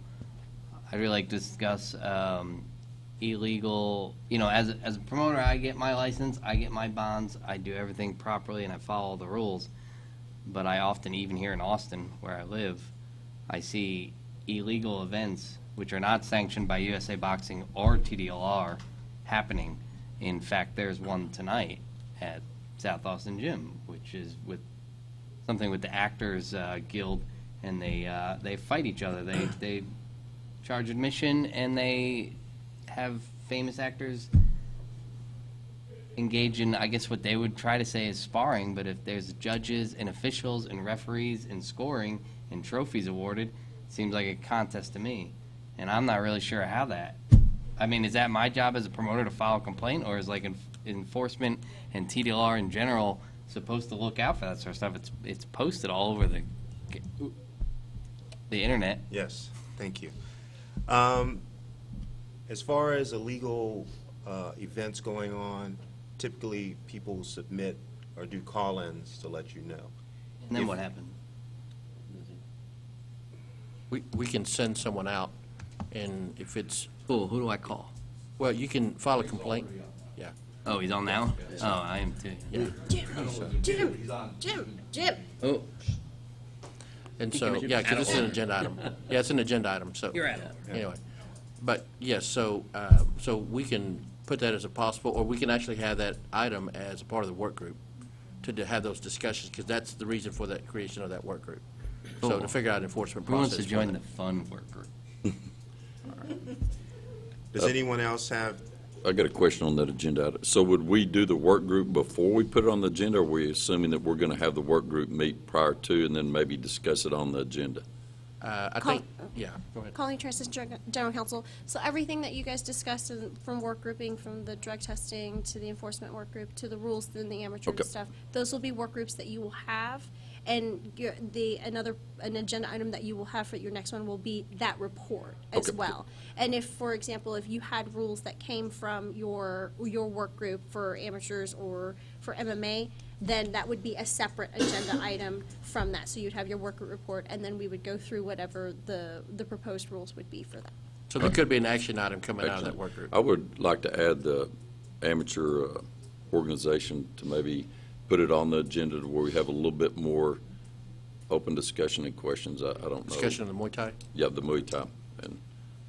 I'd really like to discuss illegal, as a promoter, I get my license, I get my bonds, I do everything properly, and I follow the rules. But I often, even here in Austin, where I live, I see illegal events which are not sanctioned by USA Boxing or TDLR happening. In fact, there's one tonight at South Austin Gym, which is with something with the Actors Guild, and they fight each other. They charge admission, and they have famous actors engage in, I guess what they would try to say is sparring, but if there's judges and officials and referees and scoring and trophies awarded, it seems like a contest to me. And I'm not really sure how that, I mean, is that my job as a promoter to file a complaint, or is like enforcement and TDLR in general supposed to look out for that sort of stuff? It's posted all over the internet. Yes, thank you. As far as illegal events going on, typically people submit or do call-ins to let you know. And then If- what happened? We can send someone out, and if it's, Cool, who do I call? well, you can file a complaint. Yeah. Oh, he's on now? Oh, I am too. Yeah. Jim. Oh, And so, yeah, because it's an agenda item. Yeah, it's an agenda item, so. You're at it. Anyway, but, yes, so, so we can put that as a possible, or we can actually have that item as a part of the work group to have those discussions, because that's the reason for that creation of that work group. So Cool. to figure out enforcement Who process. wants to for join that. the fun work group? Does anyone else have, I got a question on that agenda item. So would we do the work group before we put it on the agenda, or are we assuming that we're going to have the work group meet prior to and then maybe discuss it on the agenda? I Call- think, yeah, go ahead. Calling to Assistant General Counsel. So everything that you guys discussed from work grouping, from the drug testing to the enforcement work group to the rules and the amateur Okay. stuff, those will be work groups that you will have. And an agenda item that you will have for your next one will be that report as Okay. well. And if, for example, if you had rules that came from your work group for amateurs or for MMA, then that would be a separate agenda item from that. So you'd have your work group report, and then we would go through whatever the proposed rules would be for that. So there could be an action item coming out of that Excellent. work group. I would like to add the amateur organization to maybe put it on the agenda to where we have a little bit more open discussion and questions. I don't know. Discussion of the Muay Thai? Yeah, the Muay Thai. And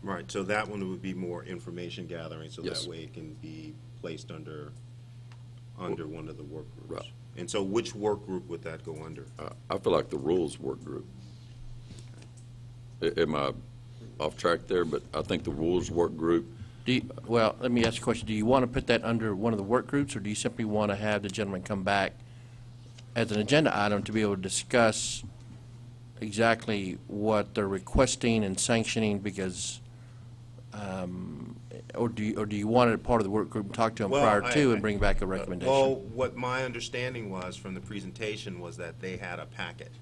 right, so that one would be more information gathering, so Yes. that way it can be placed under one of the work groups. Right. And so which work group would that go under? I feel like the rules work group. Am I off track there? But I think the rules work group. Well, let me ask you a question. Do you want to put that under one of the work groups, or do you simply want to have the gentleman come back as an agenda item to be able to discuss exactly what they're requesting and sanctioning, because, or do you want it part of the work group and talk to them Well, prior to and bring back a Well, recommendation? what my understanding was from the presentation was that they had a packet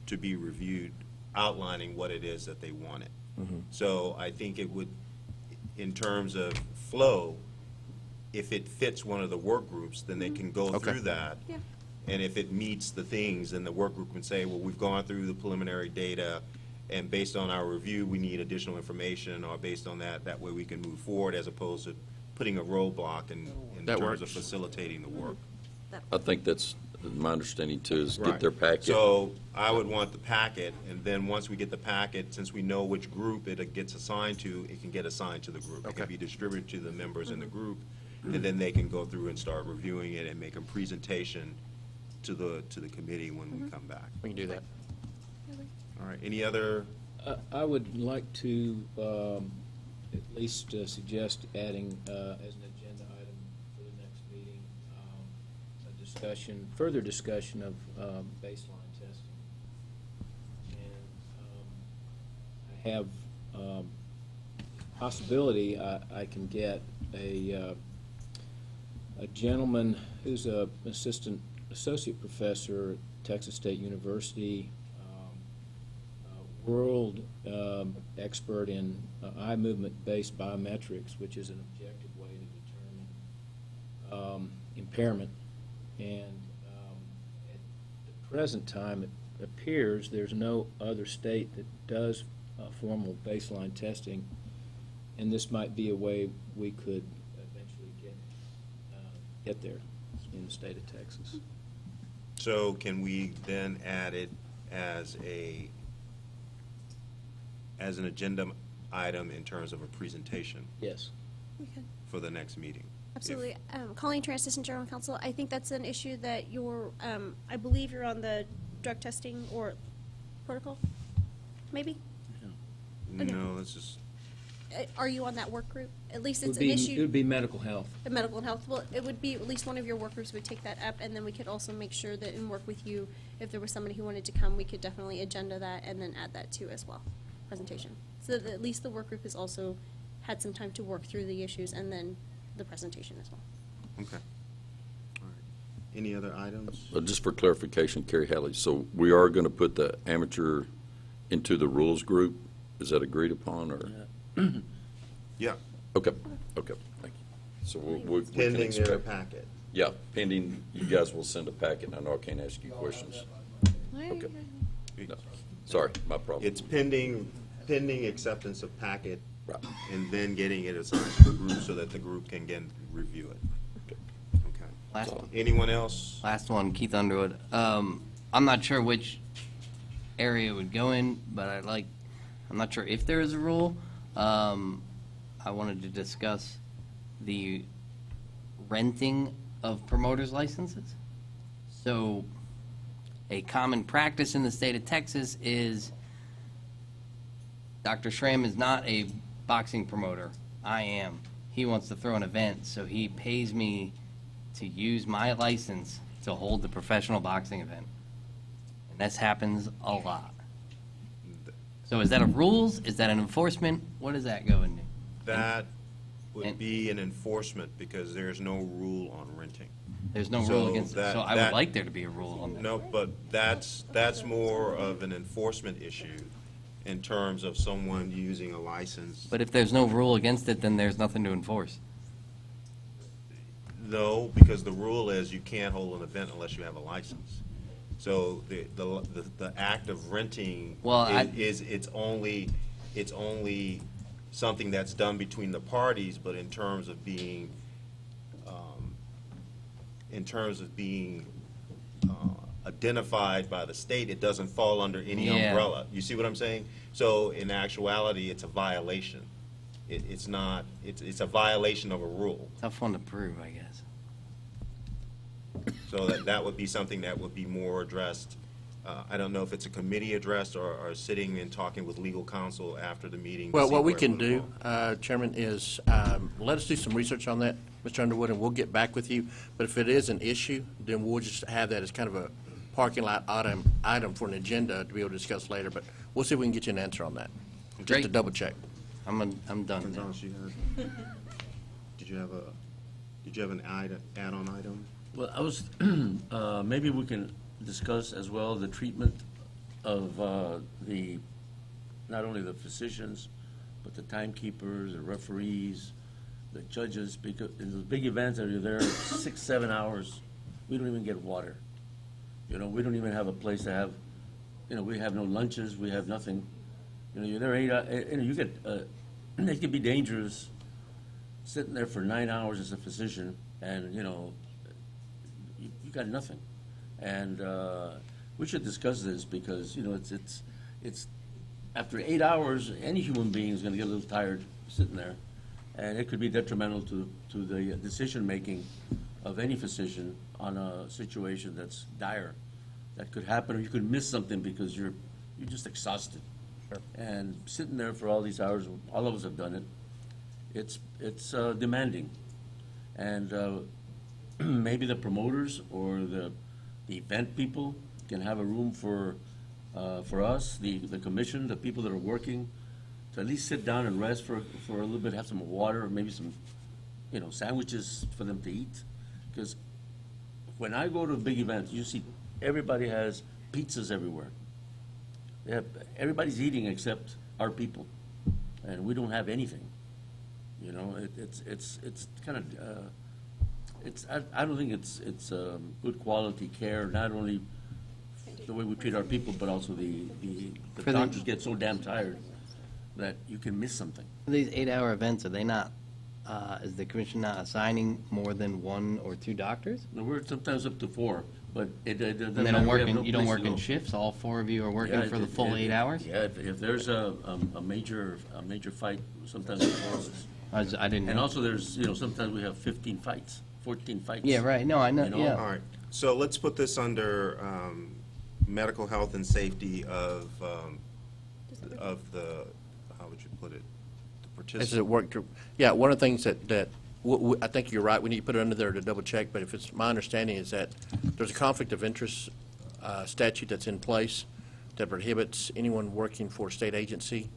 to be reviewed outlining what it is that they wanted. Mhm. So I think it would, in terms of flow, if it fits one of the work groups, then they can go Okay. through that. Yeah. And if it meets the things, then the work group can say, well, we've gone through the preliminary data, and based on our review, we need additional information, or based on that way we can move forward, as opposed to putting a roadblock in That terms of works. facilitating the work. I think that's my understanding too, is get Right. their packet. So I would want the packet, and then once we get the packet, since we know which group it gets assigned to, it can get assigned to the group. It can Okay. be distributed to the members in the group, and then they can go through and start reviewing it and make a presentation to the committee when we come back. We can do that. All right, any other, I would like to at least suggest adding as an agenda item for the next meeting, a discussion, further discussion of baseline testing. And I have possibility I can get a gentleman who's a associate professor at Texas State University, world expert in eye movement-based biometrics, which is an objective way to determine impairment. And at the present time, it appears there's no other state that does formal baseline testing, and this might be a way we could eventually get there in the state of Texas. so can we then add it as an agenda item in terms of a presentation Yes. We could. for the next meeting? Absolutely. Calling to Assistant General Counsel, I think that's an issue that I believe you're on the drug testing or protocol, maybe? Okay. No, let's just, Are you on that work group? At least It it's would an be, issue. it would be medical health. Medical and health. Well, it would be at least one of your work groups would take that up, and then we could also make sure that and work with you. If there was somebody who wanted to come, we could definitely agenda that and then add that too as well, presentation. So that at least the work group has also had some time to work through the issues and then the presentation as well. okay. All right. Any other items? Just for clarification, Carrie Halley, so we are going to put the amateur into the rules group? Is that agreed upon, or? Yeah. Okay, thank you. So we can Pending their expect. packet. Yeah, pending, you guys will send a packet, I know I can't ask you questions. Okay. No, sorry, my problem. It's pending acceptance of packet, Right. and then getting it assigned to the group so that the group can again review it. Okay. Last one. Anyone else? Last one, Keith Underwood. I'm not sure which area it would go in, but I'm not sure if there is a rule. I wanted to discuss the renting of promoters' licenses. So a common practice in the state of Texas is Dr. Schramm is not a boxing promoter. I am. He wants to throw an event, so he pays me to use my license to hold the professional boxing event. And this happens a lot. So is that a rules? Is that an enforcement? What does that go into? That would be an enforcement because there's no rule on renting. There's no rule against it. So I would like there to be a rule on that. No, but that's more of an enforcement issue in terms of someone using a license. But if there's no rule against it, then there's nothing to enforce. No, because the rule is you can't hold an event unless you have a license. So the act of renting it's only something that's done between the parties, but in terms of being identified by the state, it doesn't fall under any umbrella. You see what I'm saying? So in actuality, it's a violation. It's a violation of a rule. Tough one to prove, I guess. So that would be something that would be more addressed. I don't know if it's a committee addressed or sitting and talking with legal counsel after the meeting. Well, what we can do, Chairman, is let us do some research on that, Mr. Underwood, and we'll get back with you. But if it is an issue, then we'll just have that as kind of a parking lot item for an agenda to be able to discuss later. But we'll see if we can get you an answer on that, just to double check. I'm done. Did you have an add-on item? Well, I was, maybe we can discuss as well the treatment of not only the physicians, but the timekeepers, the referees, the judges, because in those big events that are there 6-7 hours, we don't even get water. You know, we don't even have a place to have, we have no lunches, we have nothing. You're there 8 hours, you get, it can be dangerous sitting there for 9 hours as a physician, and, you got nothing. And we should discuss this because, it's after 8 hours, any human being is going to get a little tired sitting there, and it could be detrimental to the decision-making of any physician on a situation that's dire. That could happen, or you could miss something because you're just exhausted. Sure. And sitting there for all these hours, all of us have done it. It's demanding, and maybe the promoters or the event people can have a room for us, the commission, the people that are working, to at least sit down and rest for a little bit, have some water, or maybe some, sandwiches for them to eat. Because when I go to big events, you see everybody has pizzas everywhere. Everybody's eating except our people, and we don't have anything. It's kind of. I don't think it's good quality care, not only the way we treat our people, but also the doctors get so damn tired that you can miss something. These 8-hour events, are they not, is the commission not assigning more than 1 or 2 doctors? No, we're sometimes up to 4, but it doesn't And they don't matter. work you don't work in shifts? All 4 of you are working for the full 8 hours? Yeah, if there's a major fight, sometimes it causes. I didn't know. And also there's, sometimes we have 15 fights. 14 fights. Yeah, right. No, I know. Yeah. All right. So let's put this under medical health and safety of the, how would you put it? The participants. This is a work group. Yeah, one of the things that I think you're right, we need to put it under there to double check, but if it's, my understanding is that there's a conflict of interest statute that's in place that prohibits anyone working for a state agency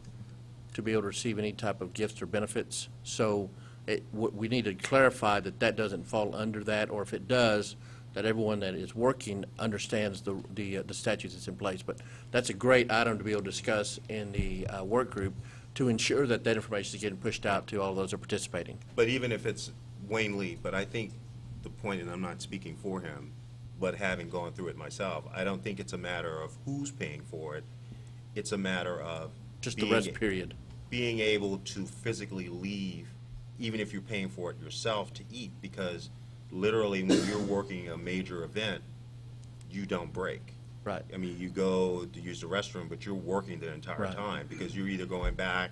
to be able to receive any type of gifts or benefits. So we need to clarify that doesn't fall under that, or if it does, that everyone that is working understands the statutes that's in place. But that's a great item to be able to discuss in the work group to ensure that information is getting pushed out to all those that are participating. But even if it's Wayne Lee, but I think the point, and I'm not speaking for him, but having gone through it myself, I don't think it's a matter of who's paying for it. It's a matter of Just the rest period. being able to physically leave, even if you're paying for it yourself, to eat, because literally when you're working a major event, you don't break. Right. I mean, you go to use the restroom, but you're working the entire Right. time, because you're either going back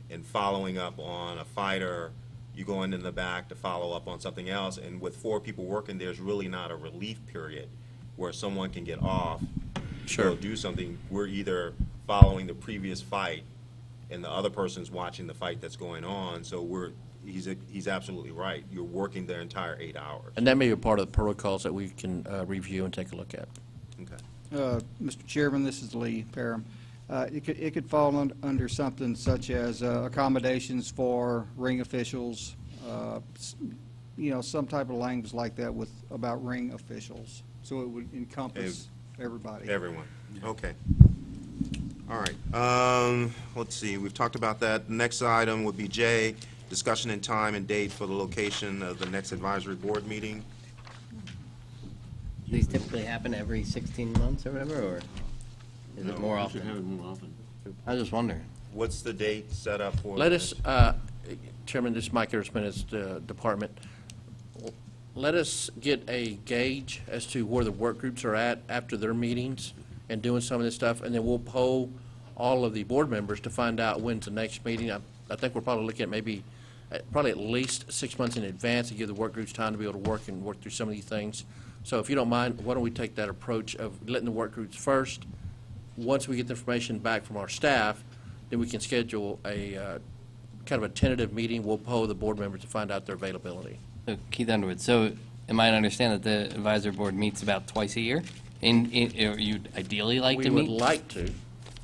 and following up on a fighter, you go in the back to follow up on something else, and with 4 people working, there's really not a relief period where someone can get off, Sure. go do something. We're either following the previous fight, and the other person's watching the fight that's going on, so he's absolutely right. You're working their entire 8 hours. And that may be a part of the protocols that we can review and take a look at. Okay. Mr. Chairman, this is Lee Parham. It could fall under something such as accommodations for ring officials, some type of language like that about ring officials, so it would encompass everybody. Everyone. Okay. All right. Let's see. We've talked about that. Next item would be J, discussion and time and date for the location of the next advisory board meeting. These typically happen every 16 months or whatever, or is it more We often? should have it more often. I was just wondering. What's the date set up for? Let us, Chairman, this is Mike Ersman's department. Let us get a gauge as to where the work groups are at after their meetings and doing some of this stuff, and then we'll poll all of the board members to find out when's the next meeting. I think we're probably looking at maybe, probably at least 6 months in advance to give the work groups time to be able to work through some of these things. So if you don't mind, why don't we take that approach of letting the work groups first? Once we get the information back from our staff, then we can schedule a kind of a tentative meeting. We'll poll the board members to find out their availability. So Keith Underwood, so am I to understand that the advisory board meets about twice a year? Or you'd ideally like to meet? We would like to.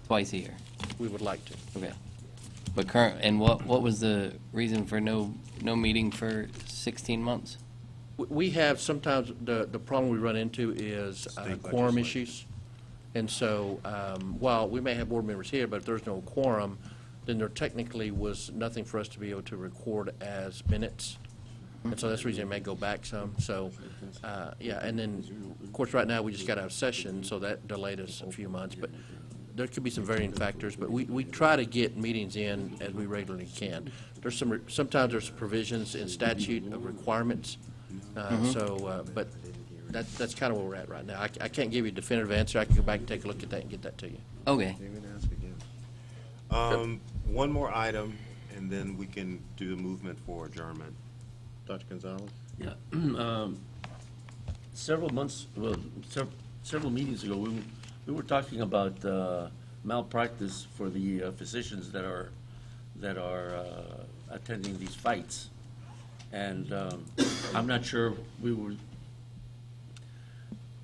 Twice a year? We would like to. Okay. But what was the reason for no meeting for 16 months? We have sometimes, the problem we run into is quorum issues. And so while we may have board members here, but if there's no quorum, then there technically was nothing for us to be able to record as minutes. And so that's the reason it may go back some. So, yeah, and then, of course, right now, we just got out of session, so that delayed us a few months. But there could be some varying factors, but we try to get meetings in as we regularly can. There's sometimes there's provisions in statute of requirements. But that's kind of where we're at right now. I can't give you a definitive answer. I can go back and take a look at that and get that to you. Okay. One more item, and then we can do the movement for adjournment. Dr. Gonzalez? Yeah. Several meetings ago, we were talking about malpractice for the physicians that are attending these fights. And I'm not sure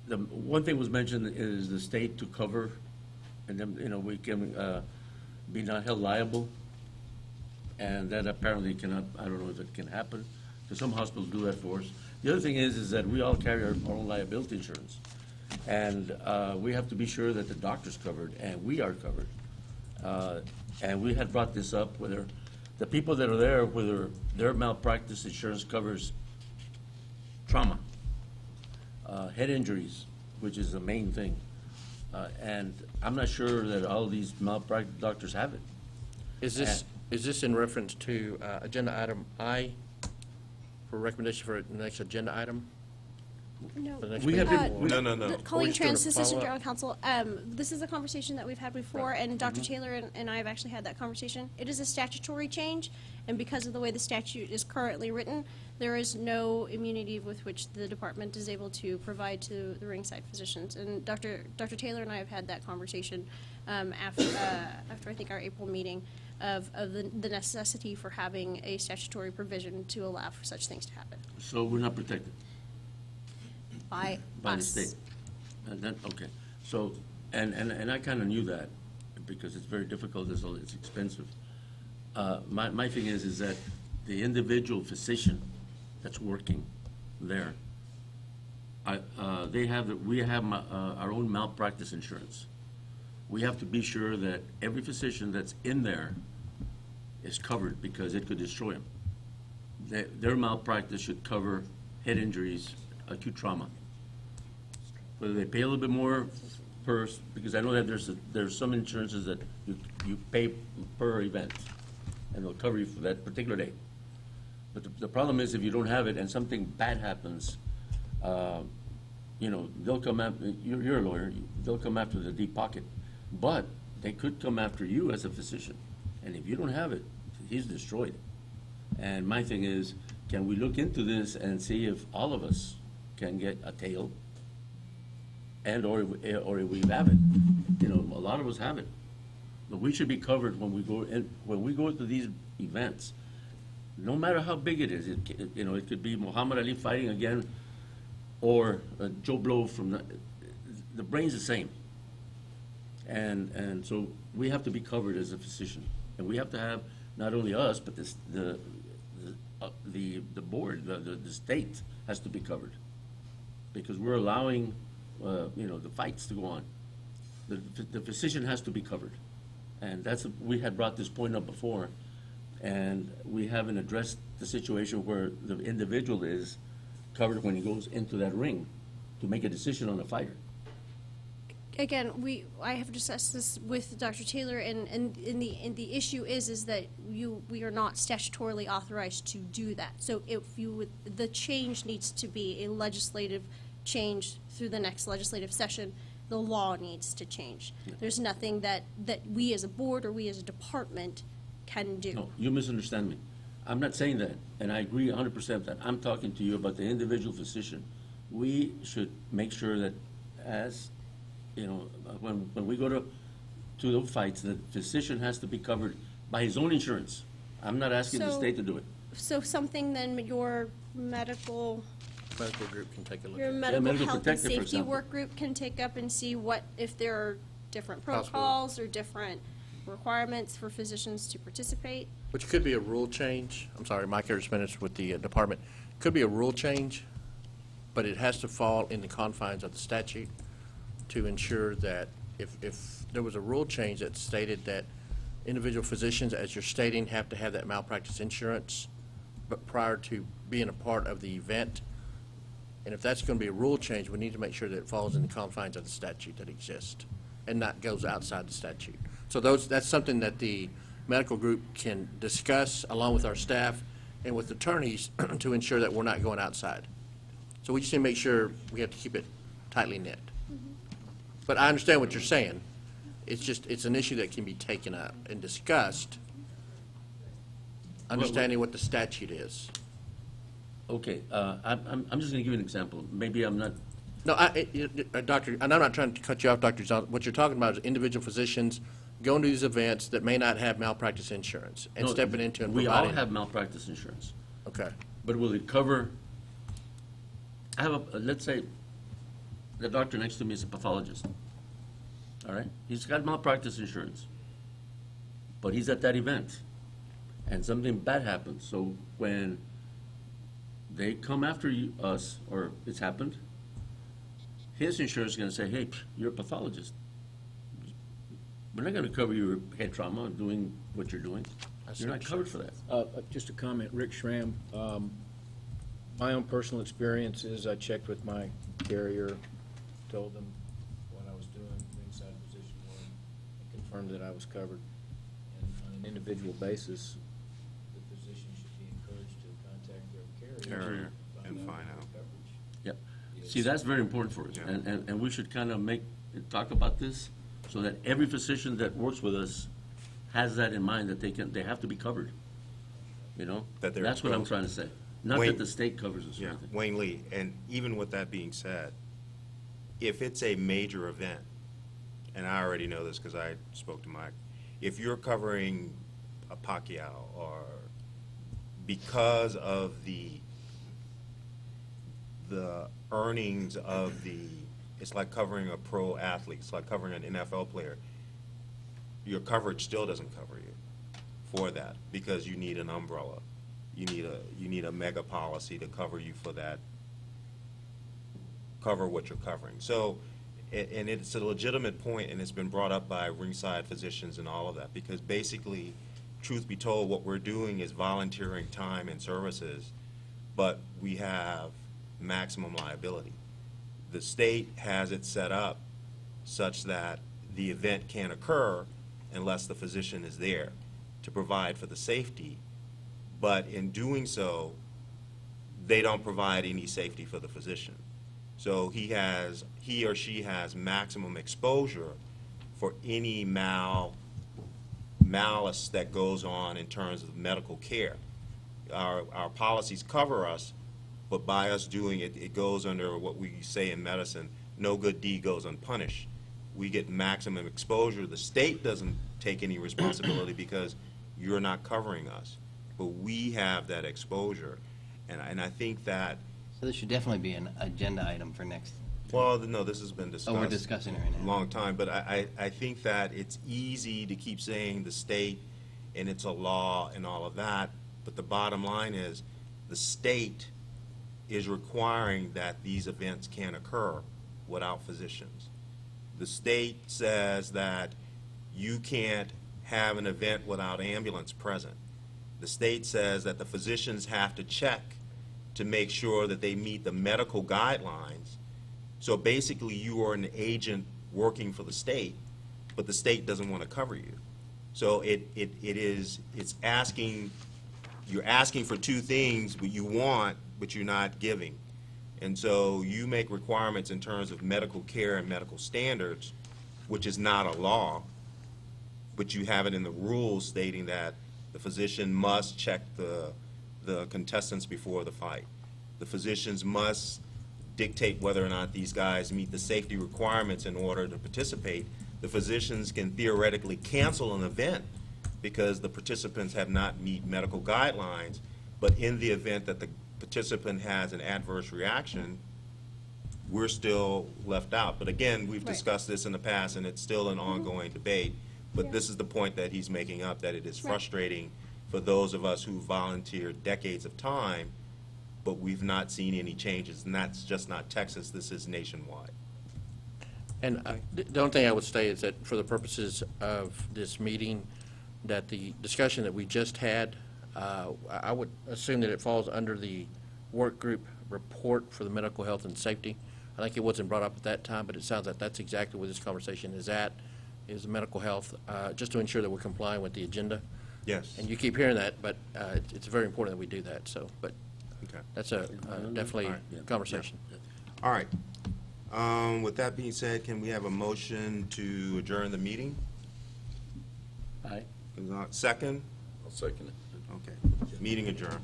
the one thing was mentioned is the state to cover, and then, we can be not held liable. And that apparently cannot, I don't know if it can happen, because some hospitals do that for us. The other thing is that we all carry our own liability insurance. And we have to be sure that the doctor's covered, and we are covered. And we had brought this up, whether the people that are there, whether their malpractice insurance covers trauma, head injuries, which is the main thing. And I'm not sure that all of these malpractice doctors have it. Is this in reference to agenda item I for recommendation for the next agenda item? No. For the next We meeting? have No. Colleen still Trans, Assistant follow-up? General Counsel. This is a conversation that we've had before, and Dr. Taylor and I have actually had that conversation. It is a statutory change, and because of the way the statute is currently written, there is no immunity with which the department is able to provide to the ringside physicians. And Dr. Taylor and I have had that conversation after I think our April meeting of the necessity for having a statutory provision to allow for such things to happen. So we're not protected By by the us. state. And then, okay. So, and I kind of knew that, because it's very difficult, it's expensive. My thing is that the individual physician that's working there, we have our own malpractice insurance. We have to be sure that every physician that's in there is covered, because it could destroy them. Their malpractice should cover head injuries, acute trauma. Whether they pay a little bit more because I know that there's some insurances that you pay per event, and they'll cover you for that particular day. But the problem is if you don't have it and something bad happens, they'll come after, you're a lawyer, they'll come after the deep pocket. But they could come after you as a physician. And if you don't have it, he's destroyed. And my thing is, can we look into this and see if all of us can get a tail? Or if we have it. A lot of us have it. But we should be covered when we go to these events. No matter how big it is, it could be Muhammad Ali fighting again, or Joe Blow from the brain's the same. And so we have to be covered as a physician, and we have to have not only us, but the board, the state has to be covered, because we're allowing the fights to go on. The physician has to be covered, and we had brought this point up before, and we haven't addressed the situation where the individual is covered when he goes into that ring to make a decision on a fighter. Again, I have discussed this with Dr. Taylor, and the issue is that we are not statutorily authorized to do that. So the change needs to be a legislative change through the next legislative session. The law needs to change. There's nothing that we as a board or we as a department can do. No, you misunderstand me. I'm not saying that, and I agree 100% that. I'm talking to you about the individual physician. We should make sure that when we go to those fights, the physician has to be covered by his own insurance. I'm not asking the state to do it. So something then your medical group can take a look Your at it. medical health and safety work group can take up and see if there are different protocols or different requirements for physicians to participate. Which could be a rule change. I'm sorry, Mike here finished with the department. Could be a rule change, but it has to fall in the confines of the statute to ensure that if there was a rule change that stated that individual physicians, as you're stating, have to have that malpractice insurance, but prior to being a part of the event, and if that's going to be a rule change, we need to make sure that it falls in the confines of the statute that exists and not goes outside the statute. So that's something that the medical group can discuss along with our staff and with attorneys to ensure that we're not going outside. So we just need to make sure we have to keep it tightly knit. But I understand what you're saying. It's an issue that can be taken up and discussed, understanding what the statute is. Okay, I'm just going to give you an example. Maybe I'm not. No, Doctor, and I'm not trying to cut you off, Dr. Johnson. What you're talking about is individual physicians going to these events that may not have malpractice insurance and stepping into and providing. We all have malpractice insurance. Okay. But will it cover? Let's say the doctor next to me is a pathologist. All right, he's got malpractice insurance, but he's at that event, and something bad happens. So when they come after us, or it's happened, his insurance is going to say, hey, you're a pathologist. We're not going to cover your head trauma and doing what you're doing. You're not covered for that. Just a comment, Rick Schramm. My own personal experience is I checked with my carrier, told them what I was doing, ringside position one, and confirmed that I was covered. And on an individual basis, the physician should be encouraged to contact their carrier and find out. Yep. See, that's very important for us, and we should kind of talk about this so that every physician that works with us has that in mind, that they have to be covered. That's what I'm trying to say. Not that the state covers us. Yeah, Wayne Lee, and even with that being said, if it's a major event, and I already know this because I spoke to Mike, if you're covering a Pacquiao, or because of the earnings of it's like covering a pro athlete, it's like covering an NFL player, your coverage still doesn't cover you for that, because you need an umbrella. You need a mega policy to cover you for that, cover what you're covering. So, and it's a legitimate point, and it's been brought up by ringside physicians and all of that, because basically, truth be told, what we're doing is volunteering time and services, but we have maximum liability. The state has it set up such that the event can't occur unless the physician is there to provide for the safety. But in doing so, they don't provide any safety for the physician. So he or she has maximum exposure for any malice that goes on in terms of medical care. Our policies cover us, but by us doing it, it goes under what we say in medicine, no good deed goes unpunished. We get maximum exposure. The state doesn't take any responsibility because you're not covering us, but we have that exposure. And I think that... So this should definitely be an agenda item for next. Well, no, this has been discussed. Oh, we're discussing it right now. A long time, but I think that it's easy to keep saying the state and it's a law and all of that, but the bottom line is the state is requiring that these events can't occur without physicians. The state says that you can't have an event without ambulance present. The state says that the physicians have to check to make sure that they meet the medical guidelines. So basically, you are an agent working for the state, but the state doesn't want to cover you. So it's asking, you're asking for two things but you want, but you're not giving. And so you make requirements in terms of medical care and medical standards, which is not a law, but you have it in the rules stating that the physician must check the contestants before the fight. The physicians must dictate whether or not these guys meet the safety requirements in order to participate. The physicians can theoretically cancel an event because the participants have not met medical guidelines, but in the event that the participant has an adverse reaction, we're still left out. But again, we've discussed this in the past, and it's still an ongoing debate. But this is the point that he's making up, that it is frustrating for those of us who volunteered decades of time, but we've not seen any changes. And that's just not Texas. This is nationwide. And the only thing I would say is that for the purposes of this meeting, that the discussion that we just had, I would assume that it falls under the work group report for the medical health and safety. I think it wasn't brought up at that time, but it sounds like that's exactly what this conversation is at, is medical health, just to ensure that we're complying with the agenda. Yes. And you keep hearing that, but it's very important that we do that. So, but Okay. that's a definitely a conversation. All right. With that being said, can we have a motion to adjourn the meeting? Aye. Second? I'll second it. Okay. Meeting adjourned.